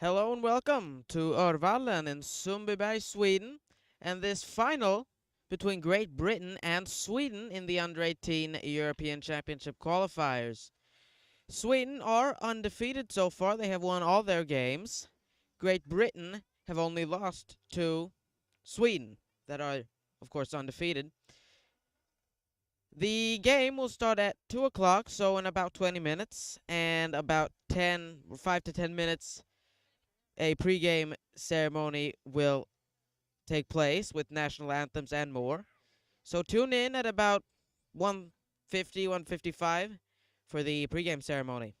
Hello and welcome to Örvallen in Sundbyberg, Sweden, and this final between Great Britain and Sweden in the Under-18 European Championship qualifiers. Sweden are undefeated so far. They have won all their games. Great Britain have only lost to Sweden, that are, of course, undefeated. The game will start at 2 o'clock, so in about 20 minutes, and about 5 to 10 minutes a pregame ceremony will take place with national anthems and more. So tune in at about 1:50, 1:55 for the pregame ceremony.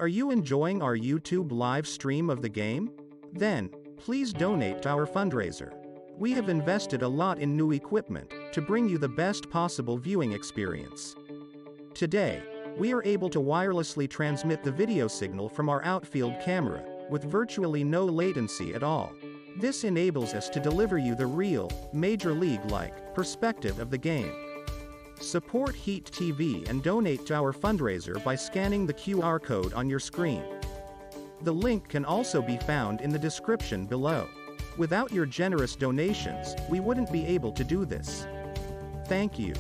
Are you enjoying our YouTube live stream of the game? Then, please donate to our fundraiser. We have invested a lot in new equipment to bring you the best possible viewing experience. Today, we are able to wirelessly transmit the video signal from our outfield camera with virtually no latency at all. This enables us to deliver you the real, Major League-like perspective of the game. Support Heat TV and donate to our fundraiser by scanning the QR code on your screen. The link can also be found in the description below. Without your generous donations, we wouldn't be able to do this. Thank you.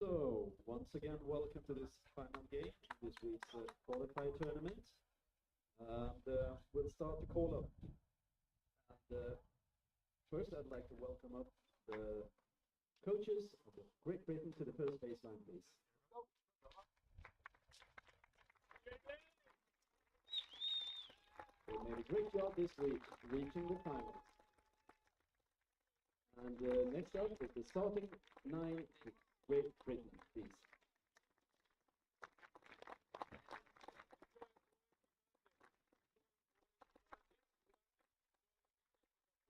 So, once again, welcome to this final game, this week's qualifier tournament. And we'll start the call-up. And first, I'd like to welcome up the coaches of Great Britain to the first baseline, please. They made a great job this week, reaching the finals. And next up is the starting 9 Great Britain, please.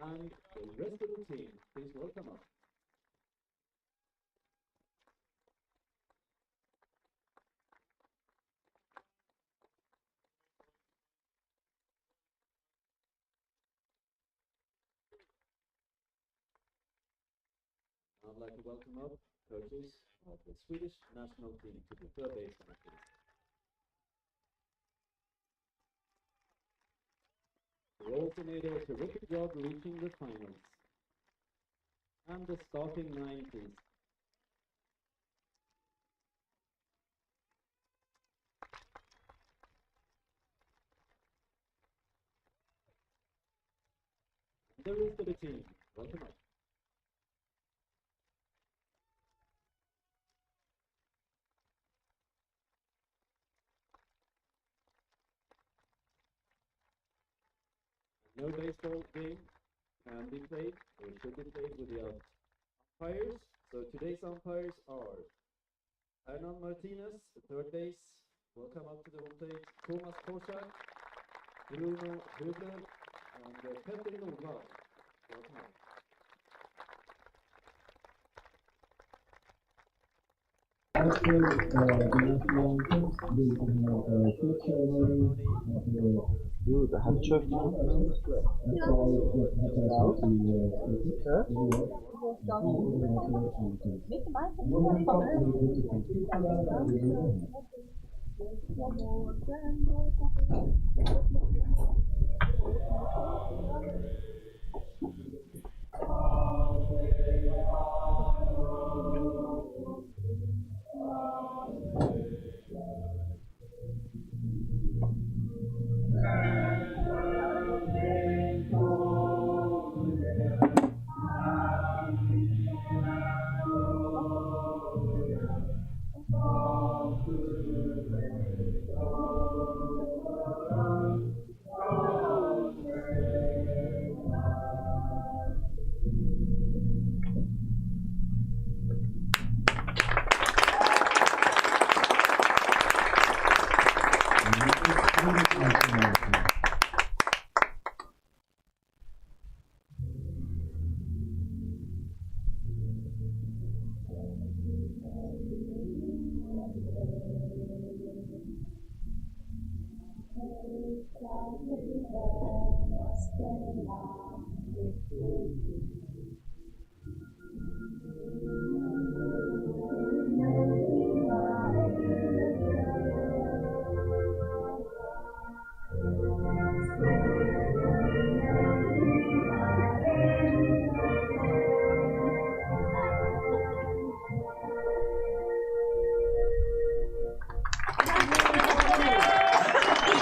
And the rest of the team, please welcome up. I'd like to welcome up coaches of the Swedish national team to the third baseline, please. They also made a terrific job reaching the finals. And the starting 9, please. And the rest of the team, welcome up. No baseball game can be played or should be played without umpires. So today's umpires are Hernan Martinez, third base. Welcome up to the home plate. Thomas Korsak, Bruno Hubler, and Petter Nordvall. Welcome up. After the national anthem, we can have a quick ceremony of the Det här köpt. that's all what happens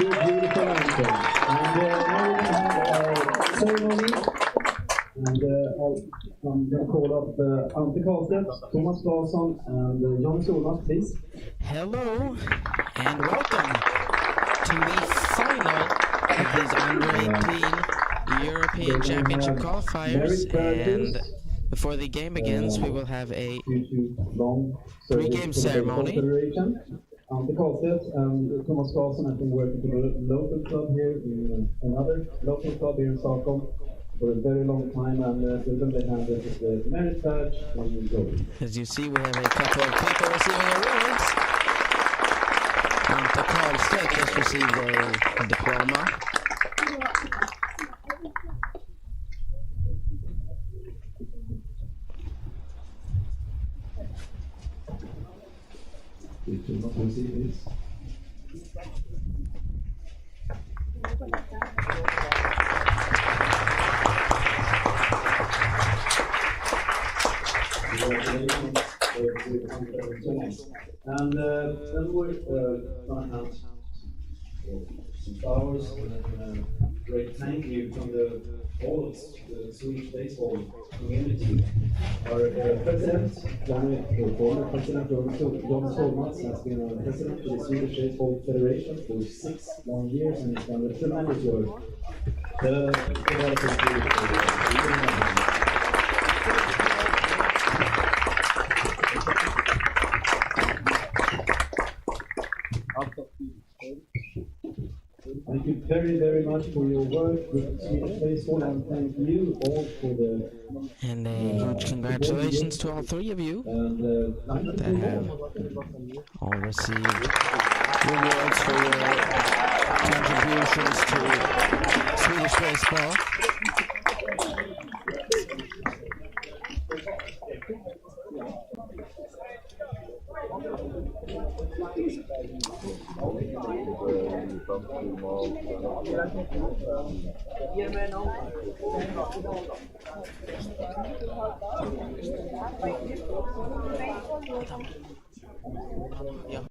two beautiful anthems. And now we have a ceremony. And I'm going to call up Ante Karlstedt, Thomas Claesson, and Jan Solnas, please. Hello and welcome to the final of these under-18 European Championship qualifiers. And before the game begins, we will have a pre-game ceremony. Ante Karlstedt and Thomas Claesson have been working for a local club here in another local club here in Stockholm for a very long time, and to them they handed the merit badge and gold. As you see, we have a couple of people receiving awards. Ante Karlstedt just received a diploma. two months. And then we're gonna have some flowers and a great thank you from all of the Swedish baseball community. Our president, former president John Solmats, has been our president of the Swedish Baseball Federation for 6 long years and has done a tremendous work. Thank you very, very much for your work with Swedish baseball, and thank you all for the. And a huge congratulations to all three of you that have all received rewards for your contributions to Swedish baseball. Yeah.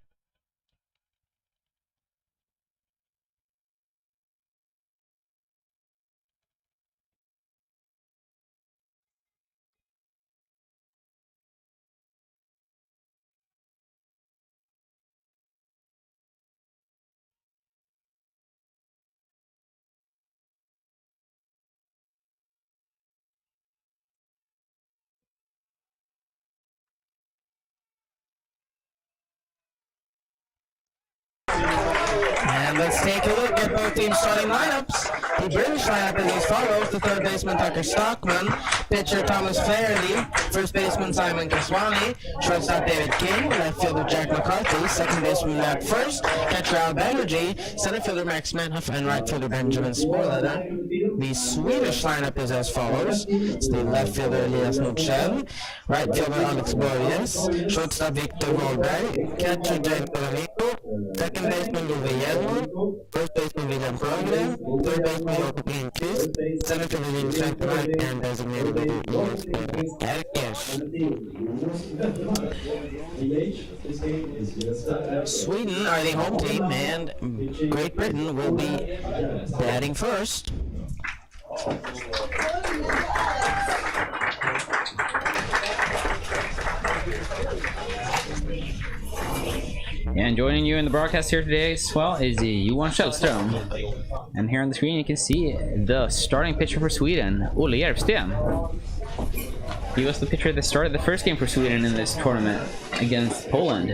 And let's take a look at both teams' starting lineups. The British lineup is as follows: the third baseman Tucker Stockman, pitcher Thomas Flaherty, first baseman Simon Kaswani, shortstop David King, left fielder Jack McCarthy, second baseman Matt First, catcher Al Banerjee, center fielder Max Manhoff, and right fielder Benjamin Sporleder. The Swedish lineup is as follows: it's the left fielder Elias Nordström, right fielder Alex Borges, shortstop Victor Goldberg, catcher Jake Domingo, second baseman Love Hjelm, first baseman William Progren, third baseman Jakob Lindqvist, center fielder Linus Ekmark, and designated hitter Eric Esch. Sweden are the home team, and Great Britain will be batting first. And joining you in the broadcast here today as well is the Johan Källström. And here on the screen you can see the starting pitcher for Sweden, Olle Järvsten. He was the pitcher that started the first game for Sweden in this tournament against Poland.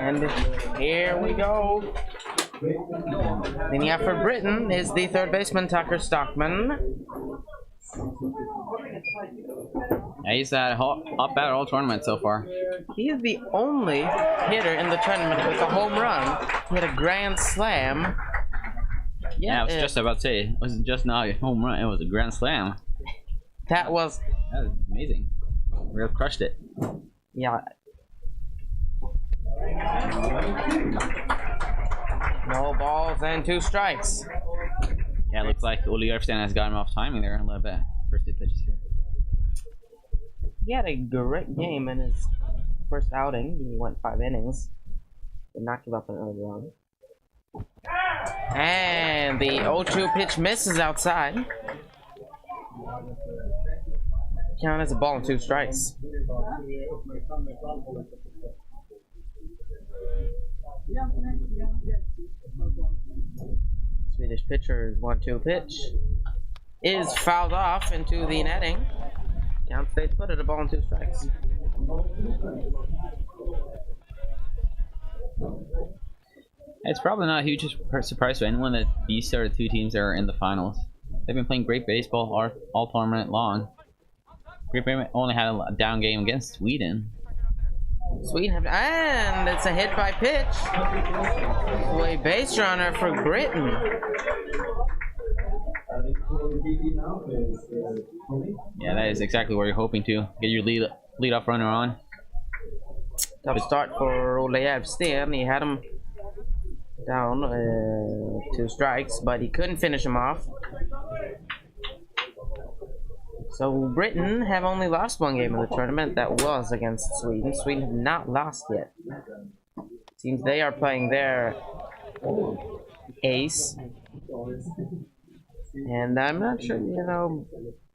And here we go. Then you have for Britain is the third baseman Tucker Stockman. Yeah, he's had up at all tournaments so far. He is the only hitter in the tournament with a home run. He had a grand slam. Yeah, I was just about to say, it wasn't just now a home run, it was a grand slam. That was amazing. Real crushed it. Yeah. No balls and 2 strikes. Yeah, it looks like Olle Järvsten has gotten off timing there a little bit. First 2 pitches here. He had a great game in his first outing. He went 5 innings. Did not give up an early run. And And the 0-2 pitch misses outside. Count as a ball and 2 strikes. Swedish pitcher's 1-2 pitch is fouled off into the netting. Count stays put at a ball and 2 strikes. It's probably not a huge surprise to anyone that these are the two teams that are in the finals. They've been playing great baseball all tournament long. Great Britain only had a down game against Sweden. And it's a hit by pitch. A base runner for Britain. Yeah, that is exactly where you're hoping to get your lead off runner on. Tough start for Ole Järvsten. He had him down 2 strikes, but he couldn't finish him off. So Britain have only lost 1 game in the tournament. That was against Sweden. Sweden have not lost yet. Seems they are playing their ace. And I'm not sure, you know,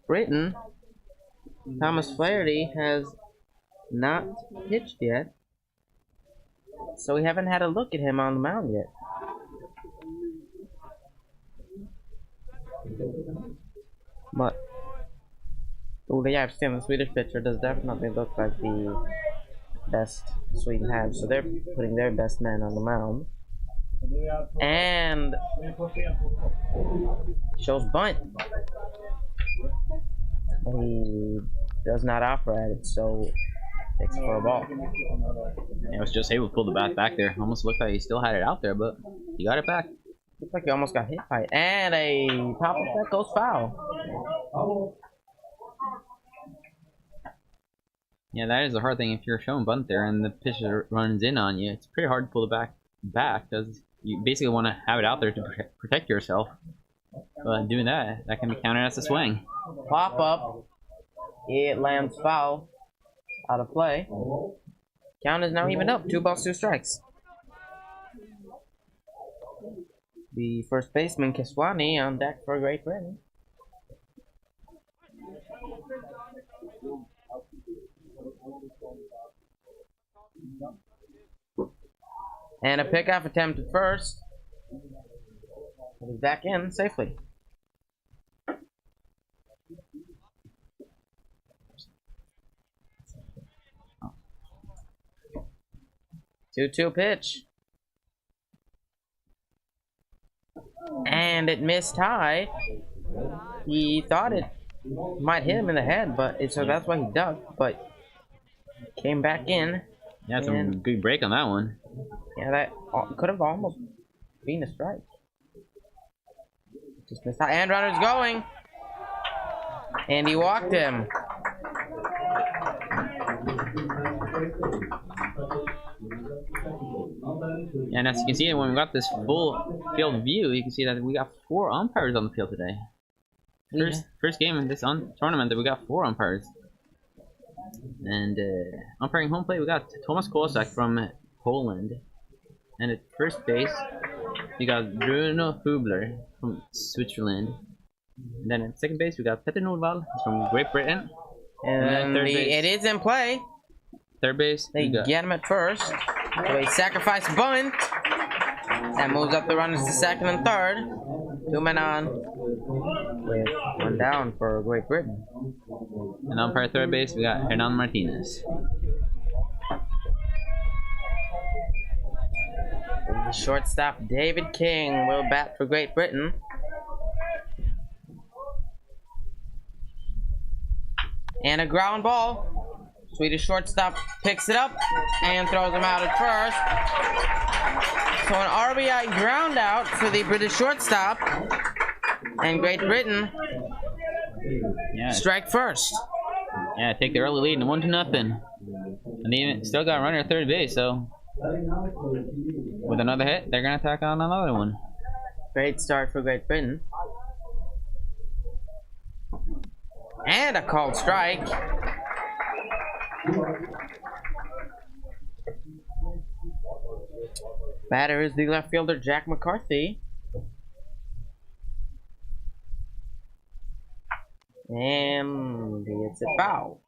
Britain, Thomas Flaherty has not pitched yet. So we haven't had a look at him on the mound yet. But Ole Järvsten, the Swedish pitcher, does definitely look like the best Sweden has. So they're putting their best man on the mound. And shows bunt. He does not offer at it, so takes it for a ball. Yeah, it was just able to pull the bat back there. Almost looked like he still had it out there, but he got it back. Looks like he almost got hit by it. And a pop up that goes foul. Yeah, that is the hard thing if you're showing bunt there and the pitcher runs in on you. It's pretty hard to pull the back because you basically want to have it out there to protect yourself. But doing that can be counted as a swing. Pop up. It lands foul. Out of play. Count is now even up. 2 balls, 2 strikes. The first baseman, Keswani, on deck for Great Britain. And a pickoff attempt at first. He's back in safely. 2-2 pitch. And it missed high. He thought it might hit him in the head, so that's why he ducked, but came back in. Yeah, some good break on that one. Yeah, that could have almost been a strike. Just missed high. And runner's going. And he walked him. And as you can see, when we got this full field view, you can see that we got 4 umpires on the field today. First game in this tournament that we got 4 umpires. And umpiring home plate, we got Thomas Kozak from Poland. And at first base, we got Bruno Hubler from Switzerland. And then at second base, we got Petter Nordvall from Great Britain. And then third base, it is in play. Third base, they get him at first. So a sacrifice bunt. That moves up the runners to second and third. 2 men on. With 1 down for Great Britain. And umpire third base, we got Hernan Martinez. The shortstop David King will bat for Great Britain. And a ground ball. Swedish shortstop picks it up and throws him out at first. So an RBI ground out for the British shortstop. And Great Britain strike first. Yeah, take the early lead and 1-0. And they still got a runner at third base, so with another hit, they're gonna tack on another one. Great start for Great Britain. And a called strike. Batter is the left fielder Jack McCarthy. And it's a foul.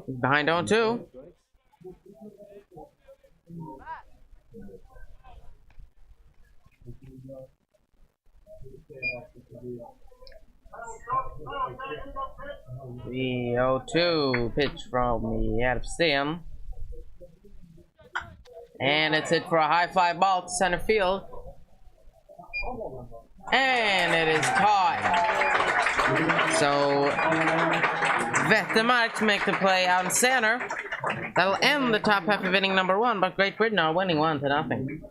He's behind on 2. The 0-2 pitch from the out of Sam. And it's hit for a high fly ball to center field. And it is caught. So Vettermark to make the play out in center. That'll end the top half of inning number 1, but Great Britain are winning 1-0.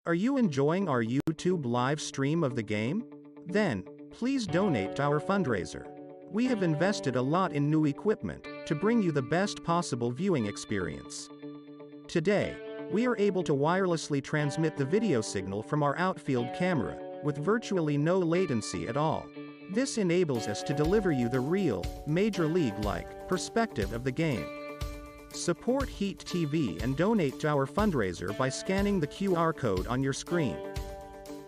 Are you enjoying our YouTube live stream of the game? Then, please donate to our fundraiser. We have invested a lot in new equipment to bring you the best possible viewing experience. Today, we are able to wirelessly transmit the video signal from our outfield camera with virtually no latency at all. This enables us to deliver you the real, Major League-like perspective of the game. Support Heat TV and donate to our fundraiser by scanning the QR code on your screen.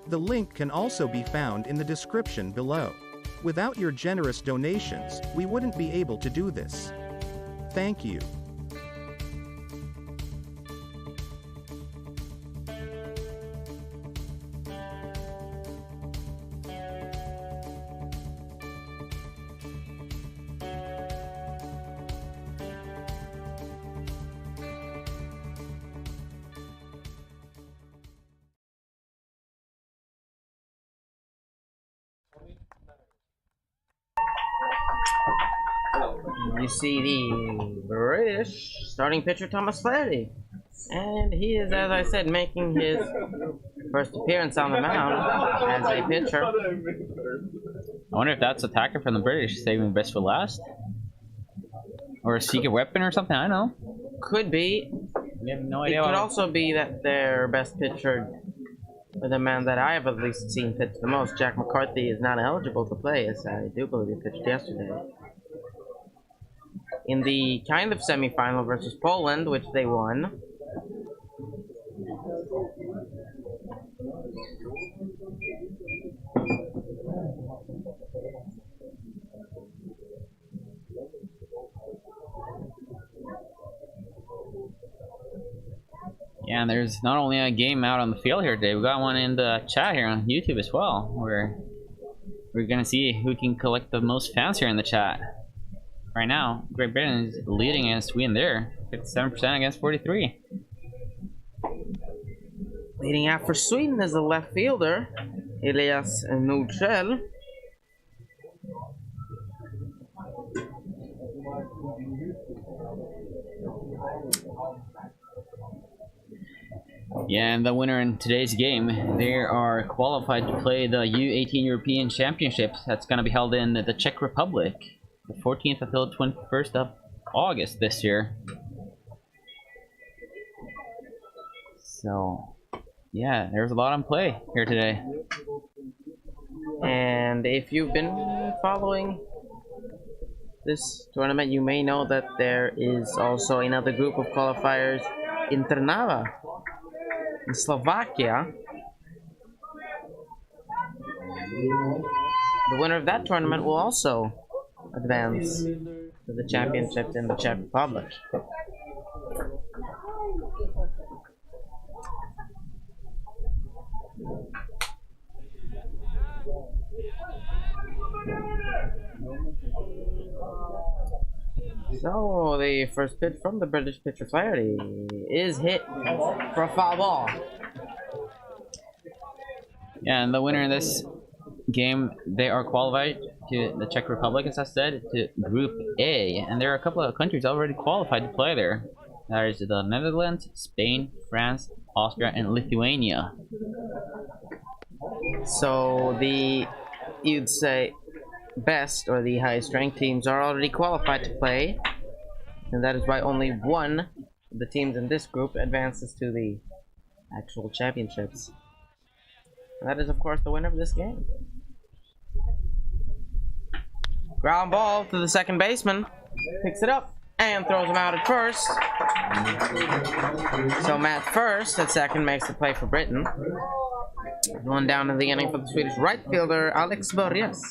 The link can also be found in the description below. Without your generous donations, we wouldn't be able to do this. Thank you. You see the British starting pitcher Thomas Flaherty. And he is, as I said, making his first appearance on the mound as a pitcher. I wonder if that's attacker from the British saving best for last? Or a secret weapon or something, I don't know. Could be. We have no It idea. could also be that their best pitcher, or the man that I have at least seen pitch the most, Jack McCarthy, is not eligible to play, as I do believe he pitched yesterday. In the kind of semifinal versus Poland, which they won. Yeah, and there's not only a game out on the field here today, we got one in the chat here on YouTube as well, where we're gonna see who can collect the most fans here in the chat. Right now, Great Britain is leading against Sweden there, 57% against 43. Leading out for Sweden is the left fielder, Elias Nordskjell. Yeah, and the winner in today's game, they are qualified to play the U-18 European Championships. That's going to be held in the Czech Republic, the 14th until the 21st of August this year. So, yeah, there's a lot on play here today. And if you've been following this tournament, you may know that there is also another group of qualifiers in Trnava, in Slovakia. The winner of that tournament will also advance to the championships in the Czech Republic. So the first pitch from the British pitcher Flaherty is hit for a foul ball. Yeah, and the winner in this game, they are qualified to the Czech Republic, as I said, to Group A. And there are a couple of countries already qualified to play there. That is the Netherlands, Spain, France, Austria, and Lithuania. So the, you'd say, best or the highest ranked teams are already qualified to play. And that is why only one of the teams in this group advances to the actual championships. And that is, of course, the winner of this game. Ground ball to the second baseman. Picks it up and throws him out at first. So Matt First at second makes the play for Britain. One down in the inning for the Swedish right fielder, Alex Börjes.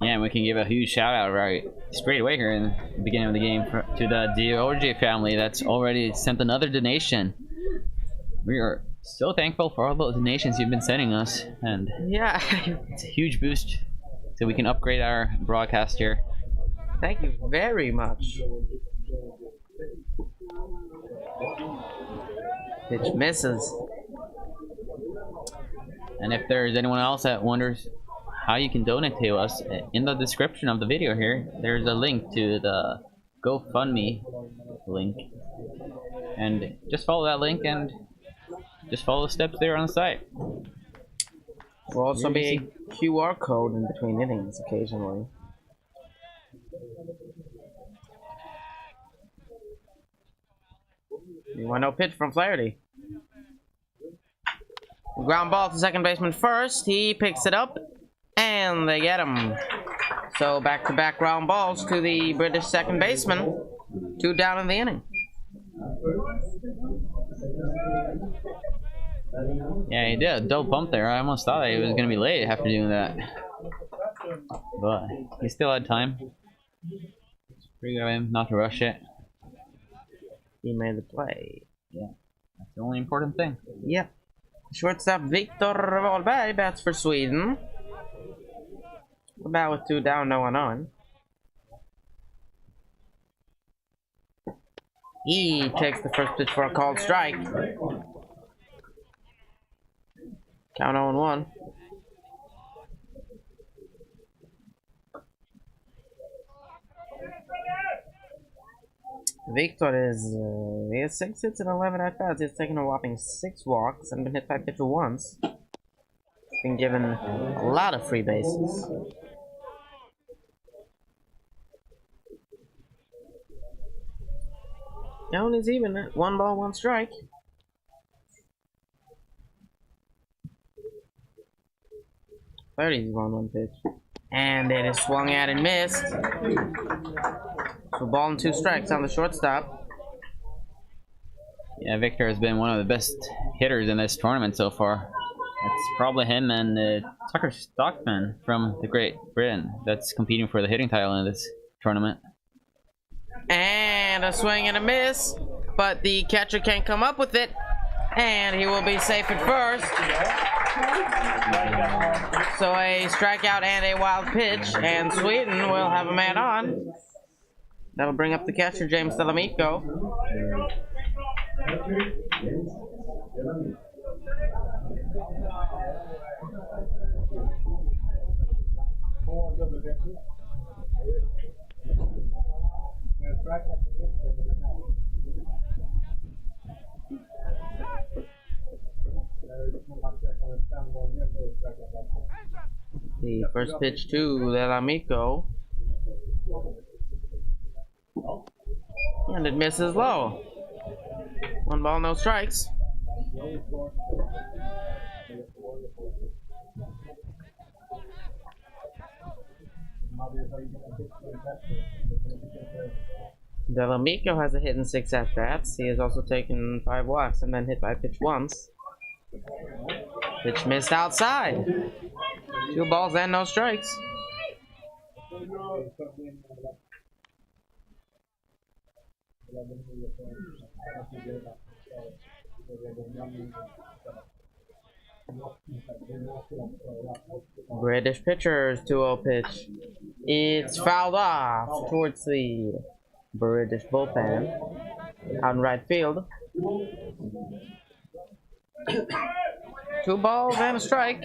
Yeah, we can give a huge shout out right straight away here in the beginning of the game to the Diorgi family that's already sent another donation. We are so thankful for all those donations you've been sending us, and Yeah, it's a huge boost so we can upgrade our broadcast here. thank you very much. Pitch misses. And if there's anyone else that wonders how you can donate to us, in the description of the video here, there's a link to the GoFundMe link. And just follow that link and just follow the steps there on the site. Will also be a QR code in between innings occasionally. You want no pitch from Flaherty. Ground ball to second baseman first. He picks it up, and they get him. So back-to-back ground balls to the British second baseman. 2 down in the inning. Yeah, he did a dope bump there. I almost thought he was going to be late after doing that. But he still had time. It's pretty good of him not to rush it. He made the play. Yeah, that's the only important thing. Yep. Shortstop Viktor Wahlberg bats for Sweden. About with 2 down, no one on. He takes the first pitch for a called strike. Count 0-1. Victor he has 6 hits and 11 at-bats. He's taken a whopping 6 walks and been hit by a pitcher once. Been given a lot of free bases. Count is even at 1 ball, 1 strike. Flaherty's 1-1 pitch. And it is swung at and missed. So ball and 2 strikes on the shortstop. Yeah, Victor has been one of the best hitters in this tournament so far. It's probably him and Tucker Stockman from the Great Britain that's competing for the hitting title in this tournament. And a swing and a miss, but the catcher can't come up with it, and he will be safe at first. So a strikeout and a wild pitch, and Sweden will have a man on. That'll bring up the catcher, James Delamico. The first pitch to Delamico. And it misses low. 1 ball, no strikes. Delamico has a hit in 6 at-bats. He has also taken 5 walks and been hit by a pitch once. Pitch missed outside. 2 balls and no strikes. British pitcher's 2-0 pitch. It's fouled off towards the British bullpen out in right field. 2 balls and a strike.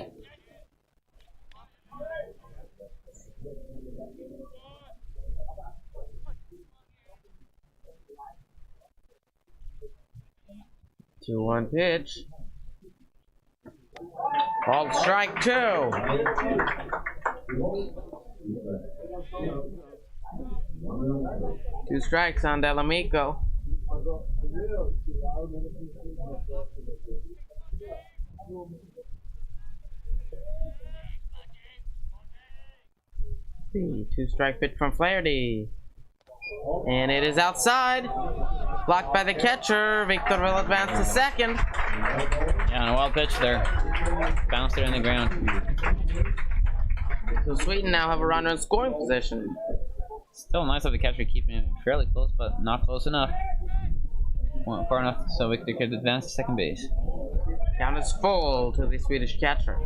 Two one pitch. Called strike 2. Two strikes on Delamico. The 2-strike pitch from Flaherty. And it is outside. Blocked by the catcher. Victor will advance to second. Yeah, on a wild pitch there. Bounced it in the ground. So Sweden now have a runner in scoring position. Still nice of the catcher keeping it fairly close, but not close enough. Well, far enough so Victor could advance to second base. Count is full to the Swedish catcher.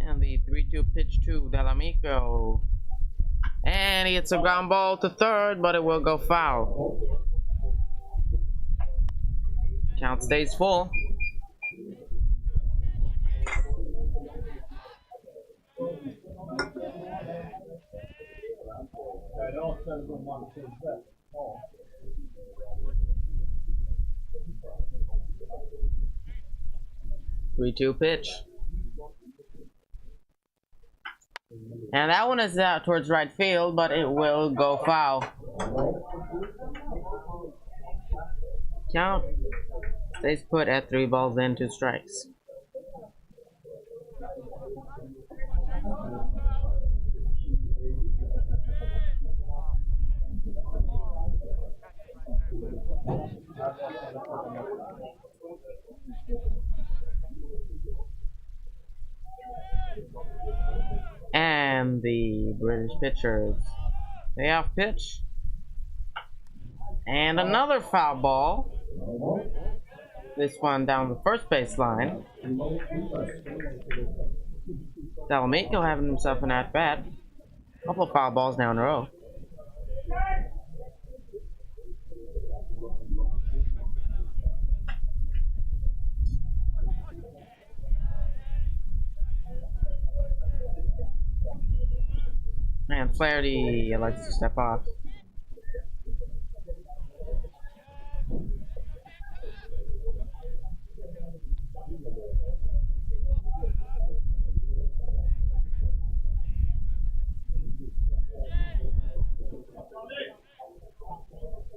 And the 3-2 pitch to Delamico. And he hits a ground ball to third, but it will go foul. Count stays full. Three-two pitch. And that one is out towards right field, but it will go foul. Count stays put at 3 balls and 2 strikes. And the British pitchers payoff pitch. And another foul ball. This one down the first base line. Delamico having himself an at-bat. Couple of foul balls now in a row. And Flaherty likes to step off.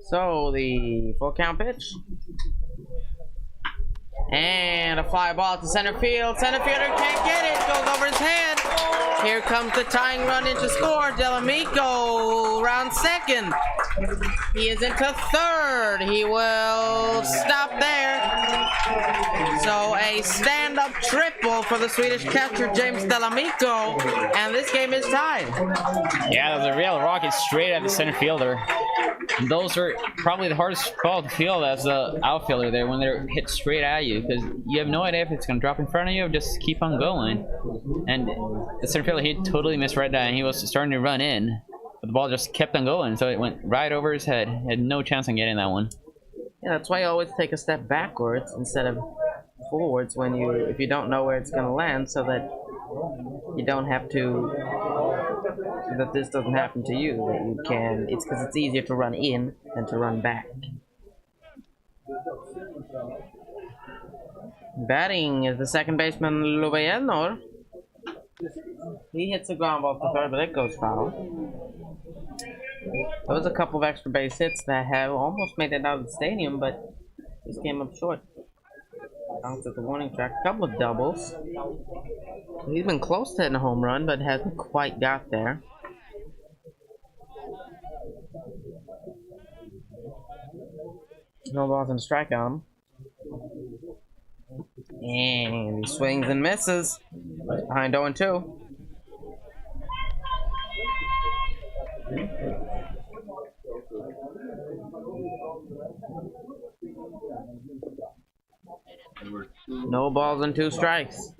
So the full count pitch. And a fly ball to center field. Center fielder can't get it. Goes over his head. Here comes the tying run into score. Delamico round second. He is into third. He will stop there. So a stand-up triple for the Swedish catcher James Delamico. And this game is tied. Yeah, that was a real rocket straight at the center fielder. Those are probably the hardest ball to field as the outfielder there when they're hit straight at you, because you have no idea if it's going to drop in front of you or just keep on going. And the center fielder, he totally misread that, and he was starting to run in, but the ball just kept on going, so it went right over his head. He had no chance on getting that one. Yeah, that's why you always take a step backwards instead of forwards when if you don't know where it's going to land, so that you don't have to, so that this doesn't happen to you, that you can, it's because it's easier to run in than to run back. Batting is the second baseman Luvienor. He hits a ground ball to third, but it goes foul. There was a couple of extra base hits that have almost made it out of the stadium, but just came up short. Bounced at the warning track. A couple of doubles. He's been close to hitting a home run, but hasn't quite got there. No balls and a strike on him. And he swings and misses. Behind 0-2. No balls and 2 strikes.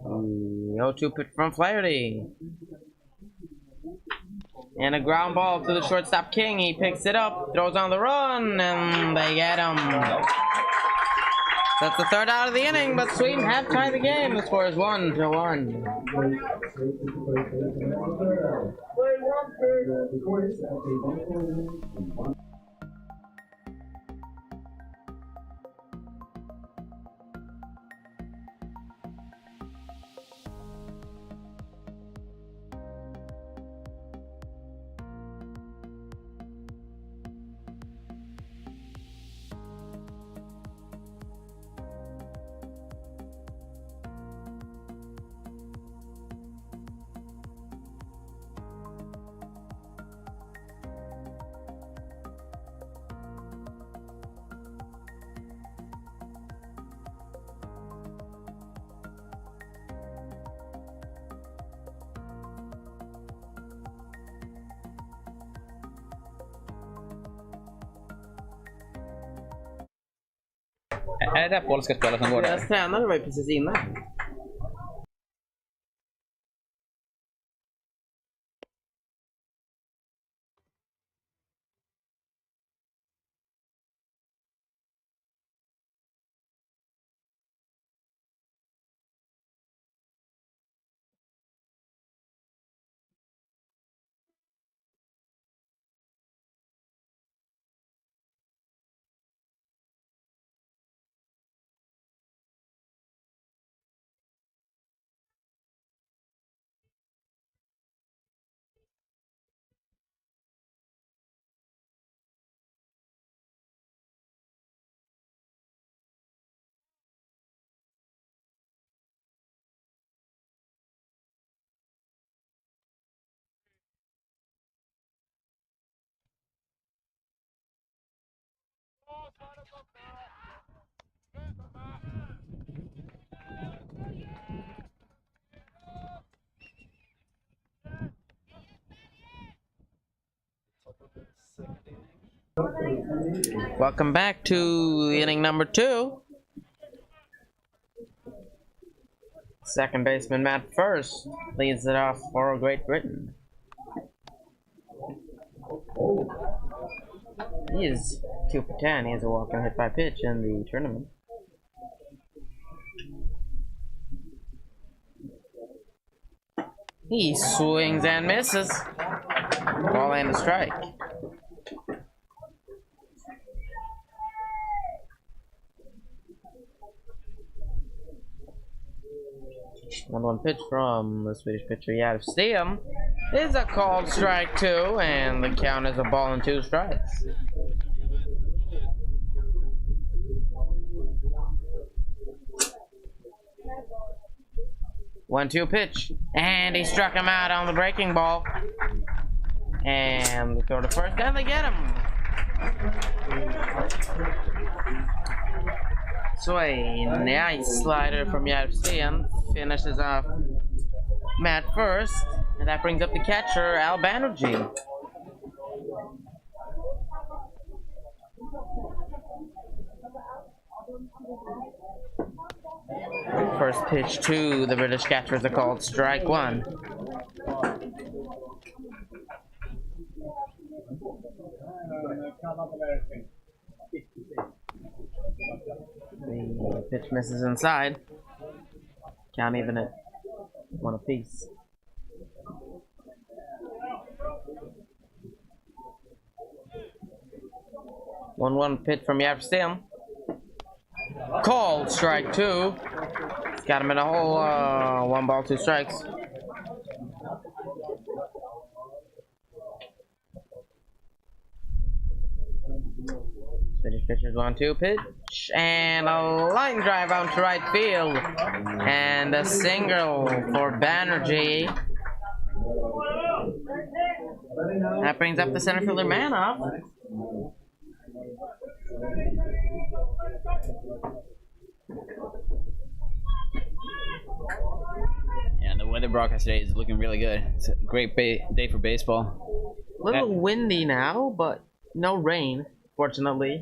The 0-2 pitch from Flaherty. And a ground ball to the shortstop King. He picks it up, throws on the run, and they get him. That's the third out of the inning, but Sweden have tied the game. The score is 1-1. Är det där polska spelet som går där? Deras tränare var ju precis inne. Welcome back to inning number 2. Second baseman Matt First leads it off for Great Britain. He is 2 for 10. He has a walk and hit by pitch in the tournament. He swings and misses. Ball and a strike. 1-1 pitch from the Swedish pitcher Järvsten is a called strike 2, and the count is a ball and 2 strikes. One-two pitch, and he struck him out on the breaking ball. And they throw to first, and they get him. So a nice slider from Järvsten finishes off Matt First, and that brings up the catcher Al Banerjee. First pitch to the British catcher is a called strike 1. The pitch misses inside. Count even at 1 apiece. One pitch from Järvsten. Called strike 2. It's got him in a hole. 1 ball, 2 strikes. Swedish pitcher's 1-2 pitch, and a line drive out to right field, and a single for Banerjee. That brings up the center fielder Manoff. And the weather broadcast today is looking really good. It's a great day for baseball. A little windy now, but no rain, fortunately.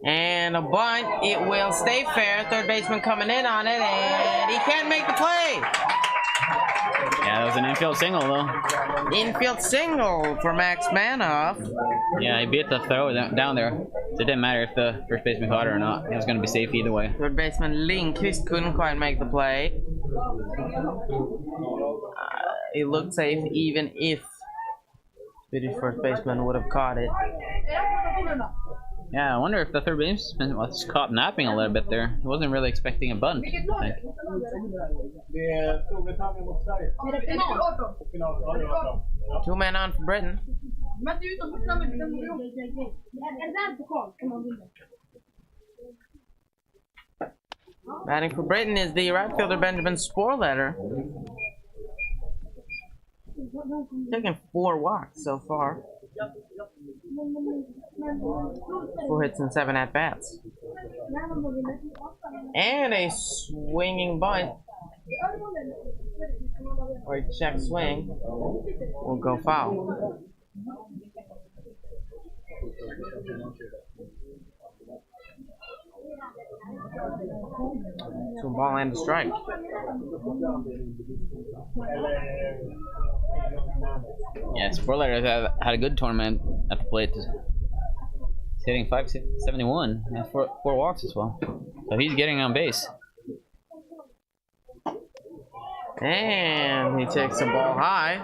And a bunt, it will stay fair. Third baseman coming in on it, and he can't make the play. Yeah, that was an infield single though. Infield single for Max Manoff. Yeah, he beat the throw down there. So it didn't matter if the first baseman caught it or not. It was going to be safe either way. Third baseman Lindqvist couldn't quite make the play. It looked safe even if Swedish first baseman would have caught it. Yeah, I wonder if the third baseman was caught napping a little bit there. He wasn't really expecting a bunt, I think. Two men on for Britain. Batting for Britain is the right fielder Benjamin Sporletter. Taking 4 walks so far. 4 hits and 7 at-bats. And a swinging bunt, or a check swing, will go foul. So ball and a strike. Yeah, Sportler had a good tournament at the plate. He's hitting 571 and four walks as well. So he's getting on base. And he takes the ball high.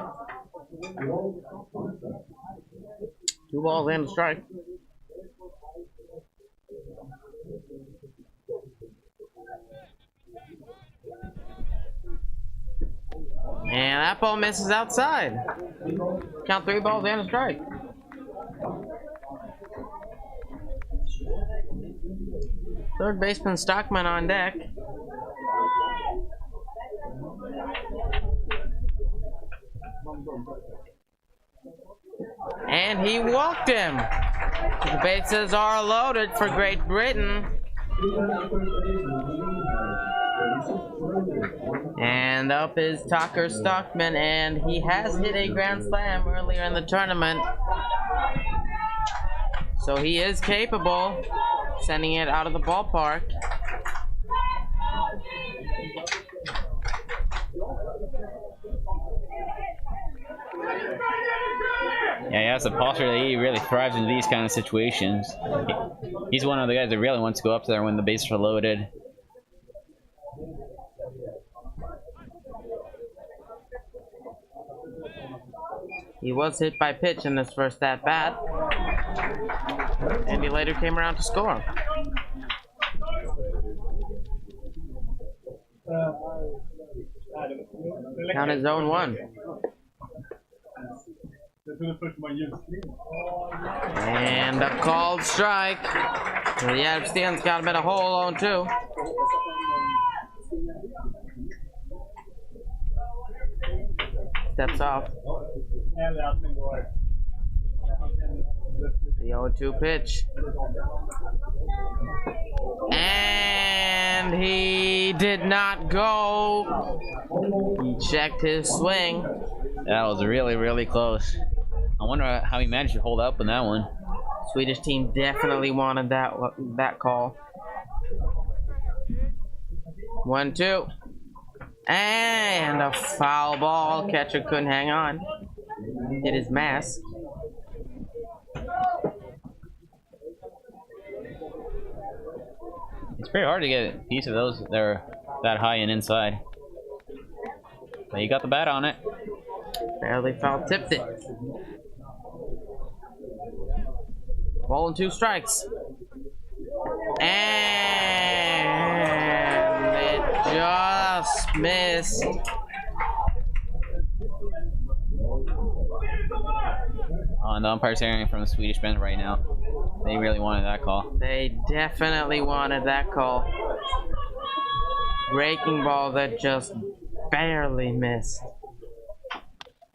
2 balls and a strike. And that ball misses outside. Count 3 balls and a strike. Third baseman Stockman on deck. And he walked him. The bases are loaded for Great Britain. And up is Tucker Stockman, and he has hit a grand slam earlier in the tournament. So he is capable of sending it out of the ballpark. Yeah, he has a posture that he really thrives in these kind of situations. He's one of the guys that really wants to go up there when the bases are loaded. He was hit by pitch in his first at-bat, and he later came around to score. Count is 0-1. And a called strike. Järvsten's got him at a hole 0-2. Steps off. The 0-2 pitch. And he did not go. He checked his swing. That was really, really close. I wonder how he managed to hold up in that one. Swedish team definitely wanted that call. 1-2. And a foul ball. Catcher couldn't hang on. Hit his mask. It's pretty hard to get a piece of those that are that high and inside. But he got the bat on it. Barely foul tipped it. Ball and 2 strikes. And it just missed. The umpire's hearing from the Swedish bench right now. They really wanted that call. They definitely wanted that call. Breaking ball that just barely missed.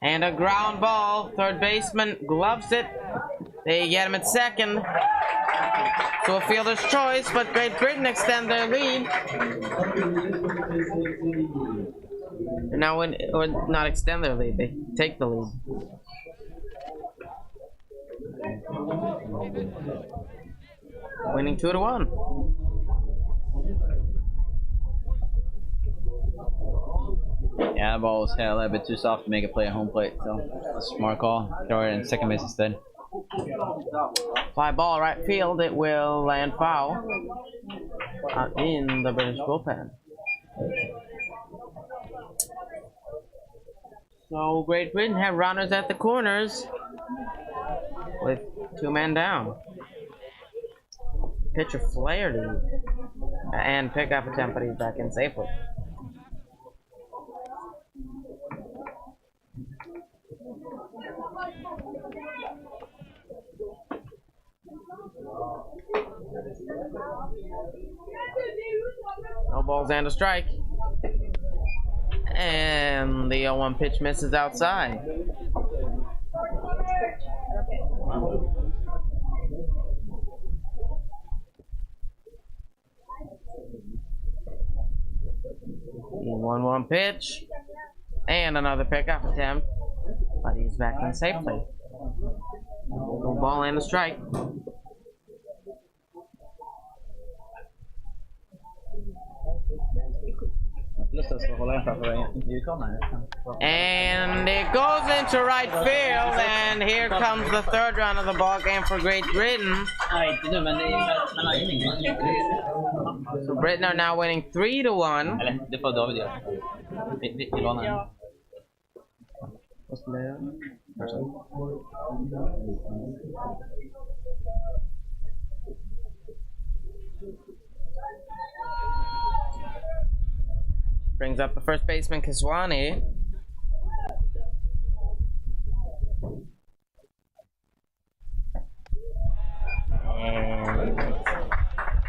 And a ground ball. Third baseman gloves it. They get him at second. So a fielder's choice, but Great Britain extend their lead. And now or not extend their lead, they take the lead. Winning 2-1. Yeah, that ball was a little bit too soft to make a play at home plate, so a smart call. Throw it in second base instead. Fly ball right field, it will land foul in the British bullpen. So Great Britain have runners at the corners with 2 men down. Pitcher flared him and pick up attempt, but he's back in safely. No balls and a strike. And the 0-1 pitch misses outside. The 1-1 pitch. And another pickoff attempt. But he's back in safely. No ball and a strike. And it goes into right field, and here comes the third round of the ball game for Great Britain. So Britain are now winning 3-1. Brings up the first baseman, Kiswani. And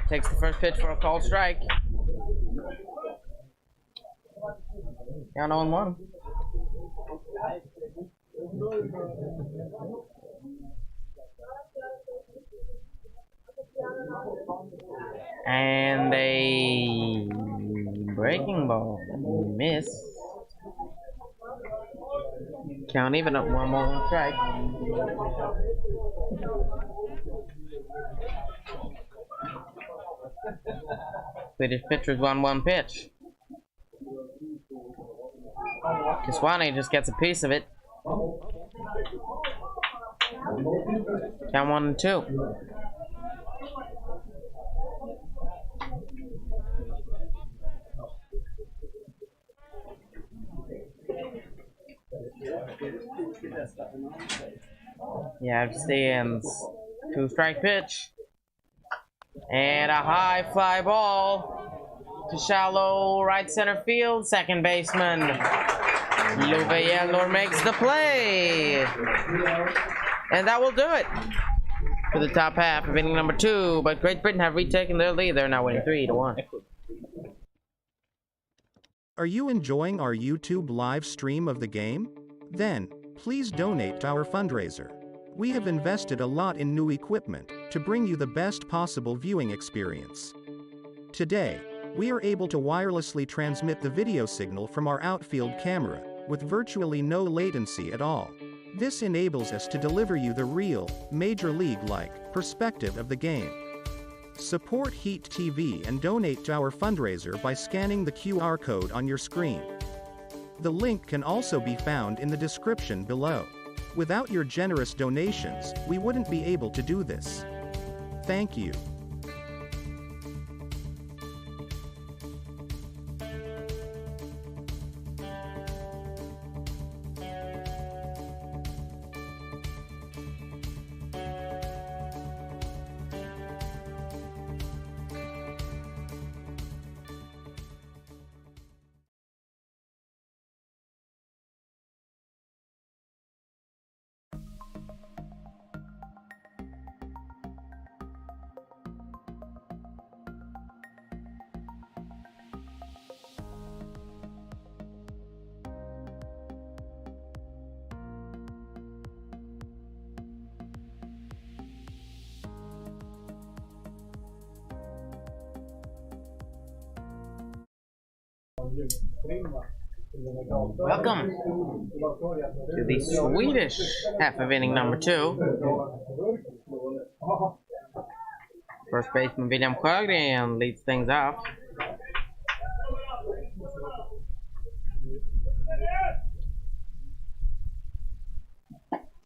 takes the first pitch for a called strike. Down 0-1. And a breaking ball miss. Count even up 1-1 strike. Swedish pitcher's 1-1 pitch. Kiswani just gets a piece of it. Count 1-2. Yeah, stands 2-strike pitch. And a high fly ball to shallow right center field. Second baseman Luve Yellor makes the play. And that will do it for the top half of inning number 2. But Great Britain have retaken their lead. They're now winning 3-1. Are you enjoying our YouTube live stream of the game? Then, please donate to our fundraiser. We have invested a lot in new equipment to bring you the best possible viewing experience. Today, we are able to wirelessly transmit the video signal from our outfield camera with virtually no latency at all. This enables us to deliver you the real, Major League-like perspective of the game. Support Heat TV and donate to our fundraiser by scanning the QR code on your screen. The link can also be found in the description below. Without your generous donations, we wouldn't be able to do this. Thank you. Welcome to the Swedish half of inning number 2. First baseman William Sjögren leads things off.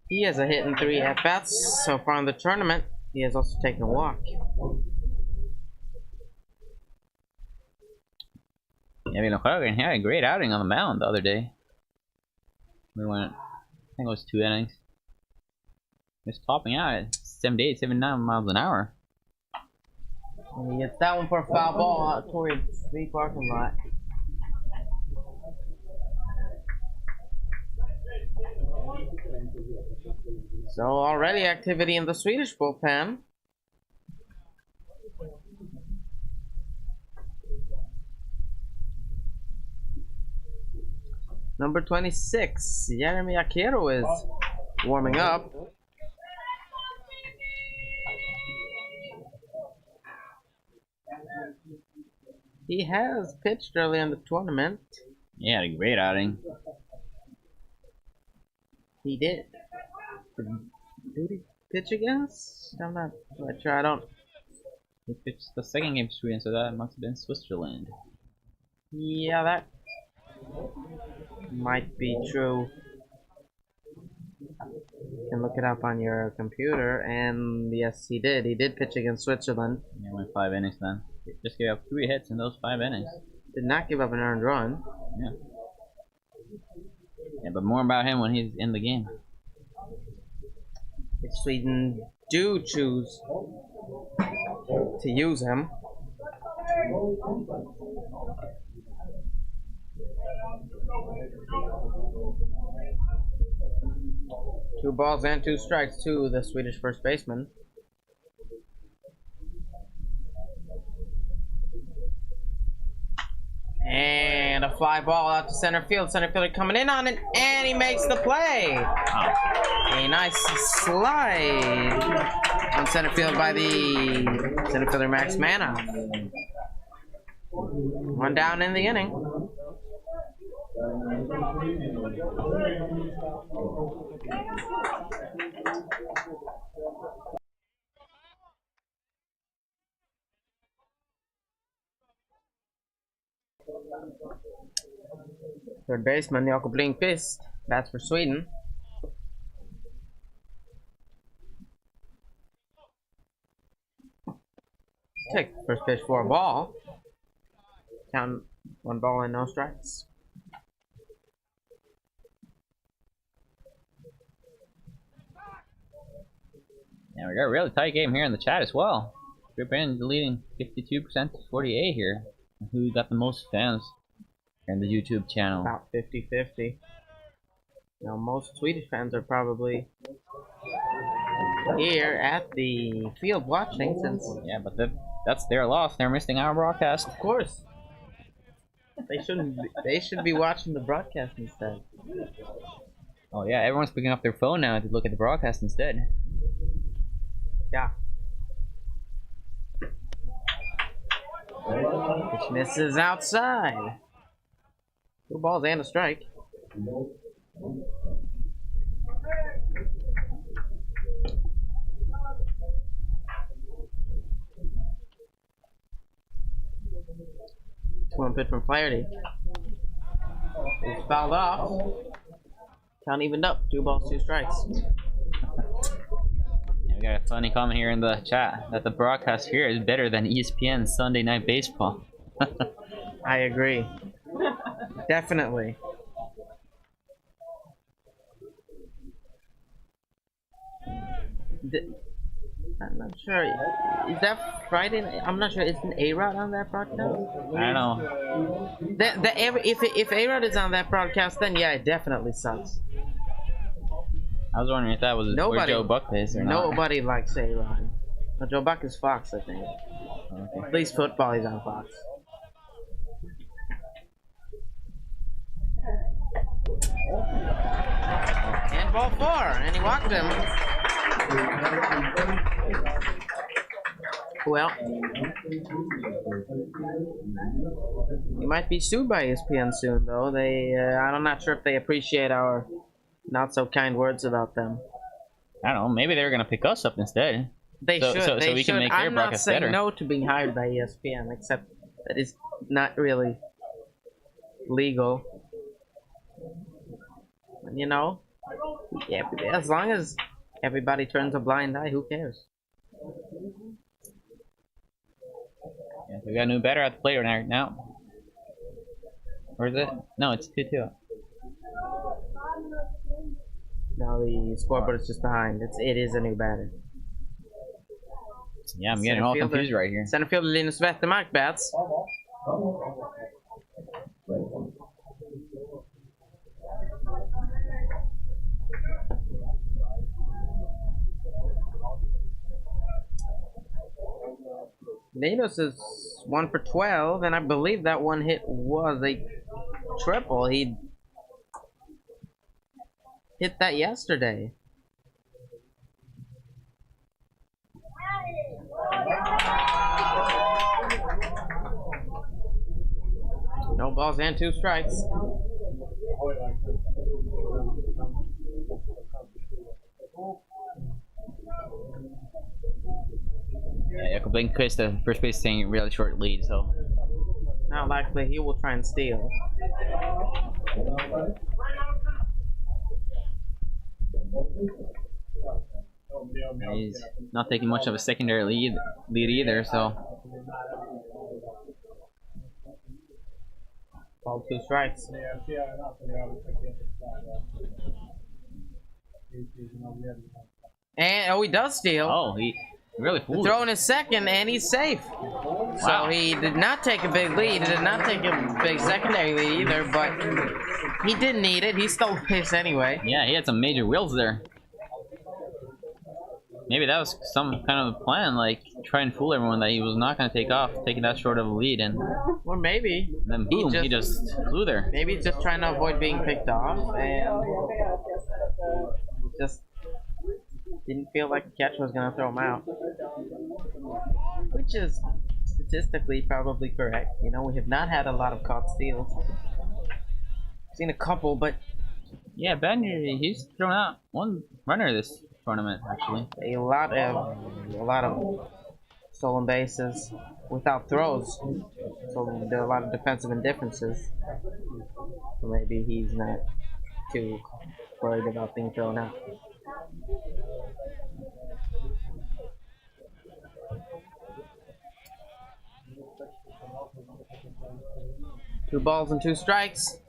He has a hit in 3 at-bats so far in the tournament. He has also taken a walk. Yeah, William Sjögren had a great outing on the mound the other day. We went, I think it was 2 innings. Just topping out at 78, 79 miles an hour. And he gets that one for a foul ball out towards the parking lot. So already activity in the Swedish bullpen. Number 26, Jeremy Akero is warming up. He has pitched early in the tournament. Yeah, had a great outing. He did. Did he pitch against? I'm not quite sure. I don't. He pitched the second game for Sweden, so that must have been Switzerland. Yeah, that Might be true. You can look it up on your computer, and yes, he did. He did pitch against Switzerland. Yeah, went 5 innings then. Just gave up 3 hits in those 5 innings. Did not give up an earned run. Yeah. Yeah, but more about him when he's in the game. If Sweden do choose to use him. Two balls and 2 strikes to the Swedish first baseman. And a fly ball out to center field. Center fielder coming in on it, and he makes the play. Wow. A nice slide on center field by the center fielder Max Manna. 1 down in the inning. Third baseman Jakob Lindqvist bats for Sweden. Take first pitch for a ball. Count 1 ball and no strikes. Yeah, we got a really tight game here in the chat as well. Trip in leading 52% to 48 here. Who got the most fans in the YouTube channel? About 50-50. Now most Swedish fans are probably here at the field watching, since Yeah, but that's their loss. They're missing our broadcast. of course they should be watching the broadcast instead. Oh yeah, everyone's picking up their phone now to look at the broadcast instead. Yeah. Which misses outside. 2 balls and a strike. One pitch from Flaherty. He's fouled off. Count evened up. 2 balls, 2 strikes. Yeah, we got a funny comment here in the chat that the broadcast here is better than ESPN's Sunday Night Baseball. I agree. Definitely. I'm not sure. Is that Friday? I'm not sure. Isn't A-Rod on that broadcast? I don't know. If A-Rod is on that broadcast, then yeah, it definitely sucks. I was wondering if that was where Joe Buck is or not. Nobody likes A-Rod. Well, Joe Buck is Fox, I think. Okay. At least football, he's on Fox. And ball 4, and he walked him. Well, he might be sued by ESPN soon, though. I'm not sure if they appreciate our not so kind words about them. I don't know. Maybe they're gonna pick us up instead. They So should. we can make their I'm not broadcast saying better. no to being hired by ESPN, except that it's not really legal. You know, yeah. As long as everybody turns a blind eye, who cares? Yeah, we got a new batter at the plate right now. Or is it? No, it's 2-2. Now the scoreboard is just behind. It is a new batter. Yeah, I'm getting all confused right here. Center fielder Linus Wettermark bats. Linus is 1 for 12, and I believe that one hit was a triple. He hit that yesterday. No balls and 2 strikes. Yeah, Jakob Lindqvist, the first base, taking a really short lead, so Not likely he will try and steal. He's not taking much of a secondary lead either, so. Ball 2 strikes. And oh, he does steal. Oh, he really fooled. Throwing his second, and he's safe. Wow. So he did not take a big lead. He did not take a big secondary lead either, but he didn't need it. He stole his anyway. Yeah, he had some major wheels there. Maybe that was some kind of plan, like try and fool everyone that he was not going to take off, taking that short of a lead, and Or maybe then boom, he just flew there. maybe he's just trying to avoid being picked off, and just didn't feel like the catcher was going to throw him out. Which is statistically probably correct. You know, we have not had a lot of caught steals. Seen a couple, but Yeah, Ben, he's thrown out one runner this tournament, actually. a lot of stolen bases without throws. So there are a lot of defensive indifferences. So maybe he's not too worried about being thrown out. Two balls and 2 strikes.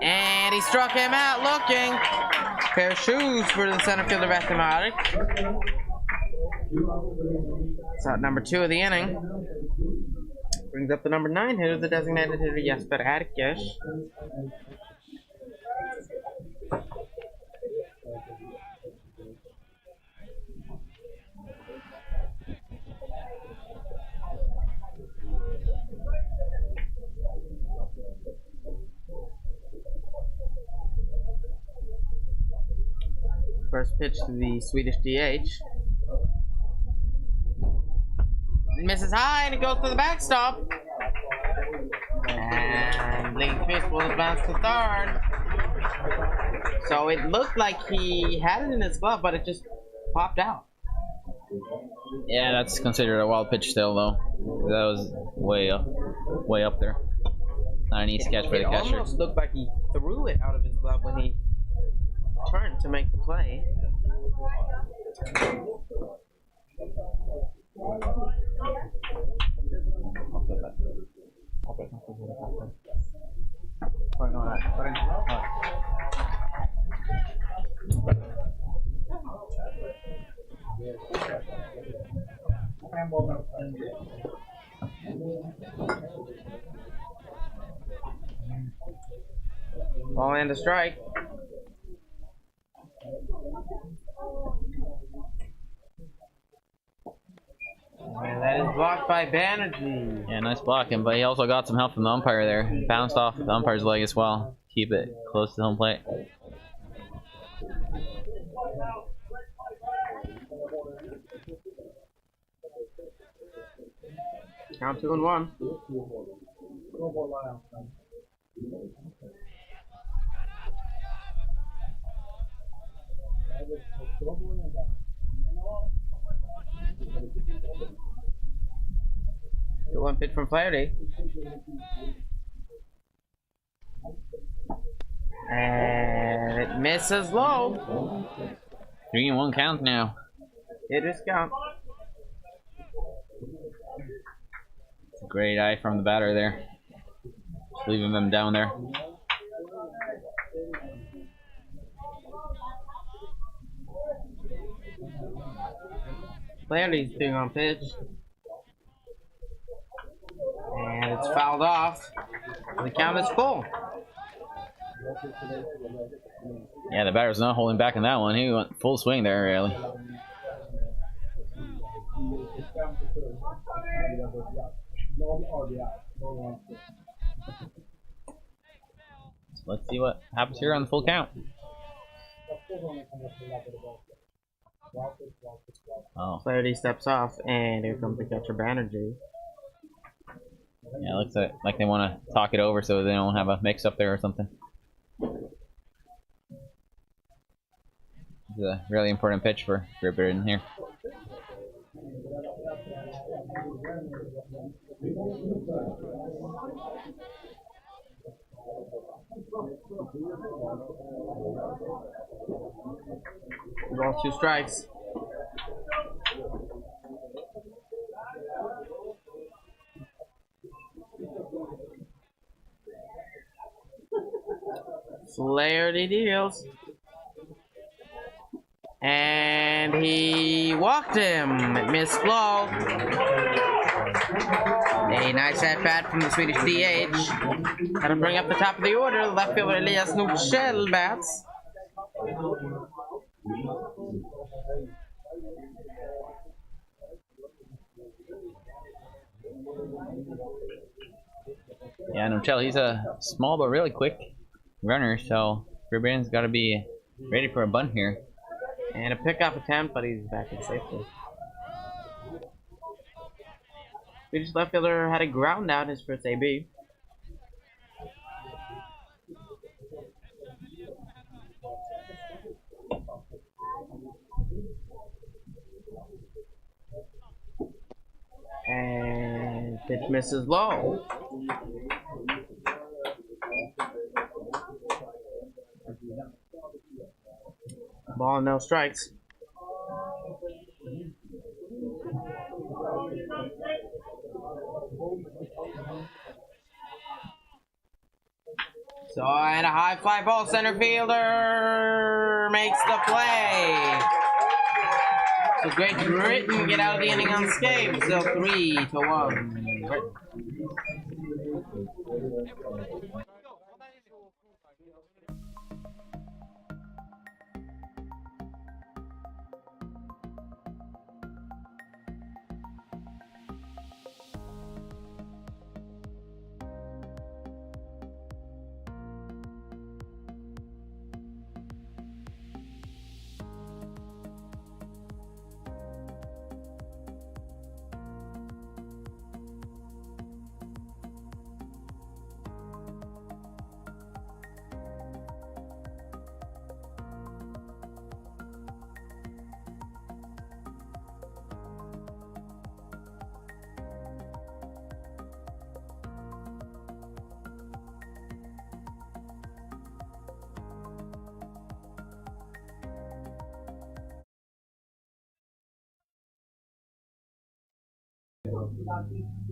And he struck him out looking. Pair of shoes for the center fielder, Mathematic. It's out number 2 of the inning. Brings up the number 9 hitter, the designated hitter, Jesper Erkers. First pitch to the Swedish DH. It misses high and it goes to the backstop. And Lindqvist will advance to third. So it looked like he had it in his glove, but it just popped out. Yeah, that's considered a wild pitch still, though. That was way up there. Not an easy catch for the It catcher. almost looked like he threw it out of his glove when he turned to make the play. Ball and a strike. And that is blocked by Banerjee. Yeah, nice blocking, but he also got some help from the umpire there. Bounced off the umpire's leg as well. Keep it close to the home plate. Count 2-1. The 1 pitch from Flaherty. And it misses low. 3-1 count now. It is count. Great eye from the batter there. Just leaving them down there. Flaherty's doing on pitch. And it's fouled off. The count is full. Yeah, the batter's not holding back on that one. He went full swing there, really. Let's see what happens here on the full count. Oh, Flaherty steps off, and here comes the catcher, Banerjee. yeah, it looks like they want to talk it over so they don't have a mix-up there or something. It's a really important pitch for Britain here. Ball, 2 strikes. Flaherty deals. And he walked him. It missed blow. A nice at bat from the Swedish DH. That'll bring up the top of the order. Left fielder Elias Nordkjell bats. Yeah, Nordkjell, he's a small but really quick runner, so Great-Britain's got to be ready for a bunt here. And a pickoff attempt, but he's back in safety. Swedish left fielder had a ground out his first AB. And pitch misses low. Ball, no strikes. So, and a high fly ball, center fielder makes the play. So Great Britain get out of the inning unscathed. So 3-1. Britain.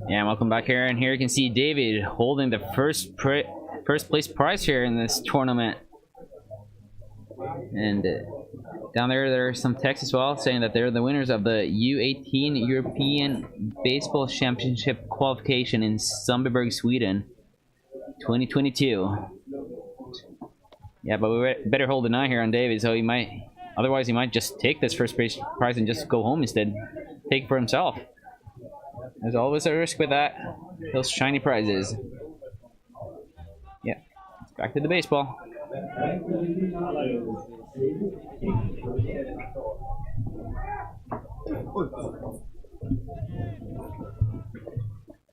Yeah, welcome back here, and here you can see David holding the first place prize here in this tournament. And down there's some text as well saying that they're the winners of the U-18 European Baseball Championship qualification in Sundbyberg, Sweden, 2022. Yeah, but we better hold an eye here on David, so otherwise he might just take this first place prize and just go home instead, take it for himself. There's always a risk with that. Those shiny prizes. Yeah. Back to the baseball.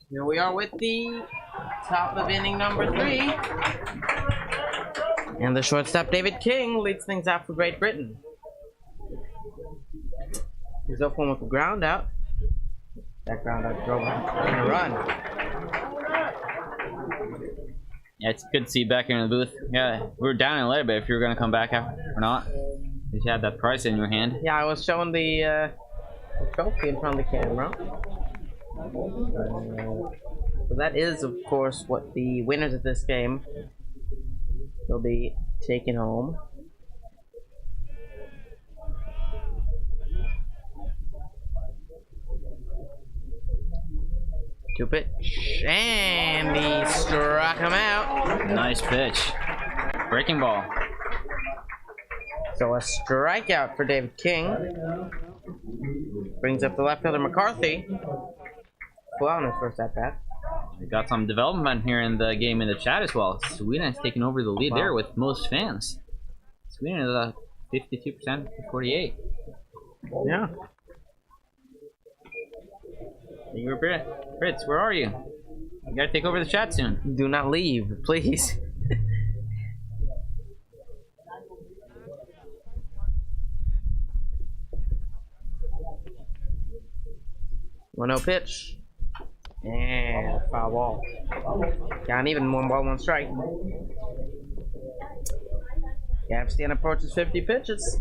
Here we are with the top of inning number 3. And the shortstop David King leads things out for Great Britain. He's up one with the ground out. That ground out drove in a run. Yeah, it's good to see you back here in the booth. Yeah, we were down in a little bit if you were going to come back out or not. You had that prize in your hand. Yeah, I was showing the trophy in front of the camera. So that is, of course, what the winners of this game will be taking home. Two pitch, and he struck him out. Nice pitch. Breaking ball. So a strikeout for David King. Brings up the left fielder McCarthy. Well on his first at bat. We got some development here in the game in the chat as well. Sweden has taken over the lead there with most fans. Sweden is 52% to 48. Yeah. Fritz, where are you? You gotta take over the chat soon. Do not leave, please. 1-0 pitch. And foul ball. Got even 1 ball, 1 strike. Gavstan approaches 50 pitches.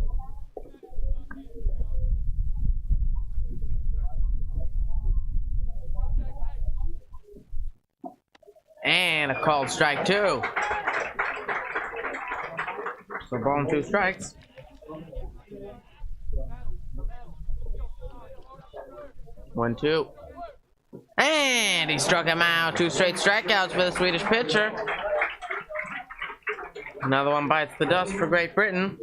And a called strike 2. So ball and 2 strikes. One, 2. And he struck him out. 2 straight strikeouts for the Swedish pitcher. Another one bites the dust for Great Britain.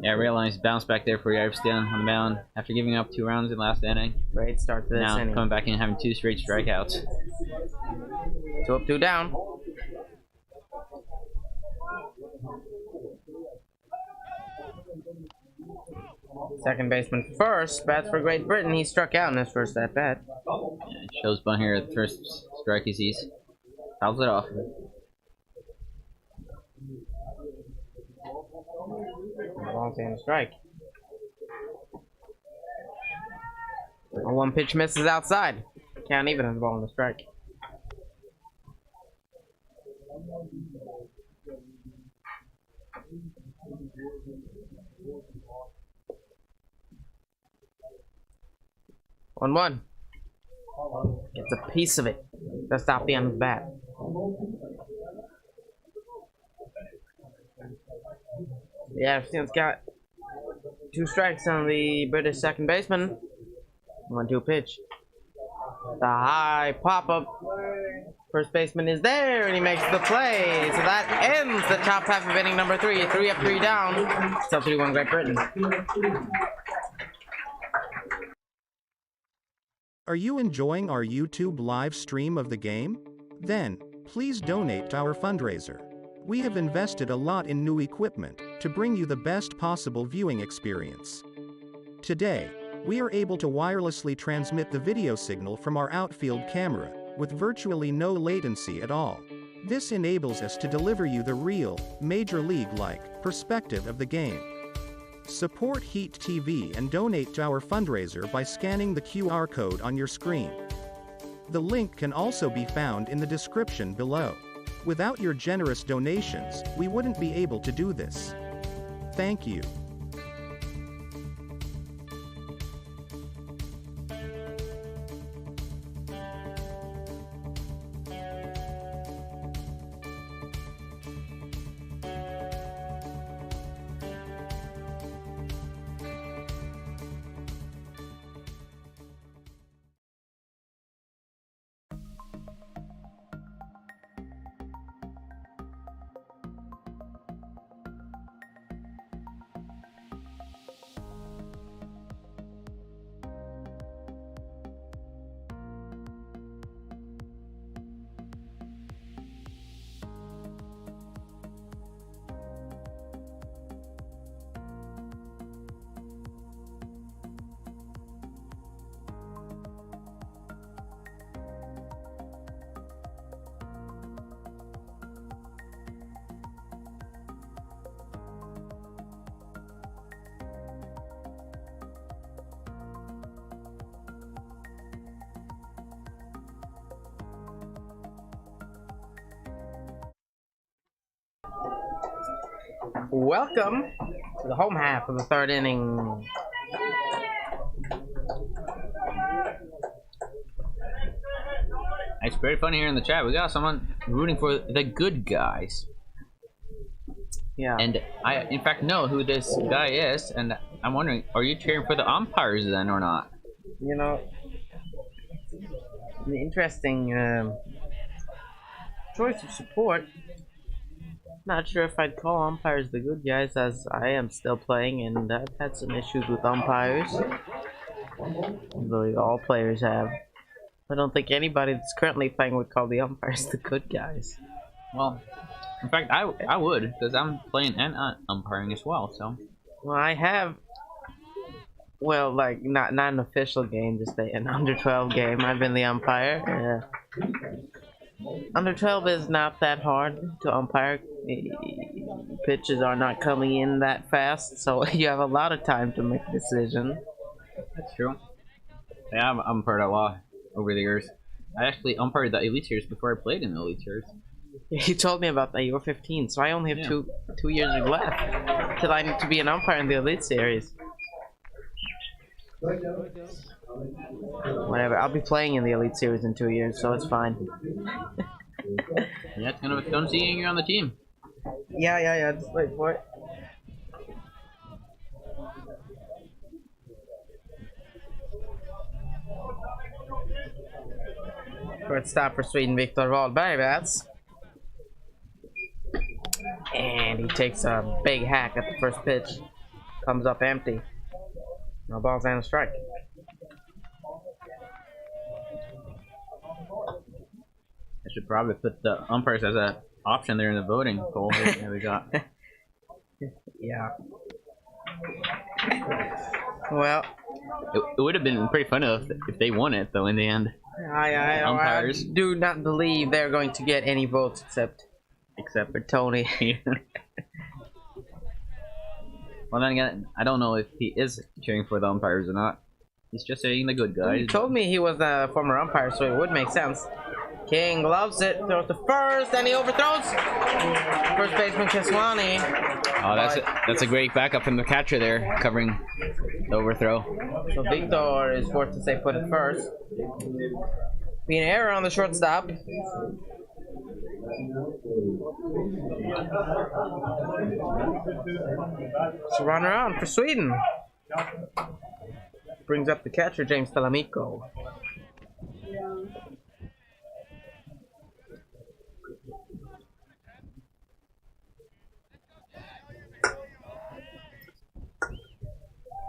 Yeah, real nice bounce back there for Järvsten on the mound after giving up 2 rounds in the last inning. Great start to this Now inning. coming back in and having 2 straight strikeouts. 2 up, 2 down. Second baseman first, bats for Great Britain. He struck out in his first at bat. Yeah, shows Bun here at the first strike he sees. Fouls it off. Ball and a strike. A 1 pitch misses outside. Count even on the ball and the strike. One. Gets a piece of it. Just off the end of the bat. Yeah, Stan's got 2 strikes on the British second baseman. 1-2 pitch. The high pop-up. First baseman is there, and he makes the play. So that ends the top half of inning number 3. 3 up, 3 down. Still 3-1 Great Britain. Are you enjoying our YouTube live stream of the game? Then, please donate to our fundraiser. We have invested a lot in new equipment to bring you the best possible viewing experience. Today, we are able to wirelessly transmit the video signal from our outfield camera with virtually no latency at all. This enables us to deliver you the real, Major League-like perspective of the game. Support Heat TV and donate to our fundraiser by scanning the QR code on your screen. The link can also be found in the description below. Without your generous donations, we wouldn't be able to do this. Thank you. Welcome to the home half of the 3rd inning. It's very funny here in the chat. We got someone rooting for the good guys. Yeah. And I, in fact, know who this guy is. And I'm wondering, are you cheering for the umpires then or not? You know, an interesting choice of support. Not sure if I'd call umpires the good guys, as I am still playing and I've had some issues with umpires. Really, all players have. I don't think anybody that's currently playing would call the umpires the good guys. Well, in fact, I would, because I'm playing and umpiring as well, so. Well, I have, well, like, not an official game, just an under 12 game. I've been the umpire. Under 12 is not that hard to umpire. Pitches are not coming in that fast, so you have a lot of time to make a decision. That's true. Yeah, I've umpired a lot over the years. I actually umpired the Elite Series before I played in the Elite Series. You told me about that. You were 15, so I only have Yeah. two years left till I need to be an umpire in the Elite Series. Whatever. I'll be playing in the Elite Series in 2 years, so it's fine. Yeah, it's gonna be fun seeing you on the team. Yeah. Just wait for it. Shortstop for Sweden, Victor Wahlberg bats. And he takes a big hack at the first pitch. Comes up empty. No balls and a strike. I should probably put the umpires as an option there in the voting poll that we got. Yeah. Well, It would have been pretty fun if they won it though in the end. I Umpires. do not believe they're going to get any votes except for Tony. Well, then again, I don't know if he is cheering for the umpires or not. He's just saying the good guys. He told me he was a former umpire, so it would make sense. King loves it, throws to first, and he overthrows. First baseman Keswani. Oh, that's a great backup from the catcher there, covering the overthrow. So Victor is forced to stay put at first. Be an error on the shortstop. So run around for Sweden. Brings up the catcher, James Talamico.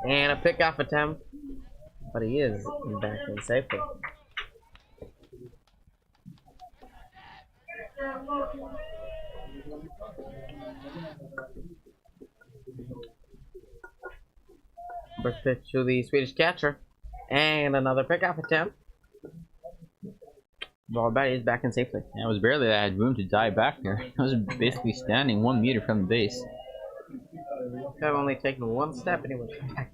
And a pickoff attempt, but he is back in safely. First pitch to the Swedish catcher, and another pickoff attempt. Wahlberg is back in safely. Yeah, it was barely that I had room to dive back there. I was basically standing 1 meter from the base. I've only taken one step, and he was back.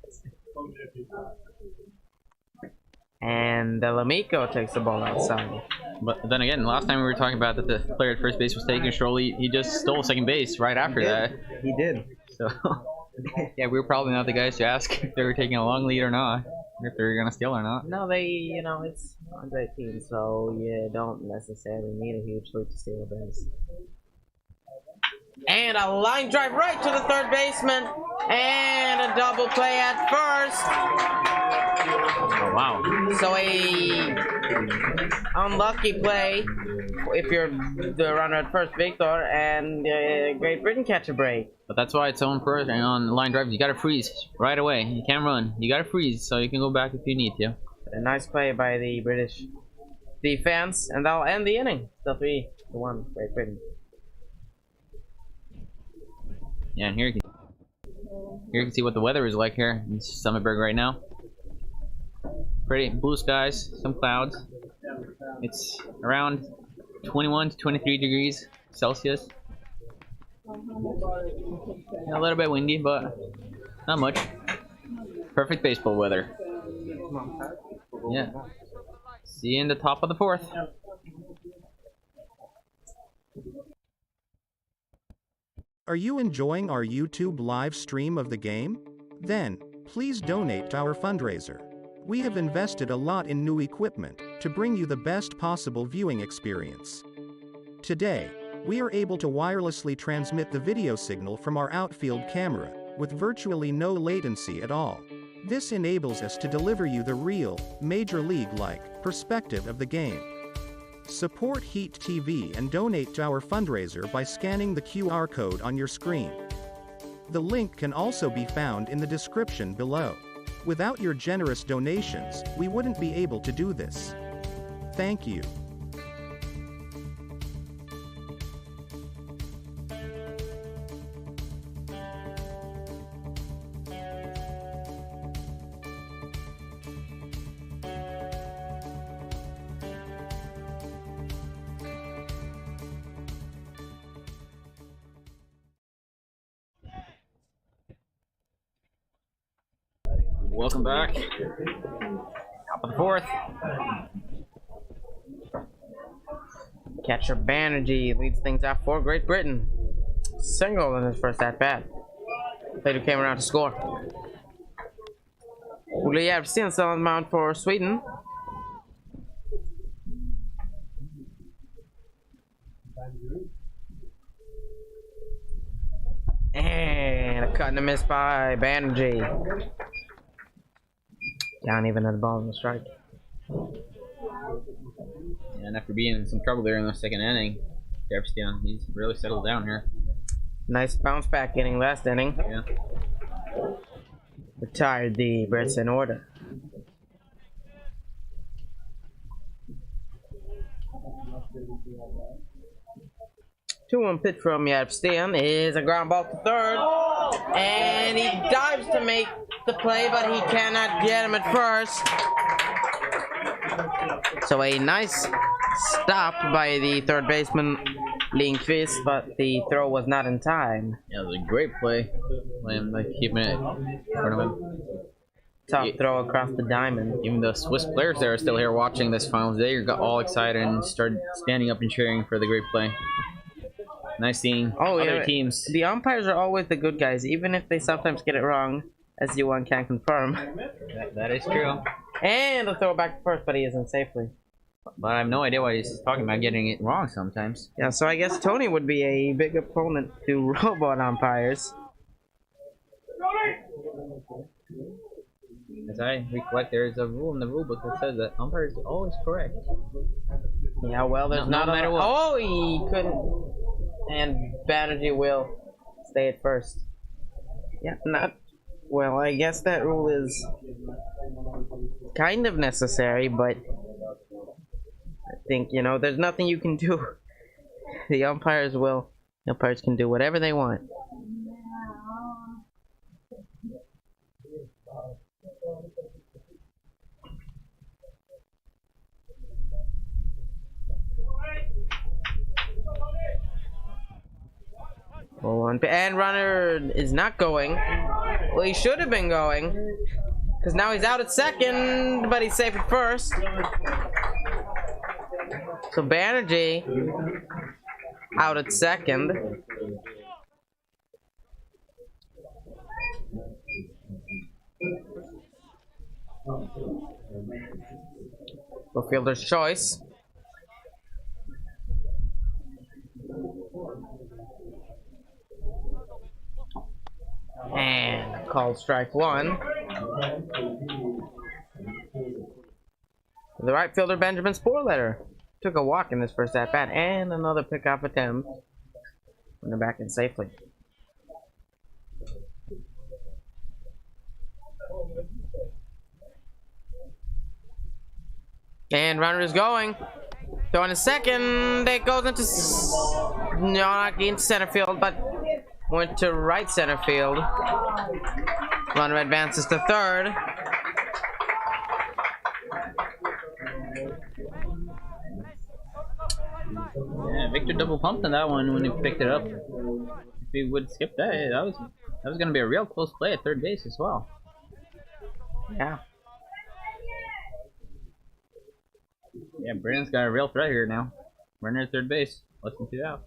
And Delamico takes the ball outside. But then again, last time we were talking about that the player at first base was taking control, he just stole second base right after that. He did. So, yeah, we were probably not the guys to ask if they were taking a long lead or not, or if they were gonna steal or not. No, it's U-18, so you don't necessarily need a huge lead to steal a base. And a line drive right to the third baseman, and a double play at first. Oh wow! So a unlucky play if you're the runner at first, Victor, and Great Britain catch a break. But that's why it's on first and on line drive. You gotta freeze right away. You can't run. You gotta freeze so you can go back if you need to. A nice play by the British defense, and that'll end the inning. Still 3-1, Great Britain. Yeah, and here you can see what the weather is like here in Sundbyberg right now. Pretty blue skies, some clouds. It's around 21 to 23 degrees Celsius. Yeah, a little bit windy, but not much. Perfect baseball weather. Yeah. See you in the top of the fourth. Are you enjoying our YouTube live stream of the game? Then, please donate to our fundraiser. We have invested a lot in new equipment to bring you the best possible viewing experience. Today, we are able to wirelessly transmit the video signal from our outfield camera with virtually no latency at all. This enables us to deliver you the real, Major League-like perspective of the game. Support Heat TV and donate to our fundraiser by scanning the QR code on your screen. The link can also be found in the description below. Without your generous donations, we wouldn't be able to do this. Thank you. Welcome back. Top of the fourth. Catcher Banerjee leads things out for Great Britain. Single in his first at bat. Later came around to score. Ole Järvsten still on the mound for Sweden. And a cut and a miss by Banerjee. Down even at the ball in the strike. And after being in some trouble there in the second inning, Järvsten, he's really settled down here. Nice bounce back inning last inning. Yeah. Retired the Brits in order. 2-1 pitch from Järvsten is a ground ball to third. And he dives to make the play, but he cannot get him at first. So a nice stop by the third baseman, Lindqvist, but the throw was not in time. Yeah, it was a great play. Like keeping it in front of him. Top throw across the diamond. Even the Swiss players that are still here watching this final, they got all excited and started standing up and cheering for the great play. Nice seeing other teams. The umpires are always the good guys, even if they sometimes get it wrong, as Johan can confirm. That is true. And a throw back to first, but he isn't safely. But I have no idea why he's talking about getting it wrong sometimes. Yeah, so I guess Tony would be a big opponent to robot umpires. As I recollect, there is a rule in the rule book that says that umpire is always correct. Yeah, well, there's no not matter what. Oh, he couldn't. And Banerjee will stay at first. Yeah, not. Well, I guess that rule is kind of necessary, but I think, you know, there's nothing you can do. The umpires can do whatever they want. And runner is not going. Well, he should have been going, because now he's out at second, but he's safe at first. So Banerjee out at second. The fielder's choice. And called strike one. The right fielder Benjamin Sporletter took a walk in this first at bat, and another pickoff attempt when they're back in safely. And runner is going. Throwing a second. It goes into not into center field, but went to right center field. Runner advances to third. Yeah, Victor double pumped on that one when he picked it up. If he would skip that, that was going to be a real close play at third base as well. Yeah. Yeah, Brandon's got a real threat here now. Runner at third base. Less than 2 out.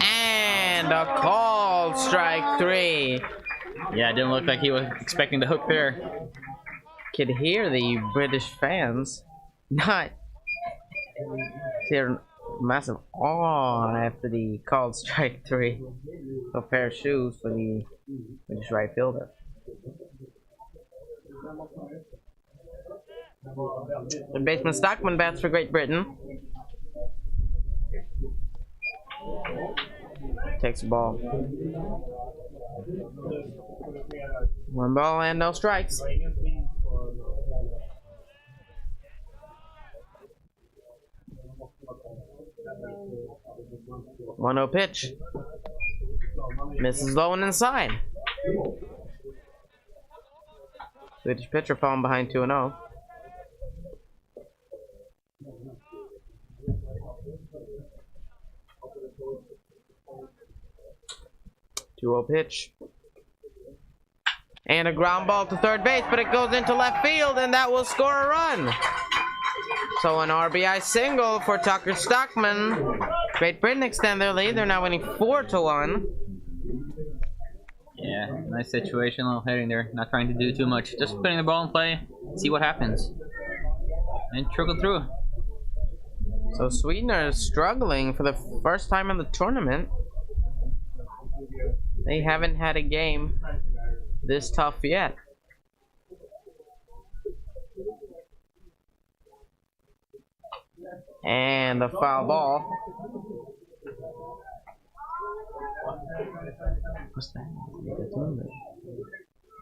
And a called strike three. Yeah, it didn't look like he was expecting the hook there. Could hear the British fans not hear massive awe after the called strike three. A pair of shoes for the British right fielder. The baseman Stockman bats for Great Britain. Takes the ball. 1 ball and no strikes. 1-0 pitch. Misses low and inside. Swedish pitcher falling behind 2-0. Pitch. And a ground ball to third base, but it goes into left field, and that will score a run. So an RBI single for Tucker Stockman. Great Britain extend their lead. They're now winning 4-1. Yeah, nice situation, little hitting there. Not trying to do too much. Just putting the ball in play, see what happens. And trickle through. So Sweden are struggling for the first time in the tournament. They haven't had a game this tough yet. And a foul ball. What's that?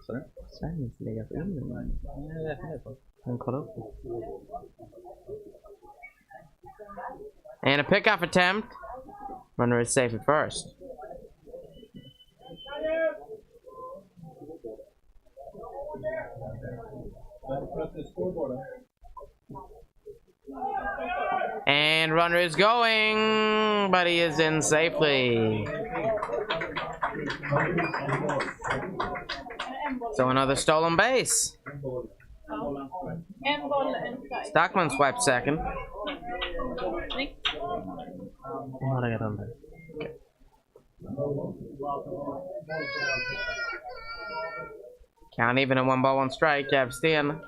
Sorry? What's that? And a pickoff attempt. Runner is safe at first. And runner is going, but he is in safely. So another stolen base. Stockman swipes second. Count even at 1 ball, 1 strike. Sten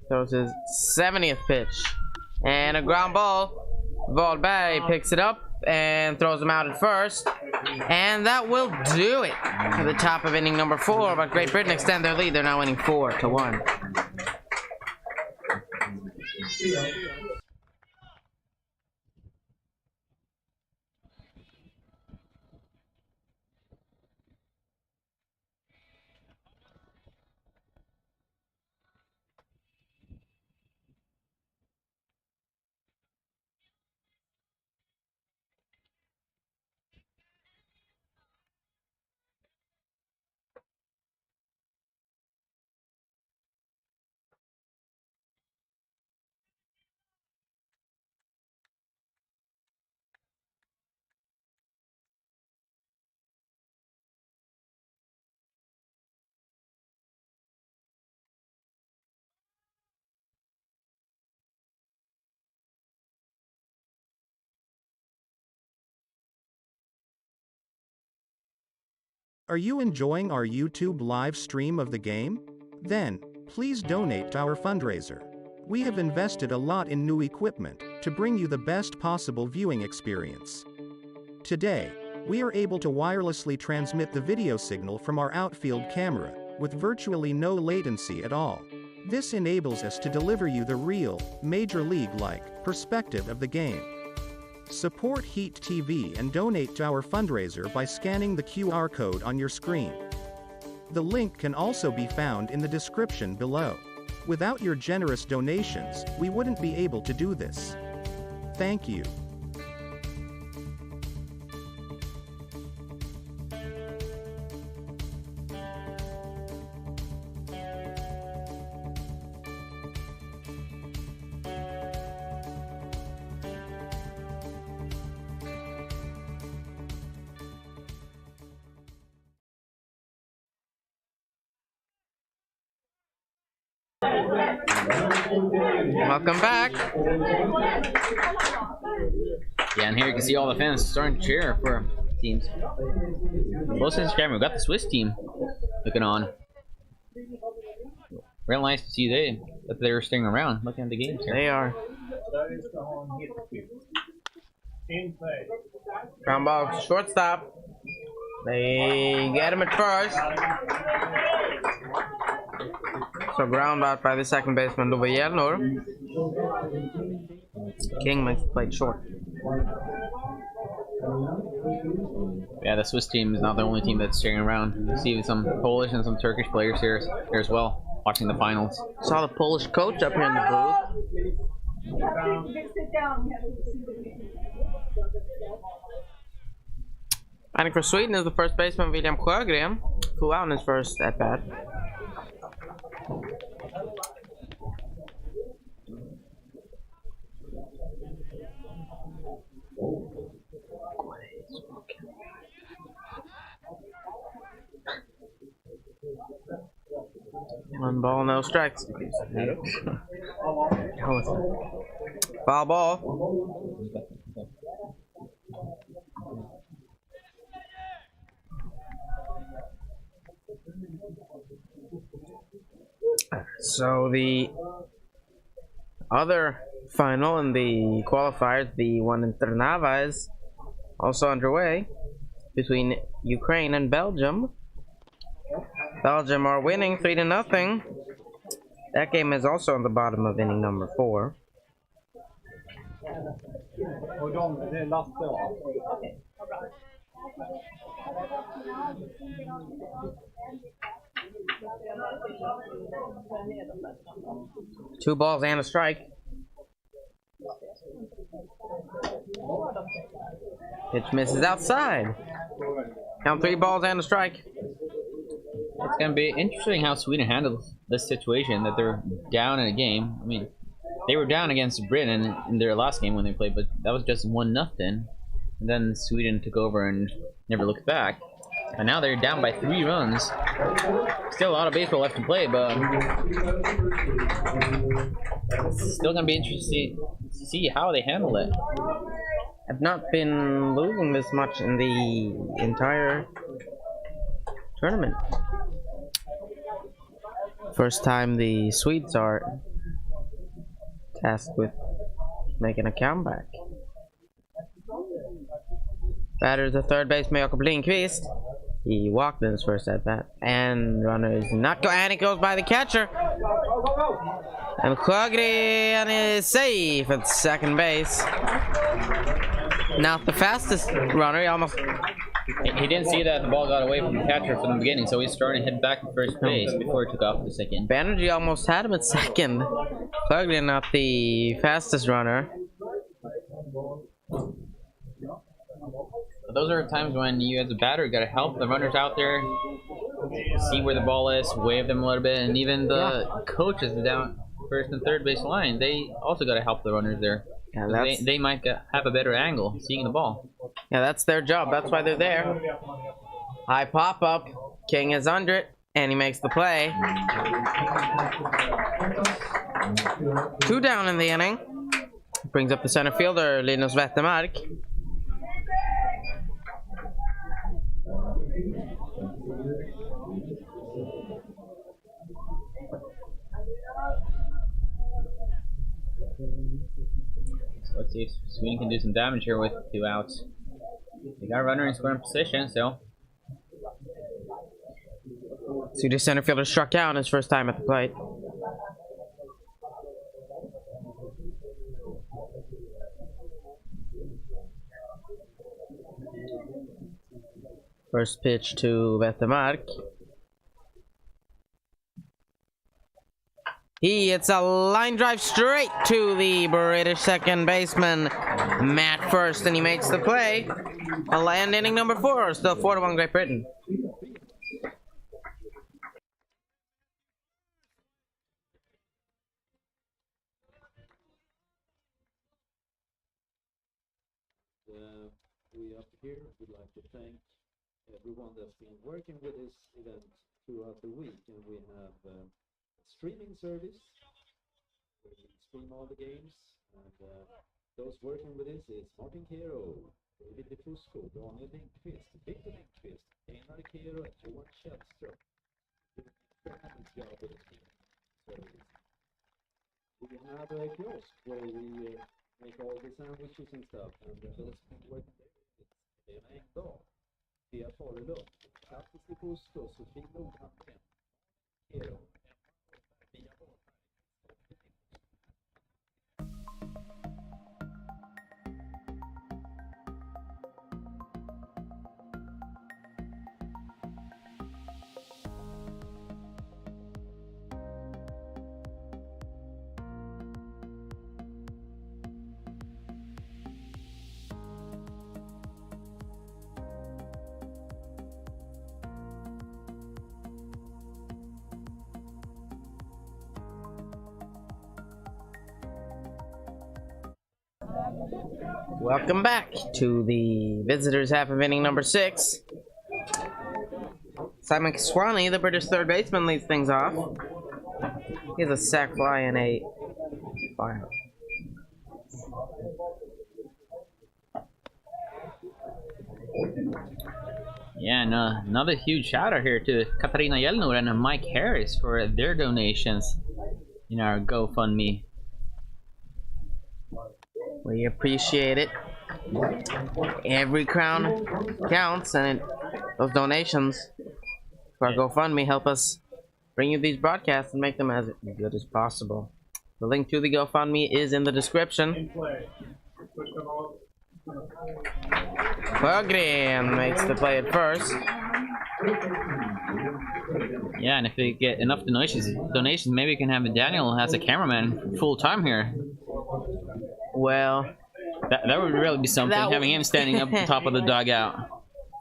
throws his 70th pitch. And a ground ball. Wahlberg picks it up and throws him out at first. And that will do it at the top of inning number 4. But Great Britain extend their lead. They're now winning 4-1. Are you enjoying our YouTube live stream of the game? Then, please donate to our fundraiser. We have invested a lot in new equipment to bring you the best possible viewing experience. Today, we are able to wirelessly transmit the video signal from our outfield camera with virtually no latency at all. This enables us to deliver you the real, Major League-like perspective of the game. Support Heat TV and donate to our fundraiser by scanning the QR code on your screen. The link can also be found in the description below. Without your generous donations, we wouldn't be able to do this. Thank you. Welcome back. Yeah, and here you can see all the fans starting to cheer for teams. Both sides of the we've got the Swiss team looking on. Real nice to see that they're staying around looking at the games here. They are. Ground ball to shortstop. They get him at first. So ground out by the second baseman Love Hjelnor. King makes the play short. Yeah, the Swiss team is not the only team that's staying around. You see some Polish and some Turkish players here as well, watching the finals. Saw the Polish coach up here in the booth. Batting for Sweden is the first baseman William Sjögren, who out in his first at bat. One ball, no strikes. Foul ball. So the other final in the qualifiers, the one in Trnava, is also underway between Ukraine and Belgium. Belgium are winning 3-0. That game is also on the bottom of inning number 4. Two balls and a strike. Pitch misses outside. Count 3 balls and a strike. It's going to be interesting how Sweden handles this situation, that they're down in a game. I mean, they were down against Britain in their last game when they played, but that was just 1-0. And then Sweden took over and never looked back. And now they're down by 3 runs. Still a lot of baseball left to play, but it's still going to be interesting to see how they handle it. Have not been losing this much in the entire tournament. First time the Swedes are tasked with making a comeback. Batter the third baseman Jakob Lindqvist. He walked in his first at bat, and runner is not go, and it goes by the catcher. And Sjögren is safe at second base. Not the fastest runner. He almost. He didn't see that the ball got away from the catcher from the beginning, so he's starting to head back to first base before he took off to second. Banerjee almost had him at second. Sjögren not the fastest runner. Those are times when you as a batter got to help the runners out there, see where the ball is, wave them a little bit, and even the coaches down first and third base line, they also got to help the runners there. Yeah, they might have a better angle seeing the ball. Yeah, that's their job. That's why they're there. High pop up. King is under it, and he makes the play. 2 down in the inning. Brings up the center fielder, Linus Wettermark. So let's see if Sweden can do some damage here with 2 outs. They got a runner in scoring position, so. Swedish center fielder struck out his first time at the plate. First pitch to Wettermark. He hits a line drive straight to the British second baseman, Matt First, and he makes the play. A land inning number 4, still 4-1 Great Britain. We up here would like to thank everyone that's been working with this event throughout the week, and we have streaming service where we stream all the games, and those working with this is Martin Kero, David DeFusco, Daniel Lindqvist, Victor Lindqvist, Einar Kero, and Johan Källström. Doing a tremendous job with the streaming service. We have a kiosk where we make all the sandwiches and stuff, and those working there is Lena Engdahl, Pia Farelund, Kattis DeFusco, Sofie Nordhamren, Kero. Welcome back to the visitors' half of inning number 6. Simon Swanee, the British third baseman, leads things off. He has a sac fly and a fire. Yeah, and another huge shout out here to Katarina Jelnor and Mike Harris for their donations in our GoFundMe. We appreciate it. Every crown counts, and those donations for our GoFundMe help us bring you these broadcasts and make them as good as possible. The link to the GoFundMe is in the description. Berggren makes the play at first. Yeah, and if we get enough donations, maybe we can have Daniel as a cameraman full time here. Well, that would really be something, having him standing up on top of the dugout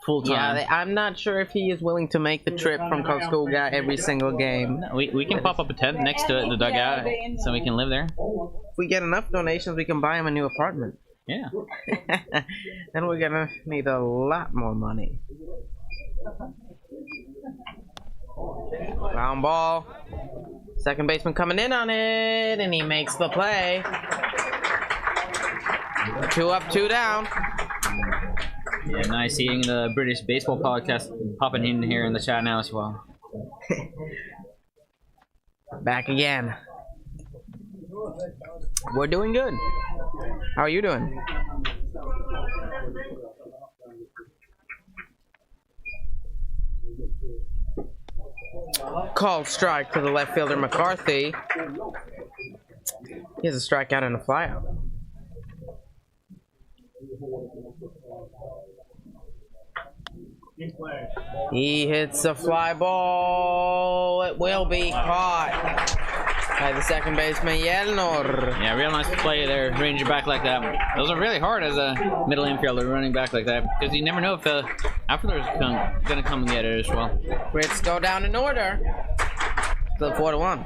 full time. Yeah, I'm not sure if he is willing to make the trip from Karlskoga every single game. We can pop up a tent next to the dugout so we can live there. If we get enough donations, we can buy him a new apartment. Yeah. Then we're gonna need a lot more money. Ground ball. Second baseman coming in on it, and he makes the play. 2 up, 2 down. Yeah, nice seeing the British baseball podcast popping in here in the chat now as well. Back again. We're doing good. How are you doing? Called strike to the left fielder McCarthy. He has a strikeout and a flyout. He hits a fly ball. It will be caught by the second baseman Jelnor. Yeah, real nice play there, range back like that. Those are really hard as a middle infielder running back like that, because you never know if the outfielder's gonna come and get it as well. Brits go down in order. Still 4-1.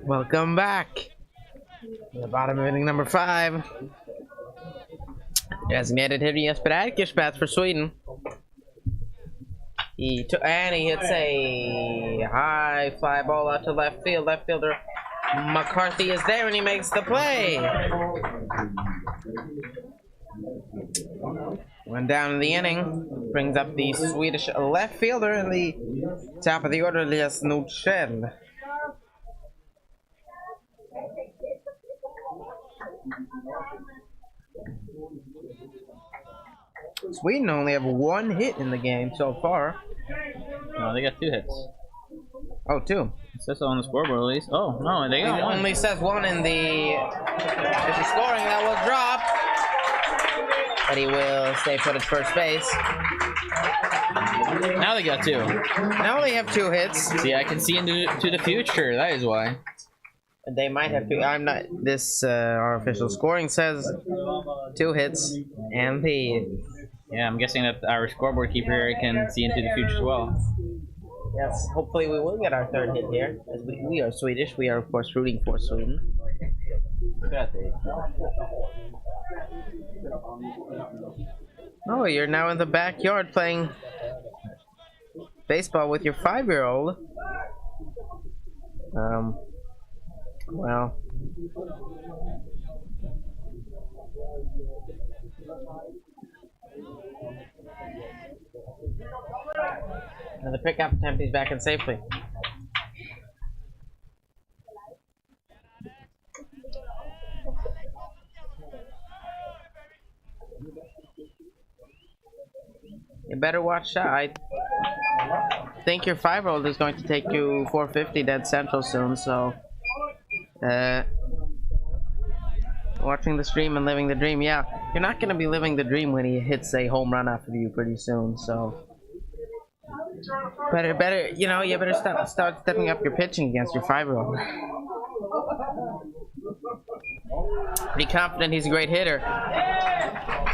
Welcome back. To the bottom of inning number 5. Designated hitter Jesper Erkers bats for Sweden. He hits a high fly ball out to left field. Left fielder McCarthy is there, and he makes the play. One down in the inning, brings up the Swedish left fielder in the top of the order, Elias Nordskjell. Sweden only have 1 hit in the game so far. No, they got 2 hits. Oh, 2. It says so on the scoreboard at least. Oh, no, they got 1. Only says 1 in the official scoring. That was dropped. But he will stay put at first base. Now they got 2. Now they have 2 hits. See, I can see into the future. That is why. They might have 2. I'm not. This our official scoring says 2 hits and the. Yeah, I'm guessing that our scoreboard keeper can see into the future as well. Yes, hopefully we will get our third hit here. As we are Swedish, we are of course rooting for Sweden. Oh, you're now in the backyard playing baseball with your 5-year-old. Well. And the pickup attempt, he's back in safely. You better watch that. I think your 5-year-old is going to take you 450 dead central soon, so watching the stream and living the dream. Yeah, you're not going to be living the dream when he hits a home run after you pretty soon, so better, you know, you better start stepping up your pitching against your 5-year-old. Be confident he's a great hitter.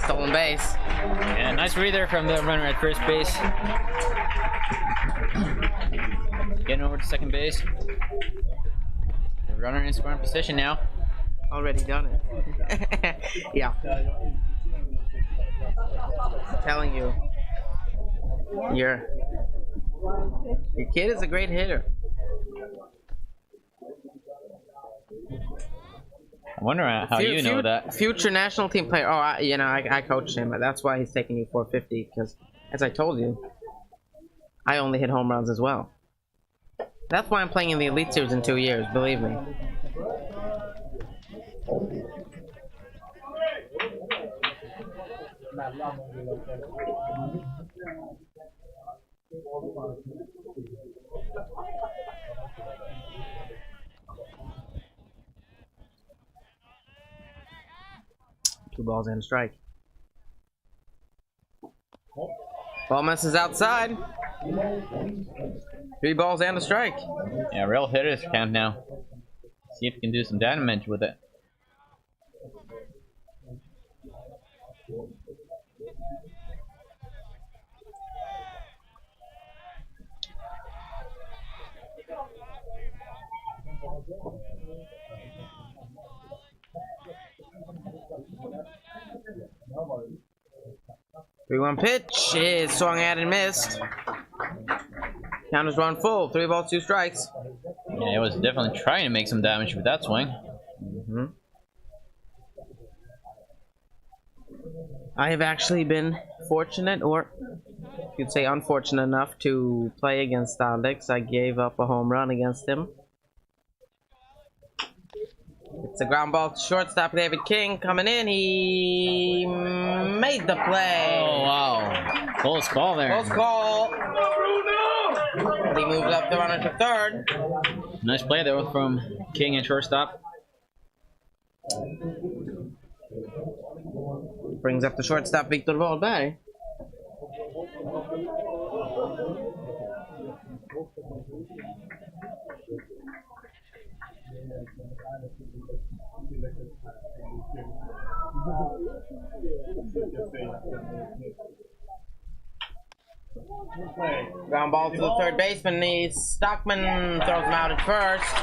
Stolen base. Yeah, nice read there from the runner at first base. Getting over to second base. The runner in scoring position now. Already done it. Yeah. I'm telling you. Your kid is a great hitter. I wonder how you know that. Future national team player. Oh, I coached him. That's why he's taking you 450. Because, as I told you, I only hit home runs as well. That's why I'm playing in the Elite Series in 2 years. Believe me. Two balls and a strike. Ball misses outside. 3 balls and a strike. Yeah, real hitters count now. See if you can do some damage with it. Three-one pitch is swung at and missed. Counters run full. 3 balls, 2 strikes. Yeah, he was definitely trying to make some damage with that swing. I have actually been fortunate, or you could say unfortunate enough, to play against Alex. I gave up a home run against him. It's a ground ball to shortstop. David King coming in. He made the play. Oh, wow. Close call there. Close call. He moved up the runner to third. Nice play there from King and shortstop. Brings up the shortstop, Victor Wahlberg. Ground ball to the third baseman. Stockman throws him out at first.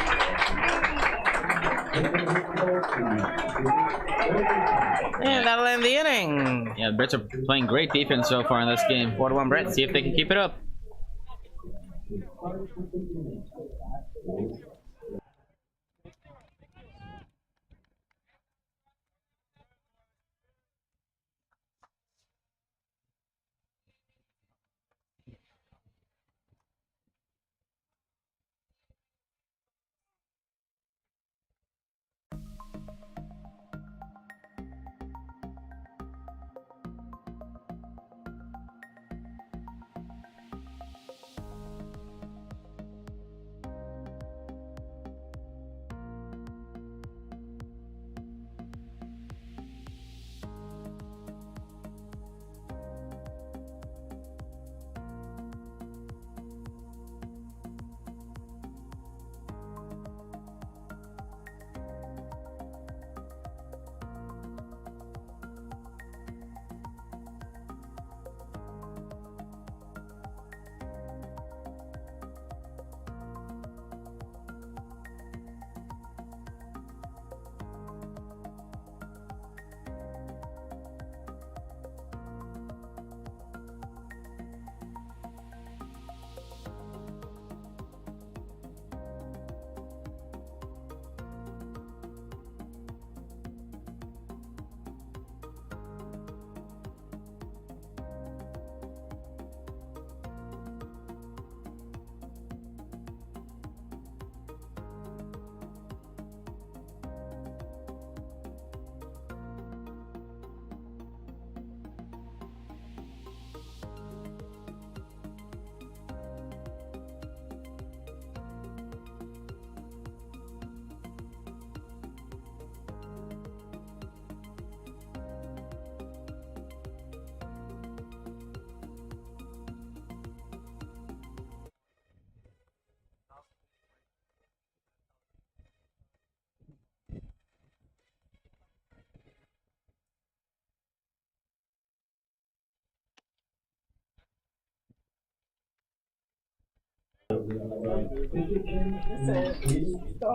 And that'll end the inning. Yeah, the Brits are playing great defense so far in this game. 4-1 Brits. See if they can keep it up.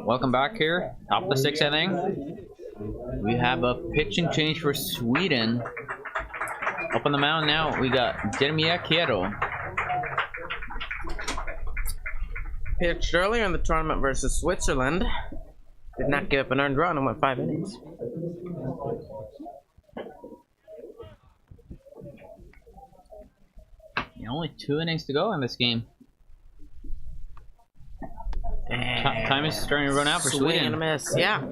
Welcome back here. Top of the 6th inning. We have a pitching change for Sweden. Up on the mound now, we got Jeremiah Quiero. Pitched earlier in the tournament versus Switzerland. Did not give up an earned run and went 5 innings. Yeah, only 2 innings to go in this game. Time is starting to run out for Swing Sweden. and a miss, yeah.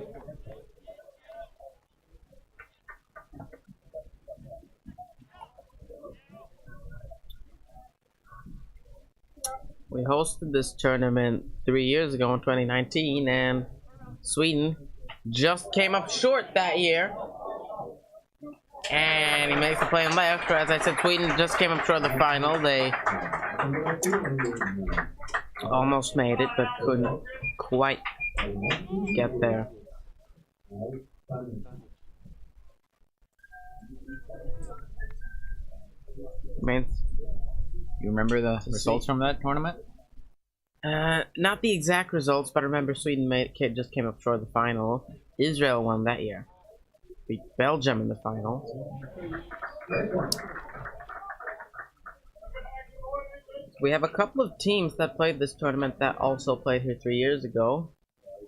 We hosted this tournament 3 years ago in 2019, and Sweden just came up short that year. And he makes the play in left. Or as I said, Sweden just came up short of the final. They almost made it, but couldn't quite get there. You remember the results from that tournament? Not the exact results, but I remember Sweden just came up short of the final. Israel won that year. Beat Belgium in the final. We have a couple of teams that played this tournament that also played here 3 years ago.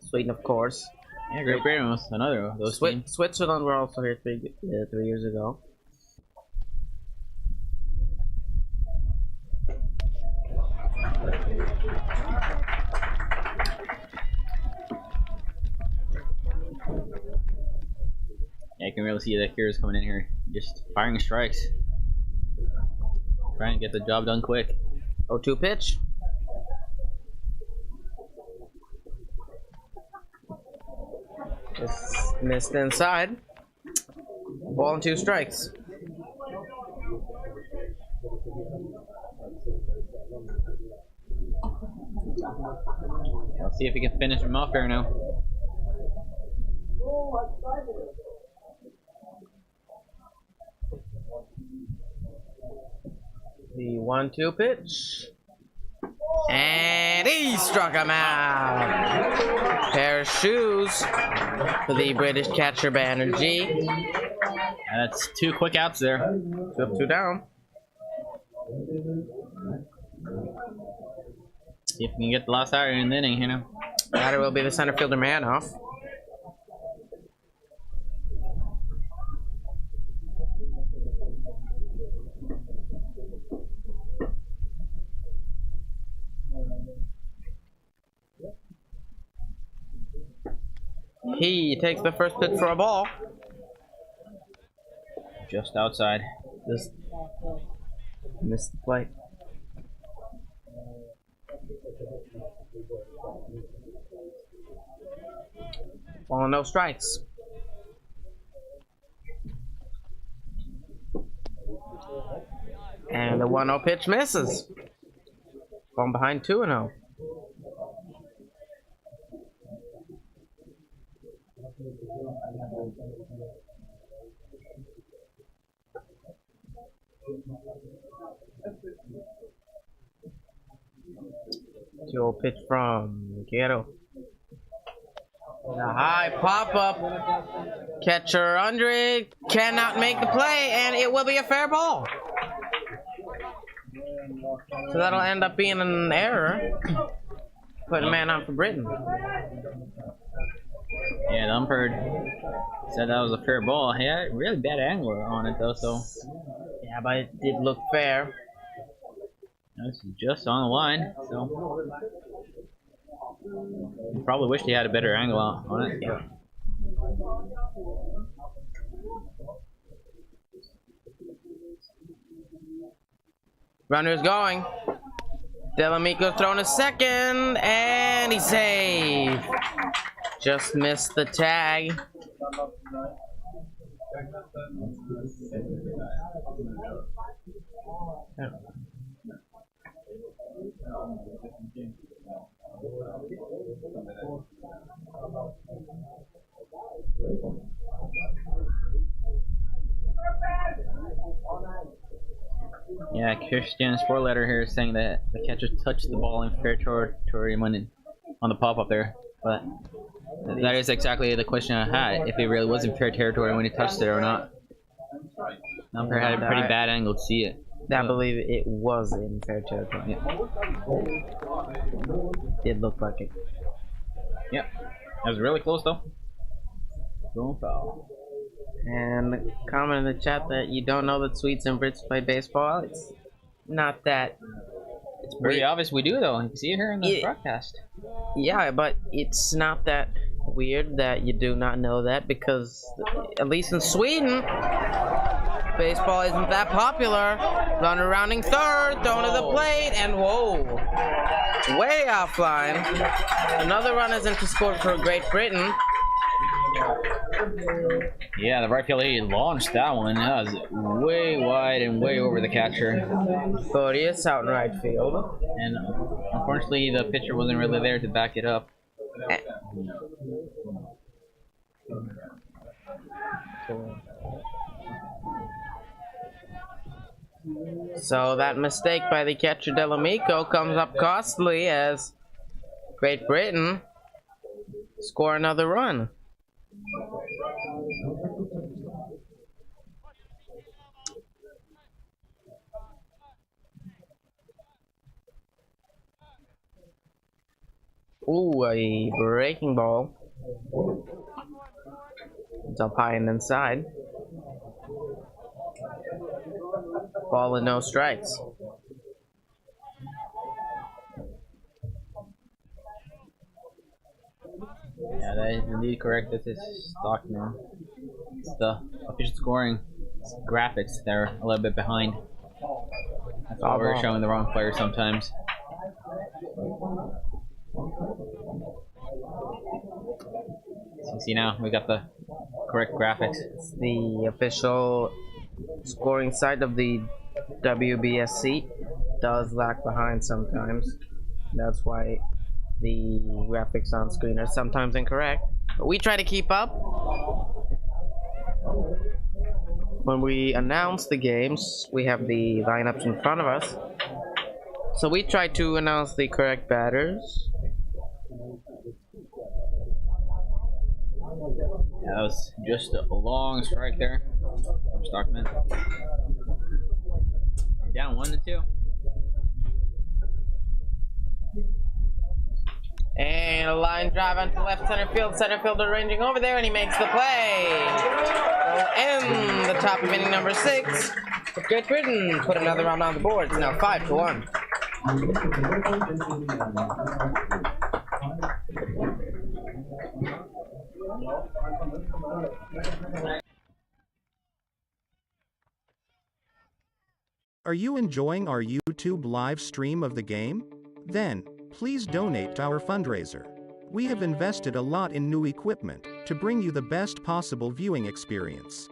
Sweden, of course. Yeah, Great Britain was another of those teams. Switzerland were also here 3 years ago. Yeah, you can really see that Kira's coming in here, just firing strikes. Trying to get the job done quick. 0-2 pitch. Just missed inside. Ball and 2 strikes. Let's see if he can finish him off here now. The 1-2 pitch. And he struck him out. Pair of shoes for the British catcher Banerjee. And that's 2 quick outs there. 2 up, 2 down. See if we can get the last out in the inning, you know. Batter will be the center fielder man off. He takes the first pitch for a ball. Just outside. Just missed the plate. Ball and no strikes. And the 1-0 pitch misses. Falling behind 2-0. Two pitch from Quiero. A high pop-up. Catcher Andre cannot make the play, and it will be a fair ball. So that'll end up being an error. Putting a man on for Britain. Yeah, the umpire said that was a fair ball. He had a really bad angle on it though, so. Yeah, but it did look fair. This is just on the line, so. Probably wished he had a better angle on it. Yeah. Runner's going. Delamico's thrown a second, and he's safe. Just missed the tag. Yeah, Christian Sportletter here is saying that the catcher touched the ball in fair territory when on the pop-up there, but that is exactly the question I had, if it really was in fair territory when he touched it or not. Umpire had a pretty bad angle to see it. I believe it was in fair territory. Yeah. It looked like it. Yep. That was really close though. Going foul. And comment in the chat that you don't know that Swedes and Brits play baseball. It's not that. It's pretty obvious we do though. You can see it here in the broadcast. Yeah, but it's not that weird that you do not know that, because at least in Sweden, baseball isn't that popular. Runner rounding third, thrown to the plate, and whoa, way offline. Another run is into scored for Great Britain. Yeah, the right fielder, he launched that one. That was way wide and way over the catcher. But he is out in right field. And unfortunately, the pitcher wasn't really there to back it up. So that mistake by the catcher Delamico comes up costly as Great Britain score another run. Ooh, a breaking ball. It's up high and inside. Ball and no strikes. Yeah, that is indeed correct. This is Stockman. It's the official scoring graphics that are a little bit behind. That's why we're showing the wrong player sometimes. As you can see now, we got the correct graphics. It's the official scoring site of the WBSC. Does lag behind sometimes. That's why the graphics on screen are sometimes incorrect. But we try to keep up. When we announce the games, we have the lineups in front of us. So we try to announce the correct batters. Yeah, that was just a long strike there from Stockman. Down 1-2. And a line drive onto left center field. Center fielder ranging over there, and he makes the play. We'll end the top of inning number 6. But Great Britain put another run on the board. It's now 5-1. Are you enjoying our YouTube live stream of the game? Then, please donate to our fundraiser. We have invested a lot in new equipment to bring you the best possible viewing experience.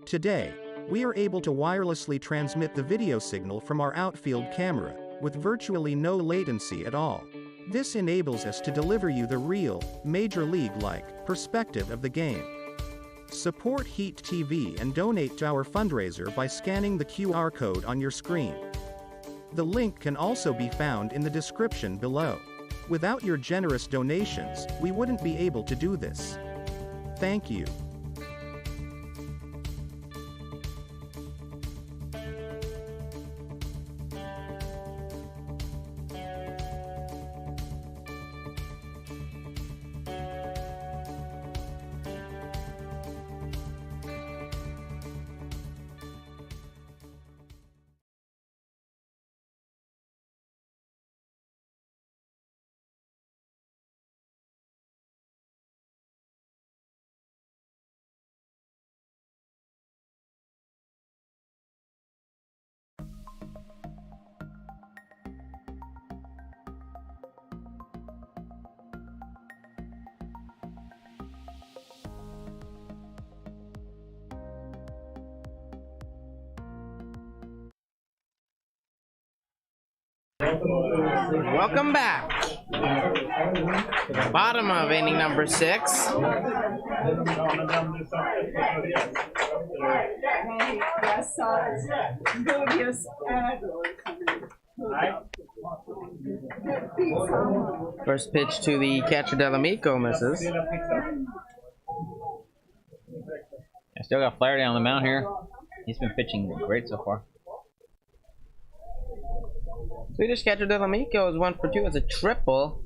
Today, we are able to wirelessly transmit the video signal from our outfield camera with virtually no latency at all. This enables us to deliver you the real, Major League-like perspective of the game. Support Heat TV and donate to our fundraiser by scanning the QR code on your screen. The link can also be found in the description below. Without your generous donations, we wouldn't be able to do this. Thank you. Welcome back to the bottom of inning number 6. Nej, jag sa Börjes ägor. First pitch to the catcher Delamico misses. I still got Flaherty on the mound here. He's been pitching great so far. Swedish catcher Delamico is 1 for 2 as a triple.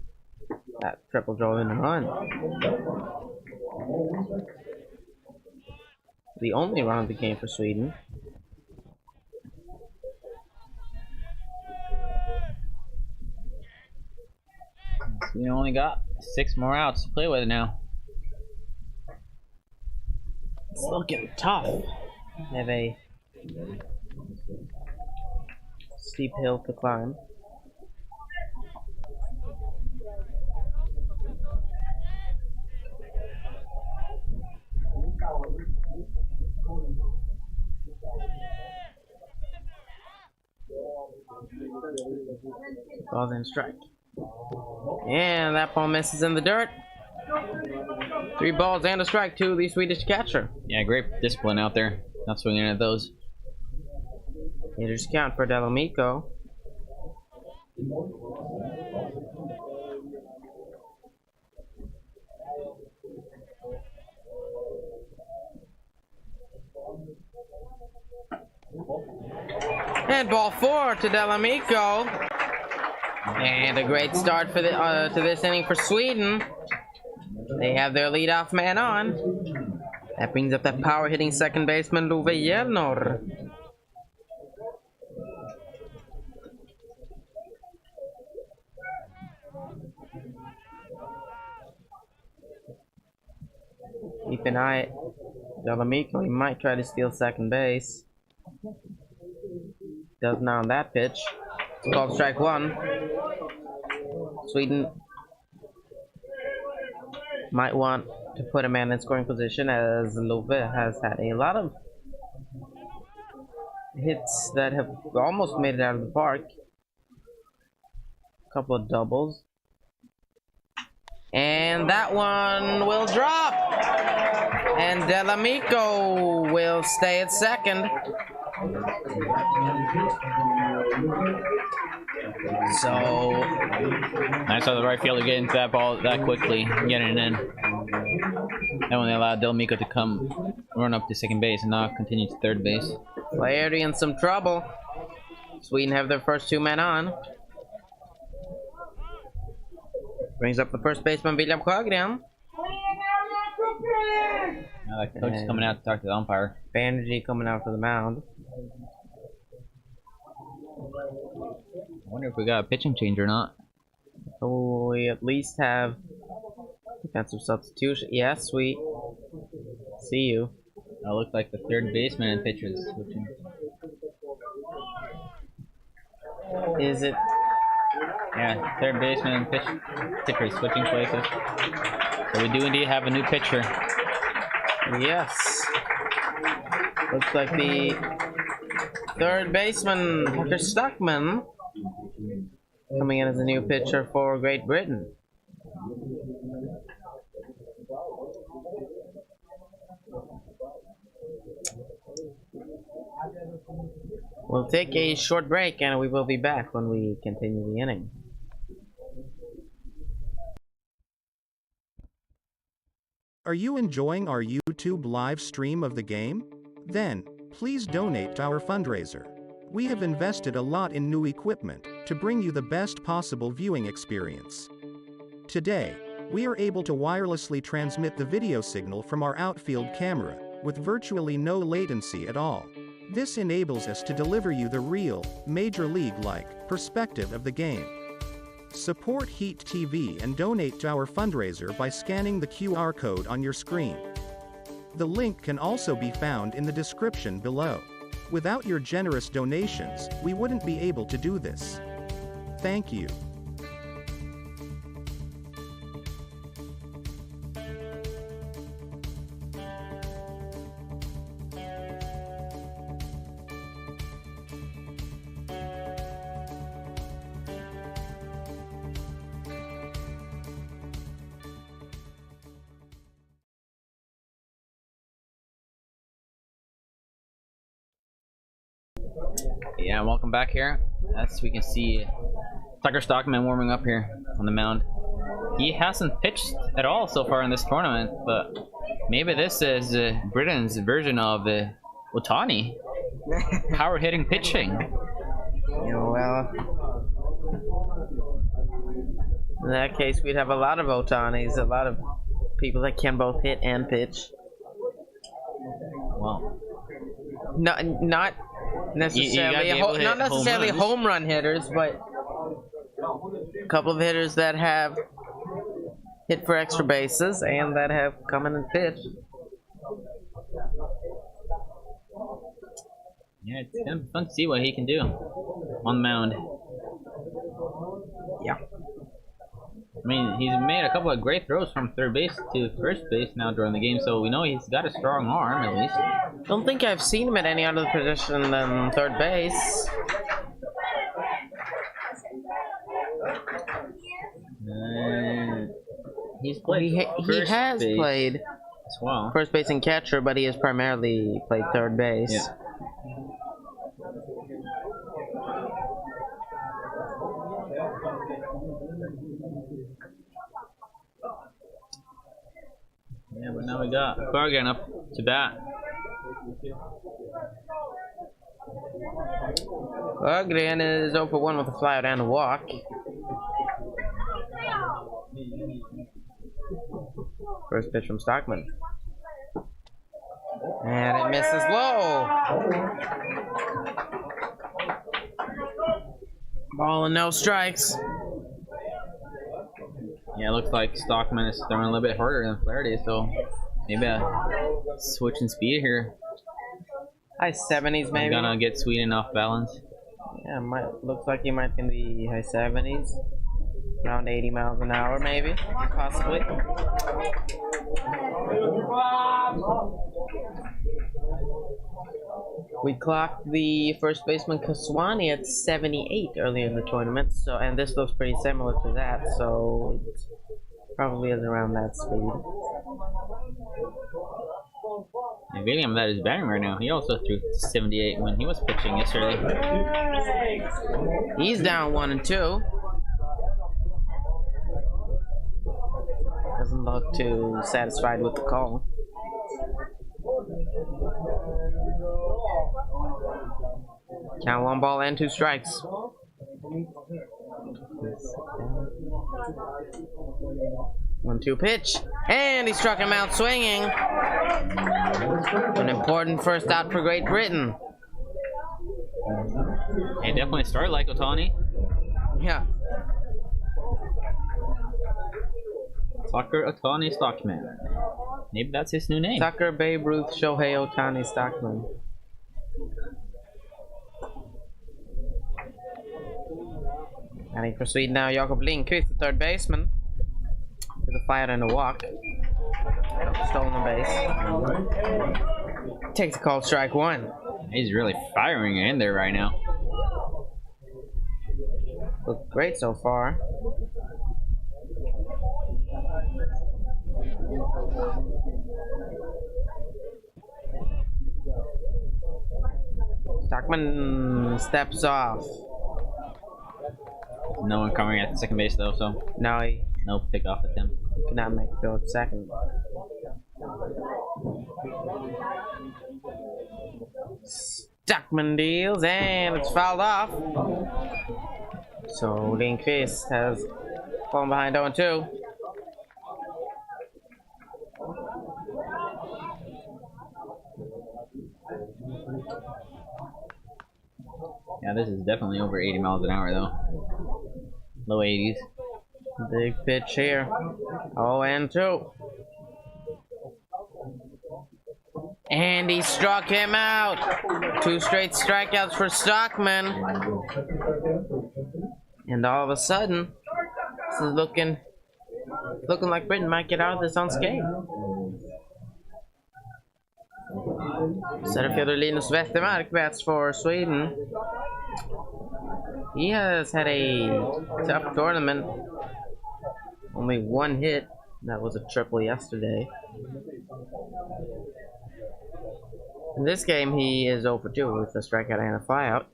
That triple drove in a run. The only run of the game for Sweden. We only got 6 more outs to play with now. It's looking tough. They have a steep hill to climb. Ball then strike. And that ball misses in the dirt. 3 balls and a strike to the Swedish catcher. Yeah, great discipline out there. Not swinging at those. Hitters count for Delamico. And ball 4 to Delamico. And a great start for the to this inning for Sweden. They have their leadoff man on. That brings up that power hitting second baseman Love Jelnor. Keep an eye at Delamico. He might try to steal second base. Does now on that pitch. It's called strike 1. Sweden might want to put a man in scoring position, as Love has had a lot of hits that have almost made it out of the park. A couple of doubles. And that one will drop. And Delamico will stay at second. So Nice out of the right fielder getting to that ball that quickly, getting it in. And when they allowed Delamico to come run up to second base and not continue to third base. Flaherty in some trouble. Sweden have their first 2 men on. Brings up the first baseman William Sjögren. Now the coach is coming out to talk to the umpire. Banerjee coming out for the mound. I wonder if we got a pitching change or not. So we at least have defensive substitution. Yes, we see you. It looks like the third baseman and pitcher is switching. Is it? Yeah, third baseman and pitcher is switching places. So we do indeed have a new pitcher. Yes. Looks like the third baseman, Hunter Stuckman, coming in as a new pitcher for Great Britain. We'll take a short break and we will be back when we continue the inning. Are you enjoying our YouTube live stream of the game? Then, please donate to our fundraiser. We have invested a lot in new equipment to bring you the best possible viewing experience. Today, we are able to wirelessly transmit the video signal from our outfield camera with virtually no latency at all. This enables us to deliver you the real, Major League-like perspective of the game. Support Heat TV and donate to our fundraiser by scanning the QR code on your screen. The link can also be found in the description below. Without your generous donations, we wouldn't be able to do this. Thank you. Yeah, welcome back here. As we can see, Tucker Stockman warming up here on the mound. He hasn't pitched at all so far in this tournament, but maybe this is Britain's version of Otani. Power hitting pitching. Yeah, well, in that case, we'd have a lot of Otanis, a lot of people that can both hit and pitch. Well, Not necessarily, not necessarily home run hitters, but a couple of hitters that have hit for extra bases and that have come in and pitched. yeah, it's gonna be fun to see what he can do on the mound. Yeah. I mean, he's made a couple of great throws from third base to first base now during the game, so we know he's got a strong arm at least. Don't think I've seen him at any other position than third base. He's played. He has played as well. first base and catcher, but he has primarily played third base. Yeah. Yeah, but now we got Corrigan up to bat. Örvallen is 0 for 1 with a flyout and a walk. First pitch from Stockman. And it misses low. Ball and no strikes. Yeah, it looks like Stockman is throwing a little bit harder than Flaherty, so maybe a switch in speed here. High 70s maybe. Gonna get Sweden off balance. Yeah, looks like he might be in the high 70s. Around 80 miles an hour maybe, possibly. We clocked the first baseman Kaswani at 78 earlier in the tournament, so and this looks pretty similar to that, so it probably is around that speed. And William, that is batting right now. He also threw 78 when he was pitching yesterday. He's down 1 and 2. Doesn't look too satisfied with the call. Count 1 ball and 2 strikes. 1-2 pitch, and he struck him out swinging. An important first out for Great Britain. He definitely started like Otani. Yeah. Tucker Otani Stockman. Maybe that's his new name. Tucker, Babe Ruth, Shohei Otani Stockman. And he proceeds now. Jakob Lindqvist, the third baseman, with a fire and a walk. Stolen the base. Takes a call, strike 1. He's really firing in there right now. Looked great so far. Stockman steps off. No one coming at second base though, so Now he no pickoff attempt. cannot make the field second. Stockman deals and it's fouled off. So Lindqvist has fallen behind 0-2. Yeah, this is definitely over 80 miles an hour though. Low 80s. Big pitch here. 0-2. And he struck him out. 2 straight strikeouts for Stockman. And all of a sudden, this is looking like Britain might get out of this unscathed. Center fielder Linus Westermark bats for Sweden. He has had a tough tournament. Only 1 hit, That was a triple yesterday. In this game, he is 0 for 2 with a strikeout and a flyout.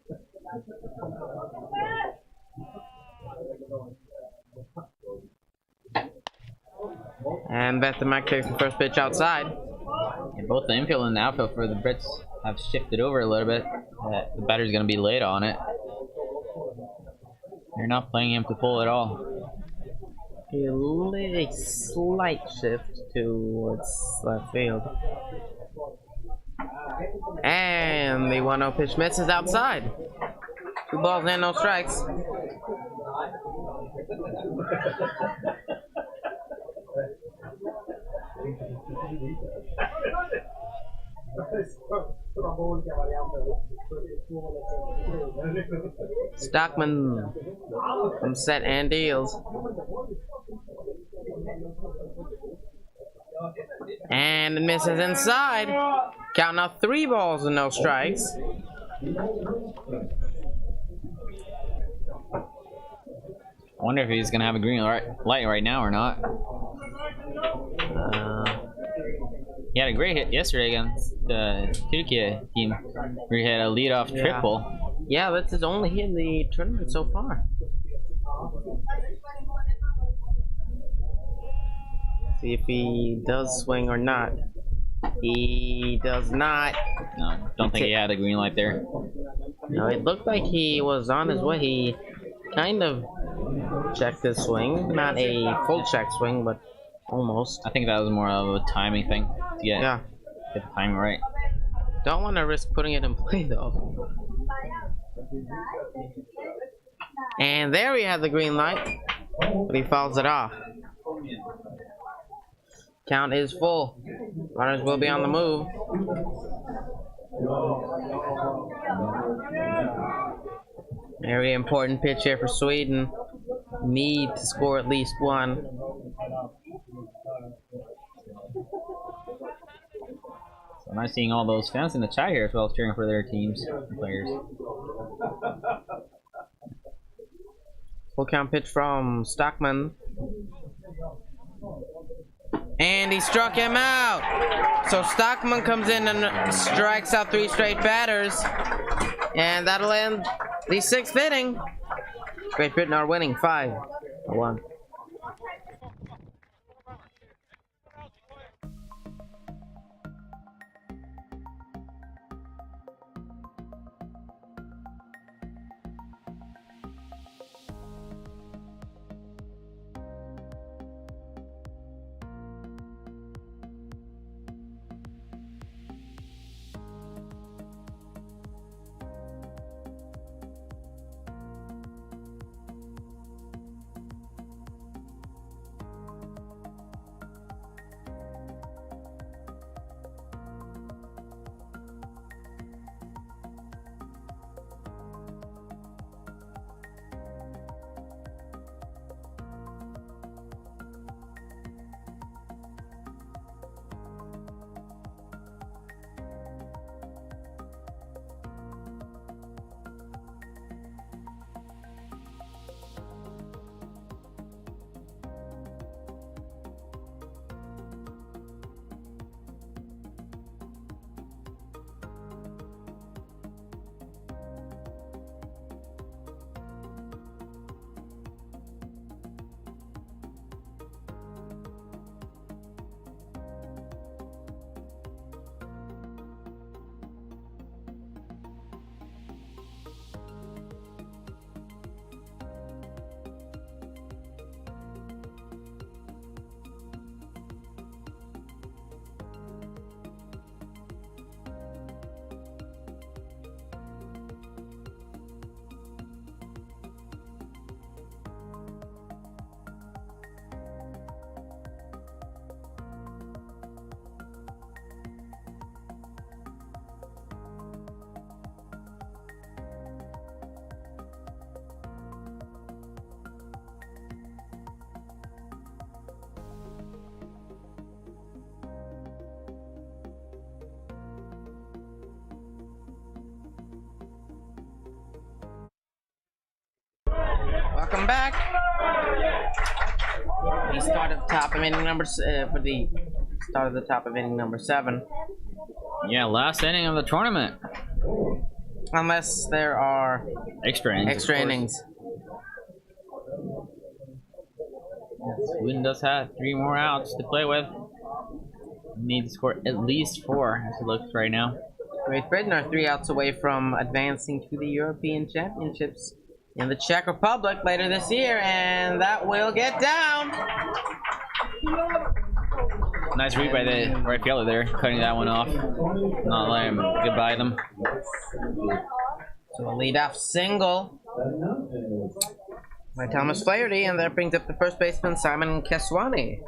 And Bethamak takes the first pitch outside. And both the infield and the outfield for the Brits have shifted over a little bit. The batter's going to be late on it. They're not playing him to pull at all. A slight shift towards left field. And the 1-0 pitch misses outside. 2 balls and no strikes. Stockman from set and deals. And it misses inside. Count now 3 balls and no strikes. I wonder if he's going to have a green light right now or not. He had a great hit yesterday against the Turkey team where he had a leadoff triple. Yeah, that's his only hit in the tournament so far. See if he does swing or not. He does not. No, don't think he had a green light there. No, it looked like he was on his way. He kind of checked his swing. Not a full check swing, but almost. I think that was more of a timing thing to get the timing right. Don't want to risk putting it in play though. And there we have the green light, but he fouls it off. Count is full. Runners will be on the move. Very important pitch here for Sweden. Need to score at least 1. So nice seeing all those fans in the chat here as well, cheering for their teams and players. Full count pitch from Stockman. And he struck him out. So Stockman comes in and strikes out 3 straight batters. And that'll end the 6th inning. Great Britain are winning 5-1. Welcome back. the start of the top of inning number number 7. Yeah, last inning of the tournament. Unless there are Extra innings. Sweden does have 3 more outs to play with. Need to score at least 4 as it looks right now. Great Britain are 3 outs away from advancing to the European Championships in the Czech Republic later this year, and that will get down. Nice read by the right fielder there, cutting that one off. Not letting him goodbye them. So a leadoff single by Thomas Flaherty, and that brings up the first baseman Simon Keswani.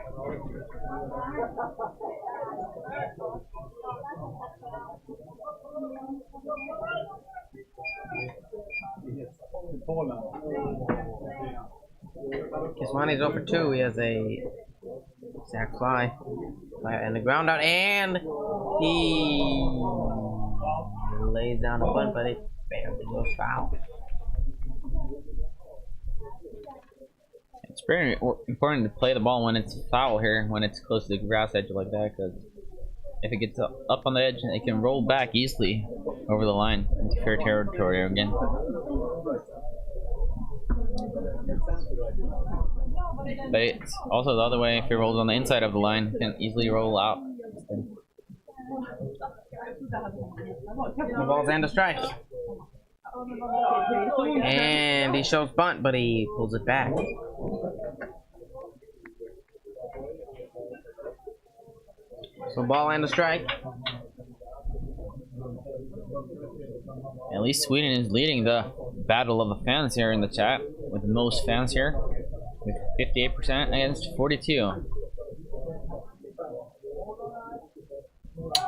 Keswani's over 2. He has a sac fly and the ground out, and he lays down a bunt, but it barely goes foul. It's very important to play the ball when it's foul here, when it's close to the grass edge like that, because if it gets up on the edge, it can roll back easily over the line into fair territory again. But it's also the other way. If it rolls on the inside of the line, it can easily roll out. The ball's and a strike. And he shows bunt, but he pulls it back. So ball and a strike. At least Sweden is leading the battle of the fans here in the chat, with the most fans here, with 58% against 42.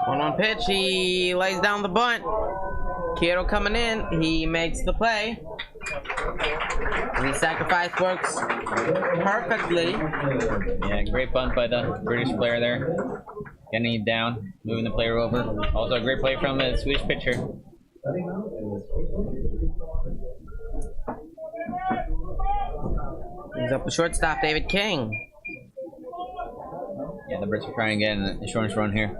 1-1 pitch. He lays down the bunt. Kiro coming in. He makes the play. The sacrifice works perfectly. Yeah, great bunt by the British player there. Getting it down, moving the player over. Also a great play from the Swedish pitcher. He's up the shortstop, David King. Yeah, the Brits are trying to get an insurance run here.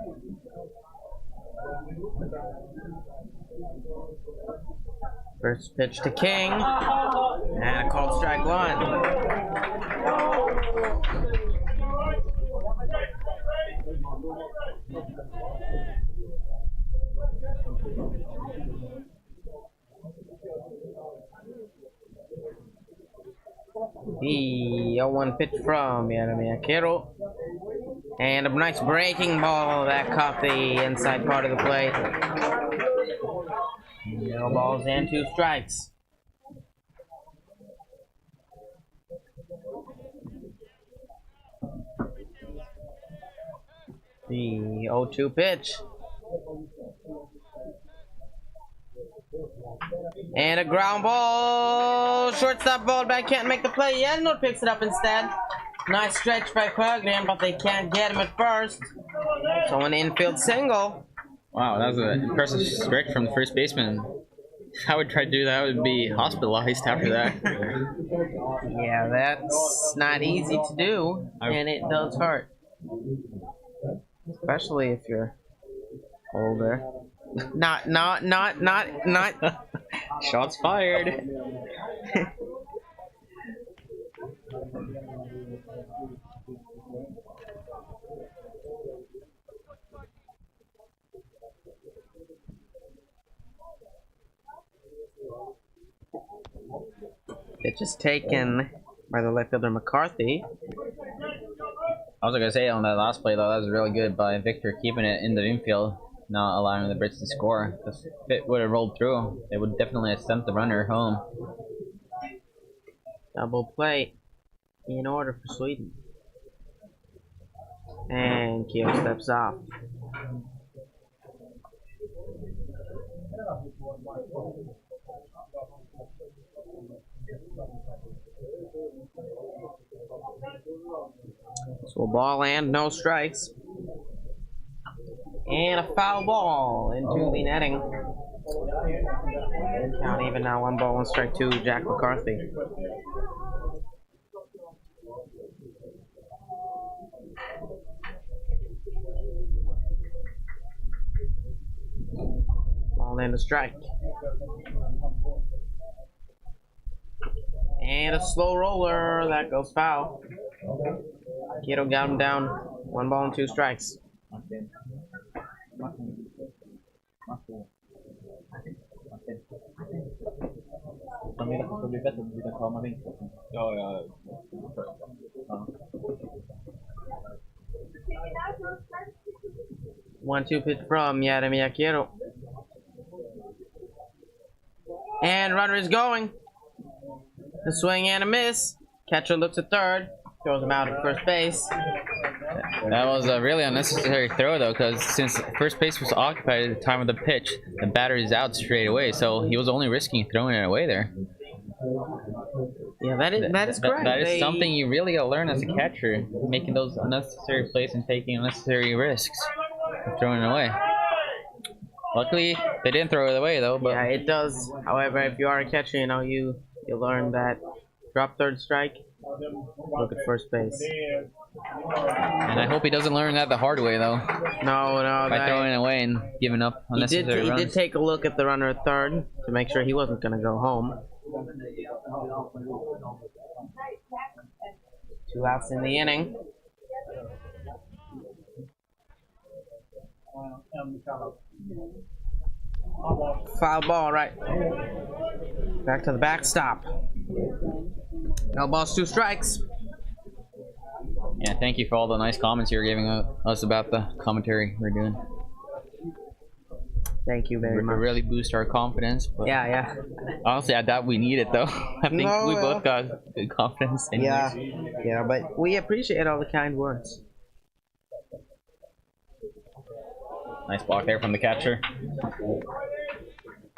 First pitch to King. And a called strike 1. The 0-1 pitch from Jeremiah Kiro. And a nice breaking ball that caught the inside part of the plate. No balls and 2 strikes. The 0-2 pitch. And a ground ball. Shortstop ball back, can't make the play. Yelnor picks it up instead. Nice stretch by Pugner, but they can't get him at first. So an infield single. Wow, that was an impressive stretch from the first baseman. If I would try to do that, I would be hospitalized after that. Yeah, that's not easy to do, and it does hurt. Especially if you're older. Not. Shots fired. Pitch is taken by the left fielder McCarthy. I was gonna say on that last play though, that was really good by Victor keeping it in the infield, not allowing the Brits to score. Because if it would have rolled through, they would definitely have sent the runner home. Double play in order for Sweden. And Keo steps off. So a ball and no strikes. And a foul ball into the netting. Count even now, 1 ball, 1 strike to Jack McCarthy. I'll land a strike. And a slow roller. That goes foul. Kiddo got him down. 1 ball and 2 strikes. One-two pitch from Jaromir Kiddo. And runner is going. A swing and a miss. Catcher looks at third. Throws him out at first base. That was a really unnecessary throw though, because since first base was occupied at the time of the pitch, the batter is out straight away, so he was only risking throwing it away there. Yeah, that is correct. That is something you really gotta learn as a catcher, making those unnecessary plays and taking unnecessary risks, and throwing it away. Luckily, they didn't throw it away though. But yeah, it does. However, if you are a catcher, you know you learn that drop third strike, look at first base. And I hope he doesn't learn that the hard way though. No. By throwing it away and giving up unnecessary runs. He did take a look at the runner at third to make sure he wasn't going to go home. 2 outs in the inning. Foul ball, right. Back to the backstop. No balls, 2 strikes. Yeah, thank you for all the nice comments you were giving us about the commentary we're doing. Thank you very much. It really boosts our confidence. But yeah. Honestly, I doubt we need it though. I think we both got good confidence. Yeah, but we appreciate all the kind words. Nice block there from the catcher.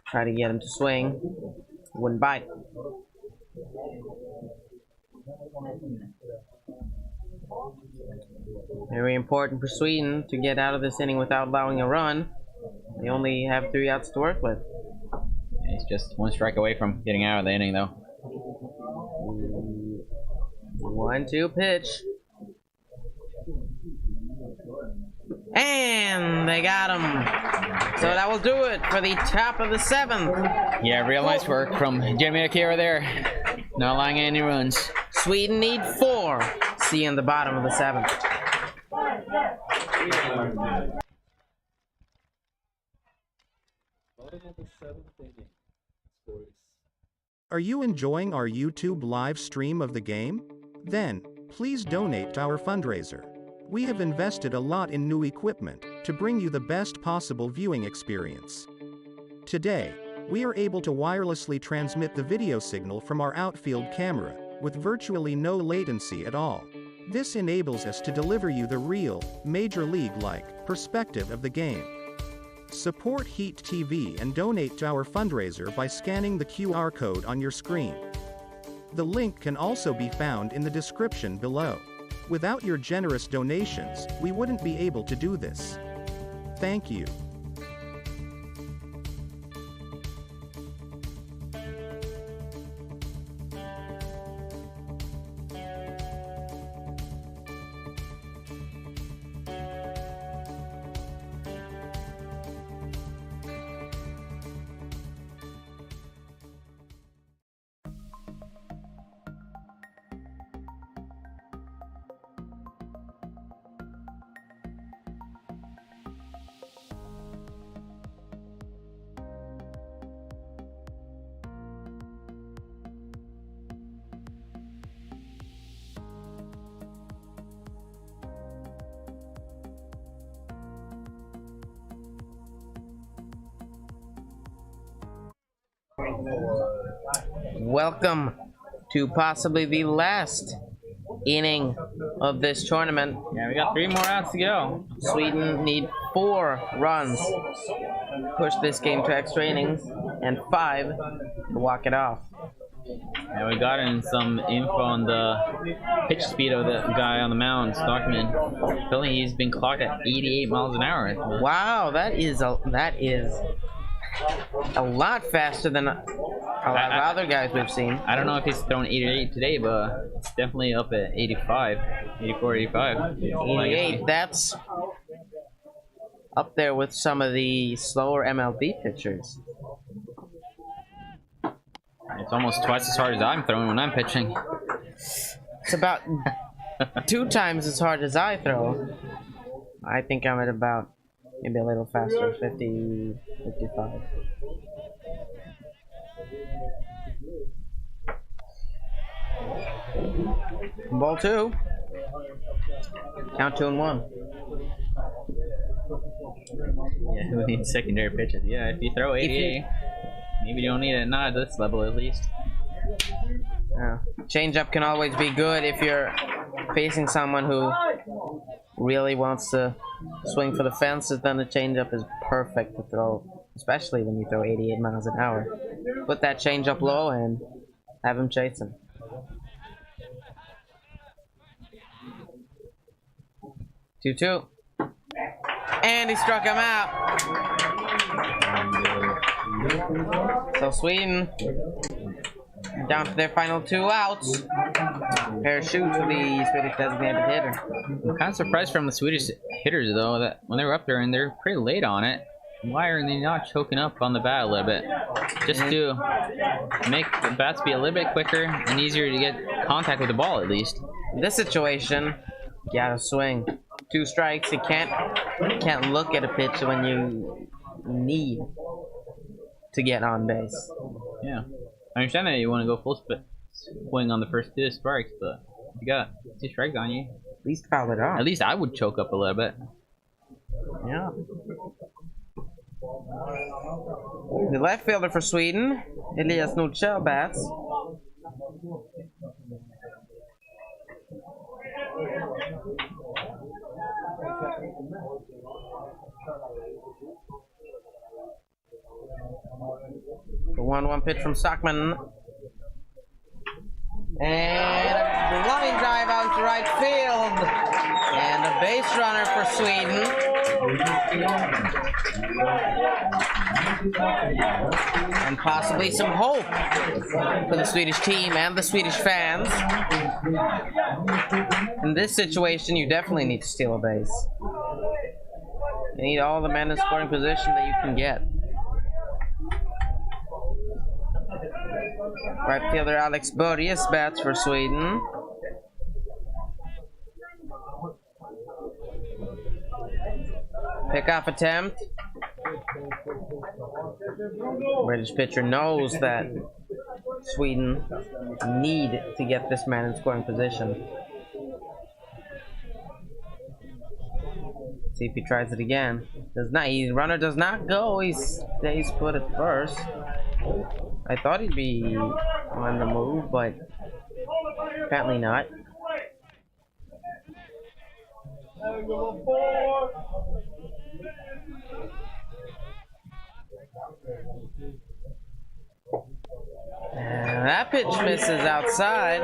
Try to get him to swing. Wouldn't bite. Very important for Sweden to get out of this inning without allowing a run. They only have 3 outs to work with. He's just 1 strike away from getting out of the inning though. 1-2 pitch. And they got him. So that will do it for the top of the 7th. Yeah, real nice work from Jimmy Akira there. Not allowing any runs. Sweden need 4. See you in the bottom of the 7th. Are you enjoying our YouTube live stream of the game? Then, please donate to our fundraiser. We have invested a lot in new equipment to bring you the best possible viewing experience. Today, we are able to wirelessly transmit the video signal from our outfield camera, with virtually no latency at all. This enables us to deliver you the real, Major League-like, perspective of the game. Support Heat TV and donate to our fundraiser by scanning the QR code on your screen. The link can also be found in the description below. Without your generous donations, we wouldn't be able to do this. Thank you. Welcome to possibly the last inning of this tournament. Yeah, we got 3 more outs to go. Sweden need 4 runs to push this game to extra innings and 5 to walk it off. Yeah, we got in some info on the pitch speed of the guy on the mound, Stockman. Apparently he's been clocked at 88 miles an hour. Wow, that is a lot faster than a lot of other guys we've seen. I don't know if he's thrown 88 today, but it's definitely up at 85, 84, 85. 88, that's up there with some of the slower MLB pitchers. It's almost twice as hard as I'm throwing when I'm pitching. It's about 2 times as hard as I throw. I think I'm at about maybe a little faster, 50, 55. Ball 2. Count 2-1. Yeah, we need secondary pitches. Yeah, if you throw 88, maybe you don't need it. Not at this level, at least. Changeup can always be good if you're facing someone who really wants to swing for the fences. Then the changeup is perfect to throw, especially when you throw 88 miles an hour. Put that changeup low and have him chase him. 2-2. And he struck him out. So Sweden down to their final 2 outs. Parachute for the Swedish designated hitter. I'm kind of surprised from the Swedish hitters, though, that when they were up there and they're pretty late on it, why are they not choking up on the bat a little bit? Just to make the bats be a little bit quicker and easier to get contact with the ball, at least. In this situation, you gotta swing. 2 strikes. You can't look at a pitch when you need to get on base. Yeah, I understand that you want to go full swing on the first 2 strikes, but if you got 2 strikes on you, At least foul it off. at least I would choke up a little bit. Yeah. The left fielder for Sweden, Elias Nordkjær, bats. The 1-1 pitch from Stockman. And a line drive out to right field. And a base runner for Sweden. And possibly some hope for the Swedish team and the Swedish fans. In this situation, you definitely need to steal a base. You need all the men in scoring position that you can get. Right fielder Alex Börjes bats for Sweden. Pickoff attempt. British pitcher knows that Sweden need to get this man in scoring position. See if he tries it again. Does not. Runner does not go. He stays put at first. I thought he'd be on the move, but apparently not. And that pitch misses outside.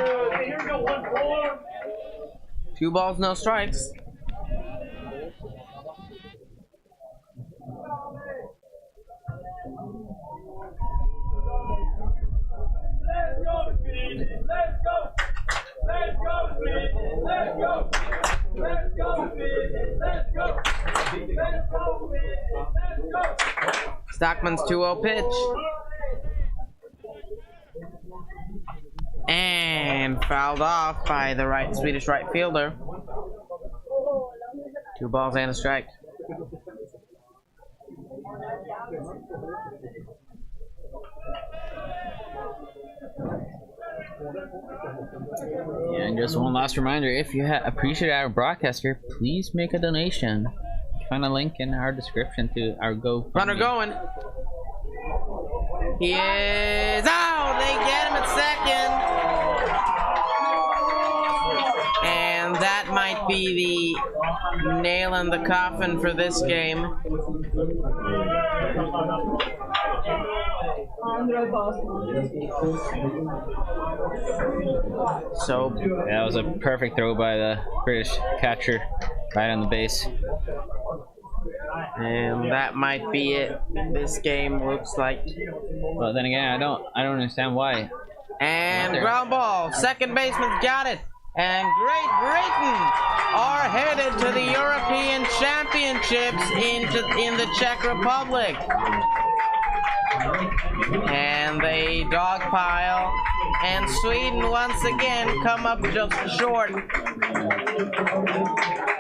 2 balls, no strikes. Stockman's 2-0 pitch. And fouled off by the Swedish right fielder. 2 balls and a strike. Yeah, and just one last reminder, if you appreciate our broadcast here, please make a donation. Find a link in our description to our GoFundMe. Runner going. He is out. They get him at second. And that might be the nail in the coffin for this game. So yeah, that was a perfect throw by the British catcher, right on the base. And that might be it. This game looks like. But then again, I don't understand why. And ground ball. Second baseman's got it. And Great Britain are headed to the European Championship. Championships in the Czech Republic. And they dogpile, and Sweden once again come up just short.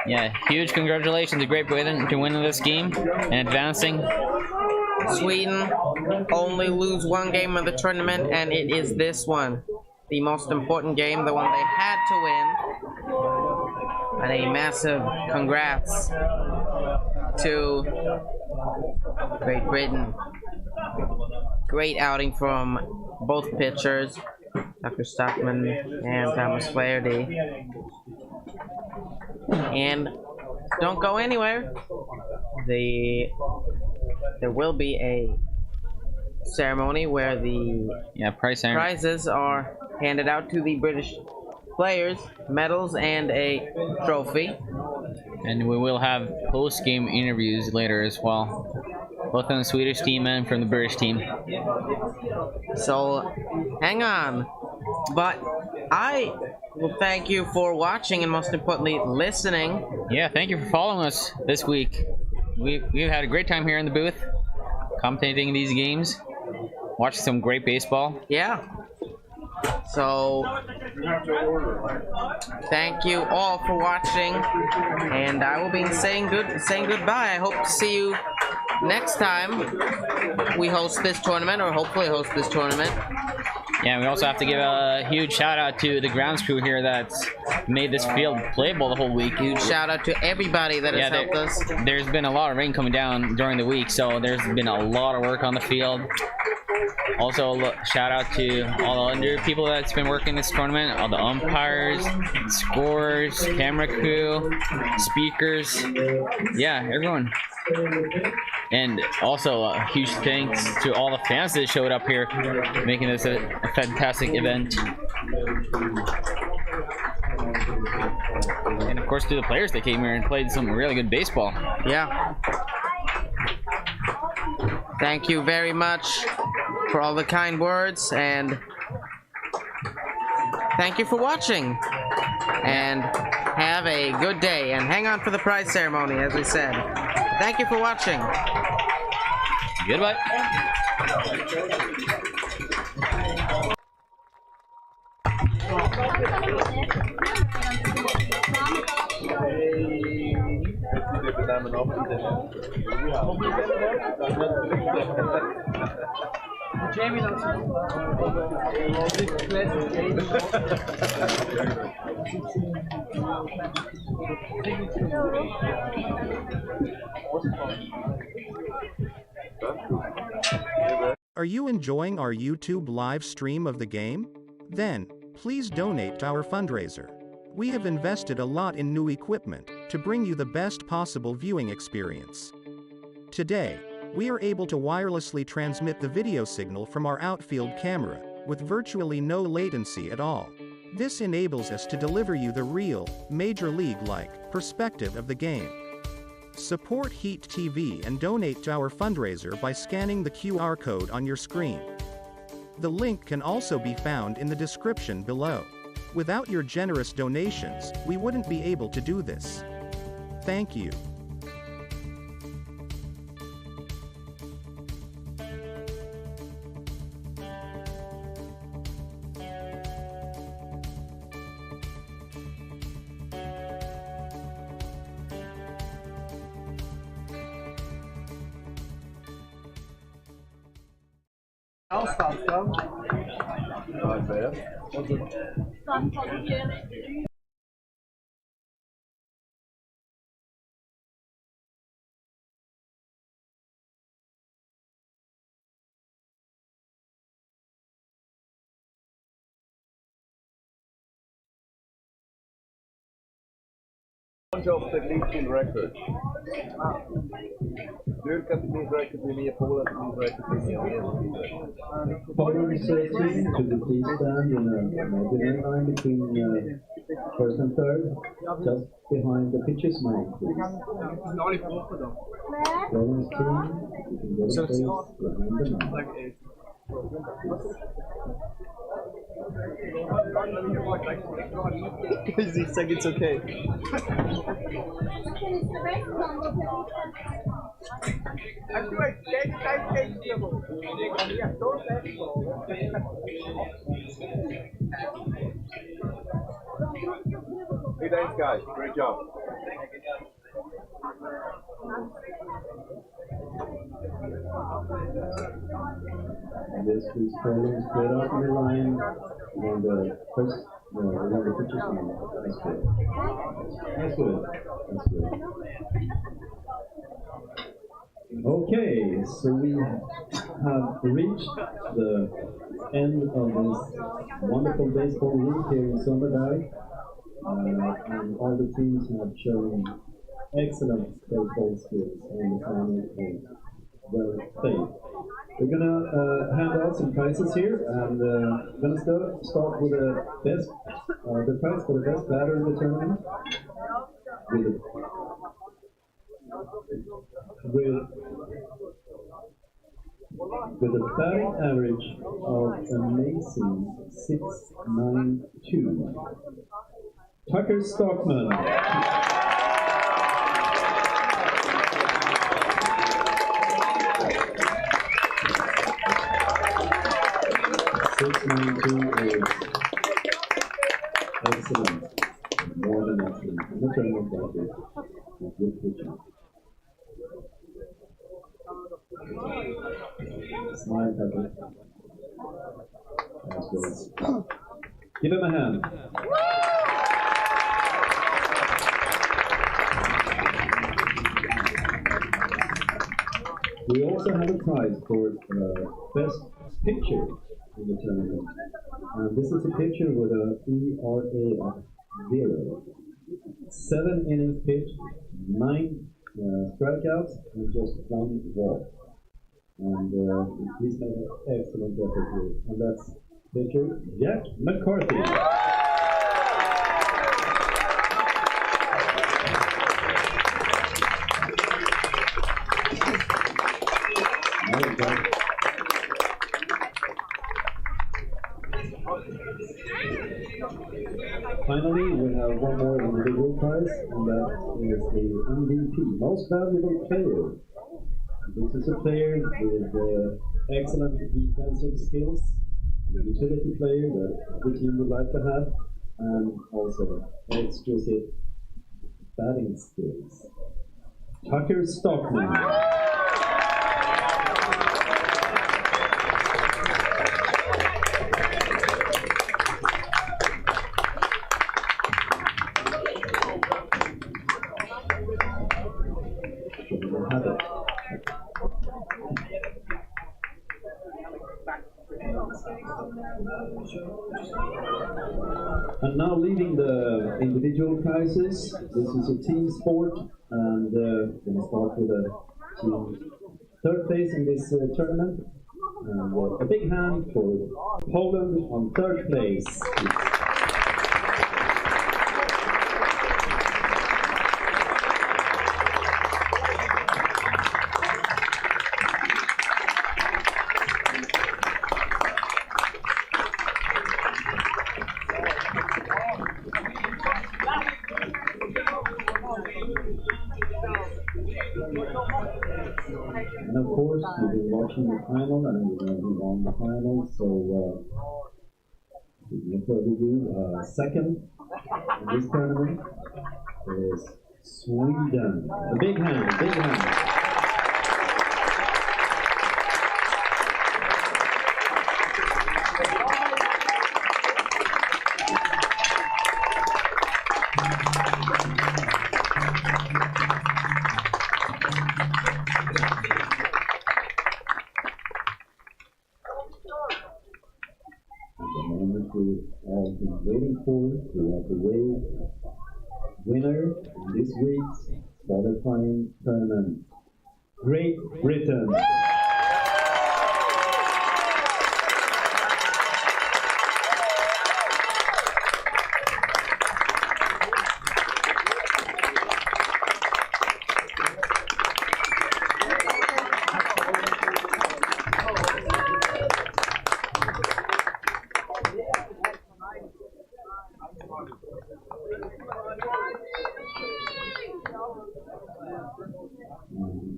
Yeah, huge congratulations to Great Britain to winning this game and advancing. Sweden only lose one game of the tournament, and it is this one. The most important game, the one they had to win. And a massive congrats to Great Britain. Great outing from both pitchers, Dr. Stockman and Thomas Flaherty. And don't go anywhere. There will be a ceremony where the prizes are handed out to the British players, medals and a trophy. And we will have post-game interviews later as well, both from the Swedish team and from the British team. So hang on. But I will thank you for watching and most importantly listening. Yeah, thank you for following us this week. We've had a great time here in the booth, commentating these games, watching some great baseball. Yeah. So thank you all for watching, and I will be saying goodbye. I hope to see you next time we host this tournament, or hopefully host this tournament. Yeah, we also have to give a huge shout out to the grounds crew here that's made this field playable the whole week. Huge shout out to everybody that has helped us. There's been a lot of rain coming down during the week, so there's been a lot of work on the field. Also, shout out to all the other people that's been working this tournament, all the umpires, scorers, camera crew, speakers, yeah, everyone. And also a huge thanks to all the fans that showed up here, making this a fantastic event. And of course to the players that came here and played some really good baseball. Yeah. Thank you very much for all the kind words, and thank you for watching. And have a good day, and hang on for the prize ceremony, as we said. Thank you for watching. Goodbye. Are you enjoying our YouTube live stream of the game? Then, please donate to our fundraiser. We have invested a lot in new equipment to bring you the best possible viewing experience. Today, we are able to wirelessly transmit the video signal from our outfield camera with virtually no latency at all. This enables us to deliver you the real, Major League-like perspective of the game. Support Heat TV and donate to our fundraiser by scanning the QR code on your screen. The link can also be found in the description below. Without your generous donations, we wouldn't be able to do this. Thank you. Of the league record. Vilka league record vill ni på att league record vill ni Followers team to the please stand in a imaginary line between first and third, just behind the pitcher's mic. Followers team, you can go space behind the mic. He said it's okay. Hey, thanks, guys. Great job. And this is falling straight up in the line on the first, on the pitches line. That's good. That's good. That's good. Okay, so we have reached the end of this wonderful baseball league here in Sundbyberg. And all the teams have shown excellent baseball skills and the final was well played. We're gonna hand out some prizes here, and we're gonna start with the best, the prize for the best batter in the tournament. With a batting average of amazing 692. Tucker Stockman. Is excellent. More than excellent. I'm not trying to make that good pitching. Smile, Tucker. That's good. Give him a hand. We also have a prize for best picture in the tournament. And this is a picture with a ERA of 0. 7 innings pitched, 9 strikeouts, and just 1 walk. And he's made an excellent effort here. And that's pitcher Jack McCarthy. Finally, we have one more individual prize, and that is the MVP, Most Valuable Player. This is a player with excellent defensive skills, a utility player that the team would like to have, and also exquisite batting skills. Tucker Stockman. And now leading the individual prizes, this is a team sport, and we're going to start with a team third place in this tournament. And a big hand for Poland on third place. And of course, you've been watching the final, and we're going to move on the final. So, without further ado, second in this tournament is Sweden. A big hand, big hand. We've all been waiting for. We have the winner in this week's qualifying tournament, Great Britain.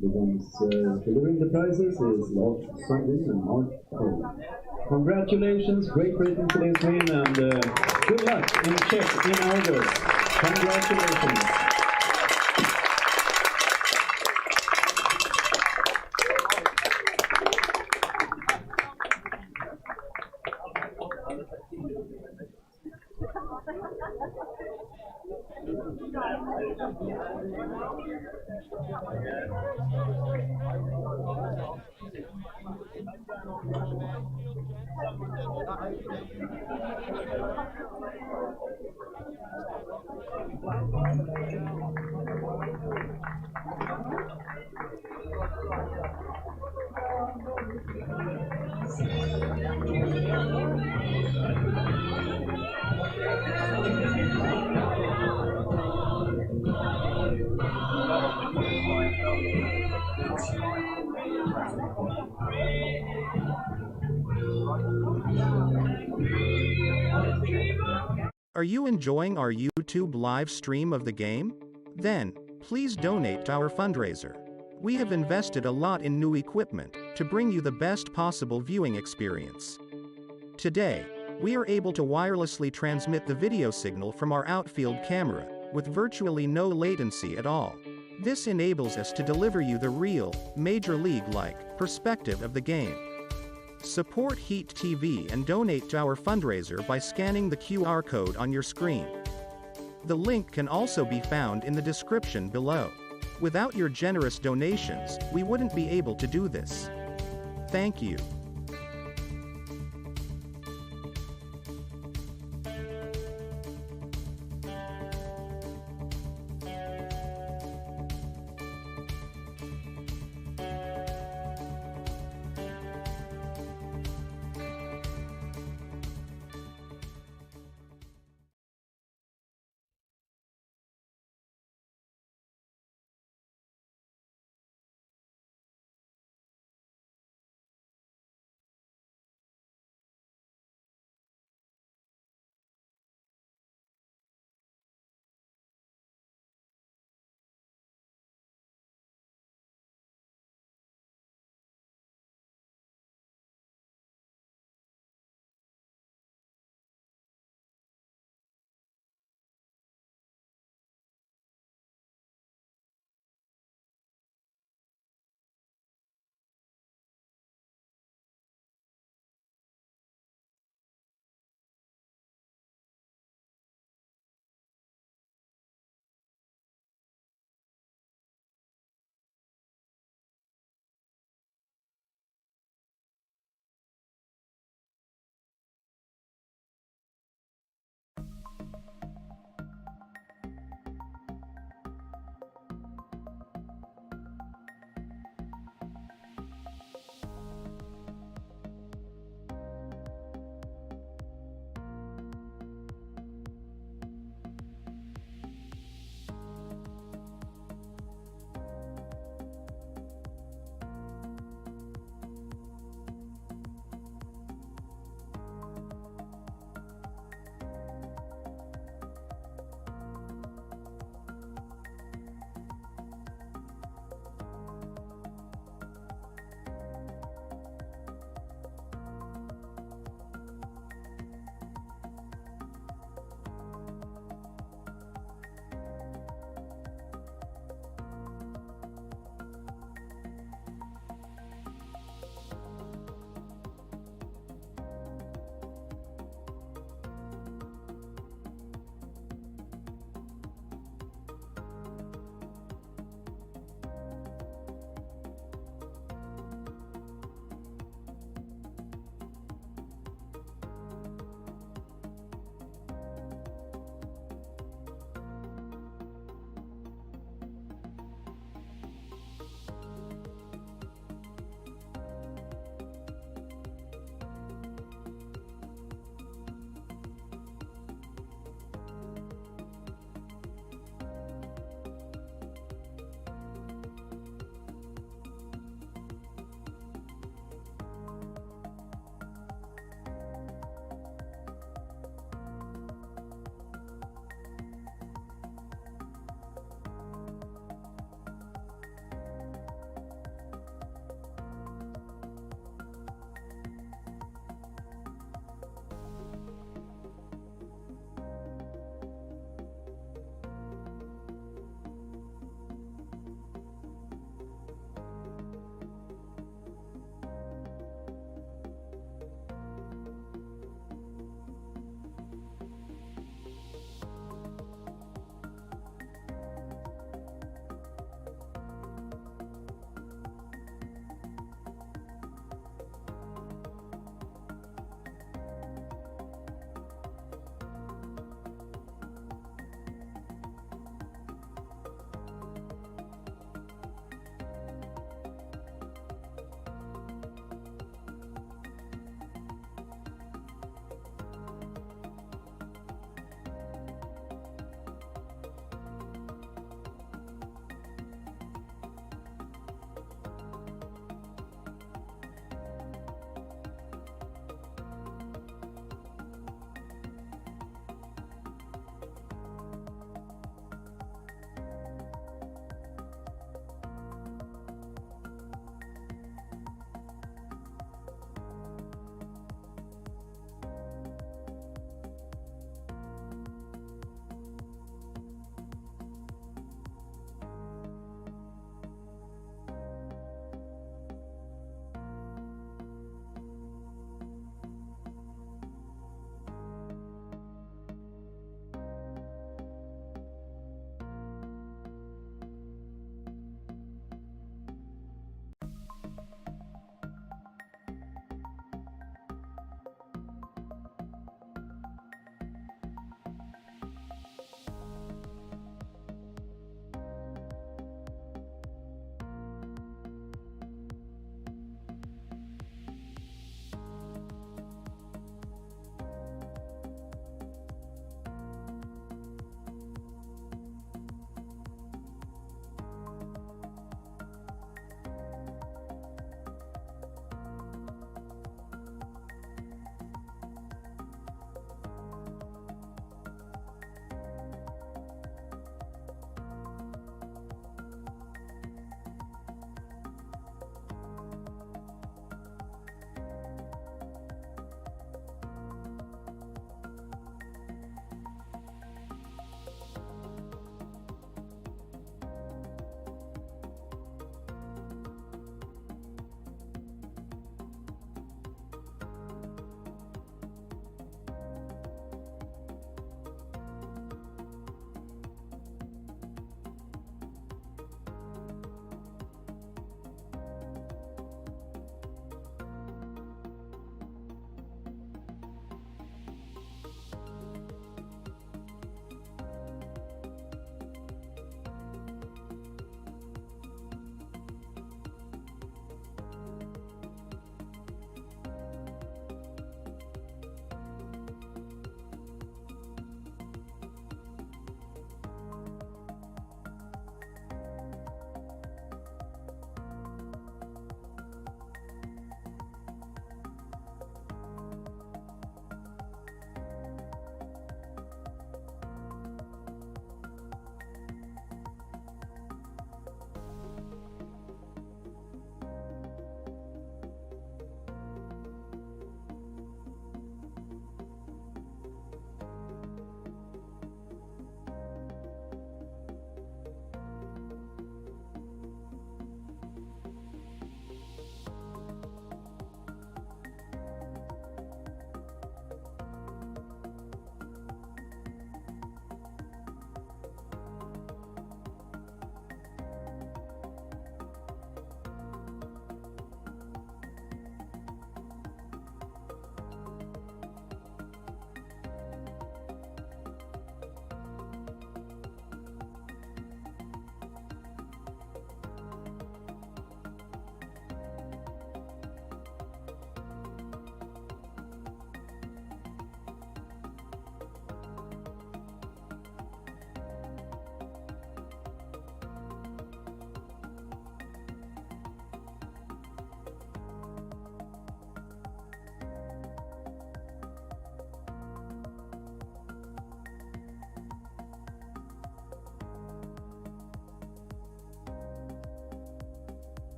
The ones delivering the prizes is Lars Sundbyberg and Mark Cole. Congratulations, Great Britain today's win, and good luck in Czech in August. Congratulations. Are you enjoying our YouTube live stream of the game? Then, please donate to our fundraiser. We have invested a lot in new equipment to bring you the best possible viewing experience. Today, we are able to wirelessly transmit the video signal from our outfield camera with virtually no latency at all. This enables us to deliver you the real, Major League-like perspective of the game. Support Heat TV and donate to our fundraiser by scanning the QR code on your screen. The link can also be found in the description below. Without your generous donations, we wouldn't be able to do this. Thank you.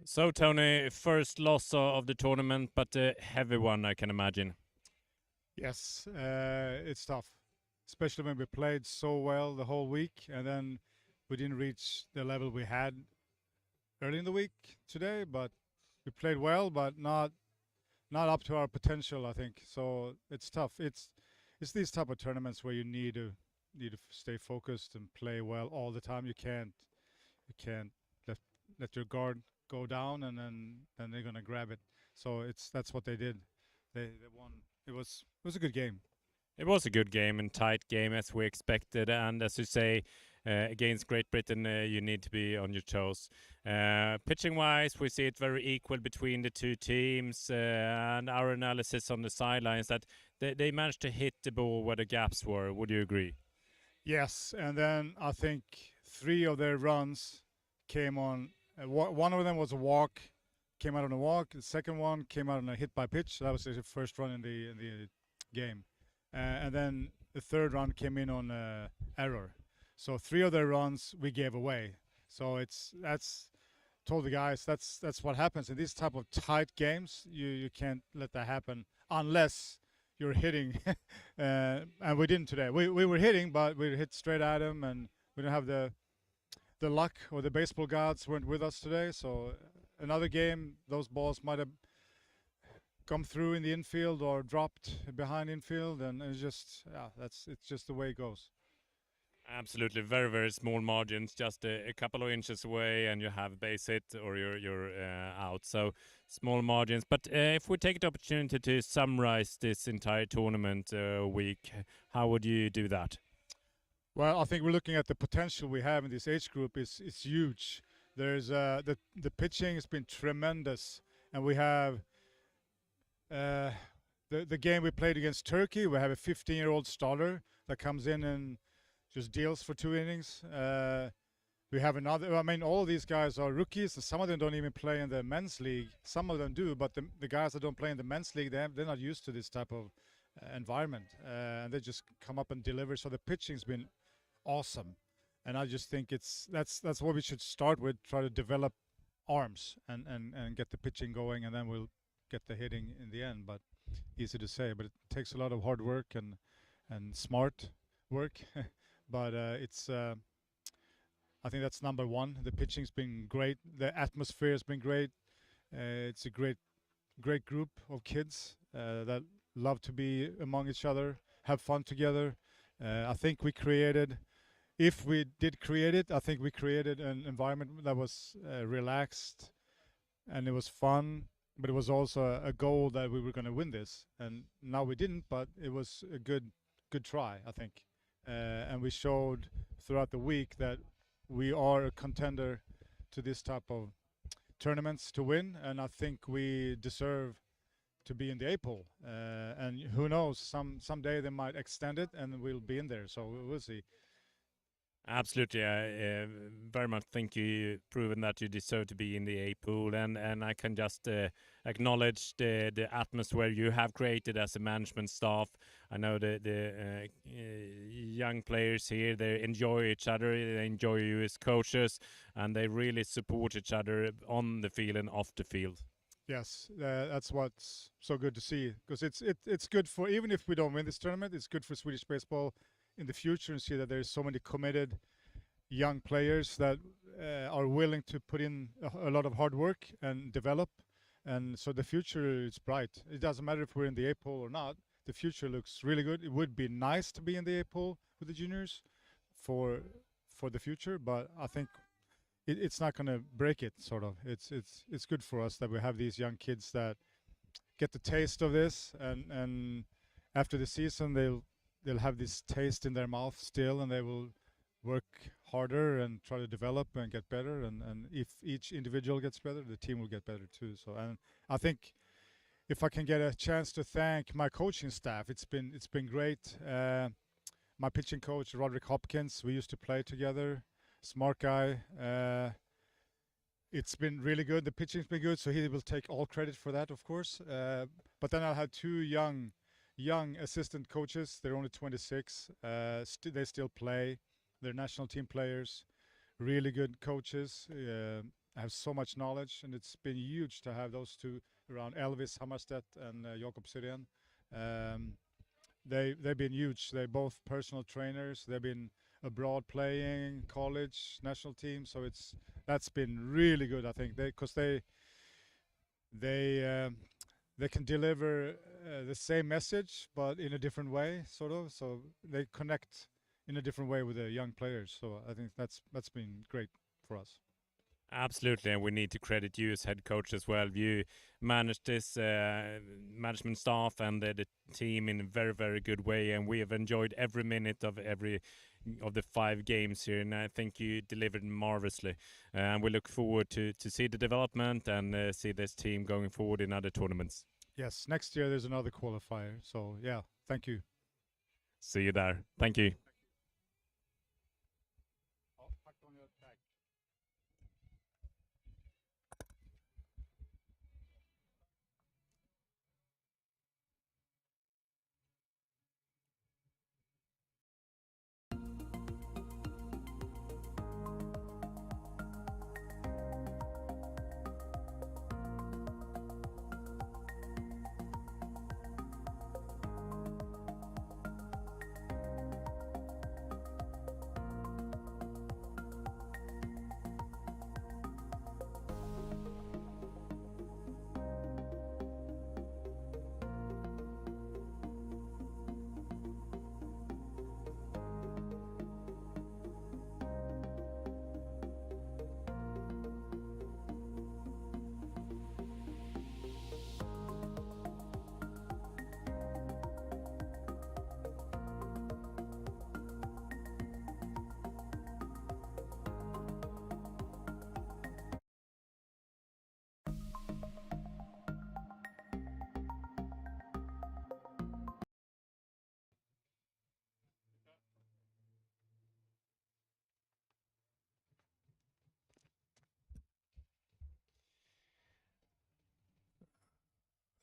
So Tony, first loss of the tournament, but a heavy one, I can imagine. Yes, it's tough, especially when we played so well the whole week, and then we didn't reach the level we had early in the week today. But we played well, but not up to our potential, I think. So it's tough. It's these type of tournaments where you need to stay focused and play well all the time. You can't let your guard go down, and then they're gonna grab it. So that's what they did. They won. It was a good game. It was a good game and tight game as we expected, and as you say, against Great Britain, you need to be on your toes. Pitching wise, we see it very equal between the two teams, and our analysis on the sidelines that they managed to hit the ball where the gaps were. Would you agree? Yes, and then I think 3 of their runs came on. One of them was a walk, came out on a walk. The second one came out on a hit by pitch. That was the first run in the game, and then the third run came in on error. So 3 of their runs we gave away. So that's told the guys that's what happens in these type of tight games. You can't let that happen unless you're hitting, and we didn't today. We were hitting, but we hit straight at them, and we didn't have the luck, or the baseball gods weren't with us today. So another game, those balls might have come through in the infield or dropped behind infield, and it's just it's just the way it goes. Absolutely, very, very small margins, just a couple of inches away, and you have base hit or you're out. So small margins. But if we take the opportunity to summarize this entire tournament week, how would you do that? Well, I think we're looking at the potential we have in this age group is huge. There's the pitching has been tremendous, and we have the game we played against Turkey. We have a 15-year-old starter that comes in and just deals for 2 innings. We have another. I mean, all of these guys are rookies. Some of them don't even play in the men's league. Some of them do, but the guys that don't play in the men's league, they're not used to this type of environment, and they just come up and deliver. So the pitching's been awesome, and I just think that's what we should start with. Try to develop arms and get the pitching going, and then we'll get the hitting in the end. But easy to say, but it takes a lot of hard work and smart work. But it's I think that's number one. The pitching's been great. The atmosphere has been great. It's a great group of kids that love to be among each other, have fun together. I think we created, if we did create it, I think we created an environment that was relaxed, and it was fun, but it was also a goal that we were going to win this. And now we didn't, but it was a good try, I think. And we showed throughout the week that we are a contender to this type of tournaments to win, and I think we deserve to be in the A-pool. And who knows, someday they might extend it and we'll be in there, so we'll see. Absolutely, I very much think you've proven that you deserve to be in the A-pool, and I can just acknowledge the atmosphere you have created as a management staff. I know the young players here, they enjoy each other, they enjoy you as coaches, and they really support each other on the field and off the field. Yes, that's what's so good to see, because it's good for, even if we don't win this tournament, it's good for Swedish baseball in the future, and see that there's so many committed young players that are willing to put in a lot of hard work and develop, and so the future is bright. It doesn't matter if we're in the A-pool or not. The future looks really good. It would be nice to be in the A-pool with the juniors for the future, but I think it's not going to break it. Sort of, it's good for us that we have these young kids that get the taste of this, and after the season they'll have this taste in their mouth still, and they will work harder and try to develop and get better. And if each individual gets better, the team will get better too. So, and I think if I can get a chance to thank my coaching staff, it's been great. My pitching coach, Roderick Hopkins, we used to play together. Smart guy. It's been really good. The pitching's been good, so he will take all credit for that, of course. But then I had 2 young assistant coaches. They're only 26. They still play. They're national team players. Really good coaches. have so much knowledge, and it's been huge to have those two around, Elvis Hammarstedt and Jakob Syrén. They've been huge. They're both personal trainers. They've been abroad playing, college, national team. So that's been really good. I think they can deliver the same message, but in a different way, sort of. So they connect in a different way with the young players. So I think that's been great for us. Absolutely, and we need to credit you as head coach as well. You managed this management staff and the team in a very, very good way, and we have enjoyed every minute of the 5 games here, and I think you delivered marvelously. And we look forward to see the development and see this team going forward in other tournaments. Yes, next year there's another qualifier. So yeah, thank you. See you there. Thank you.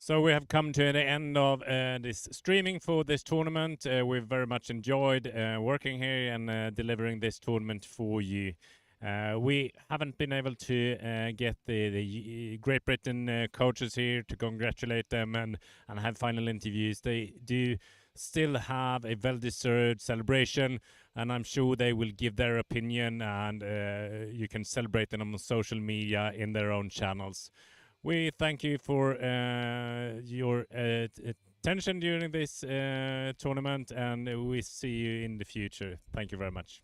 So we have come to the end of this streaming for this tournament. We've very much enjoyed working here and delivering this tournament for you. We haven't been able to get the Great Britain coaches here to congratulate them and have final interviews. They do still have a well-deserved celebration, and I'm sure they will give their opinion, and you can celebrate them on social media in their own channels. We thank you for your attention during this tournament, and we see you in the future. Thank you very much.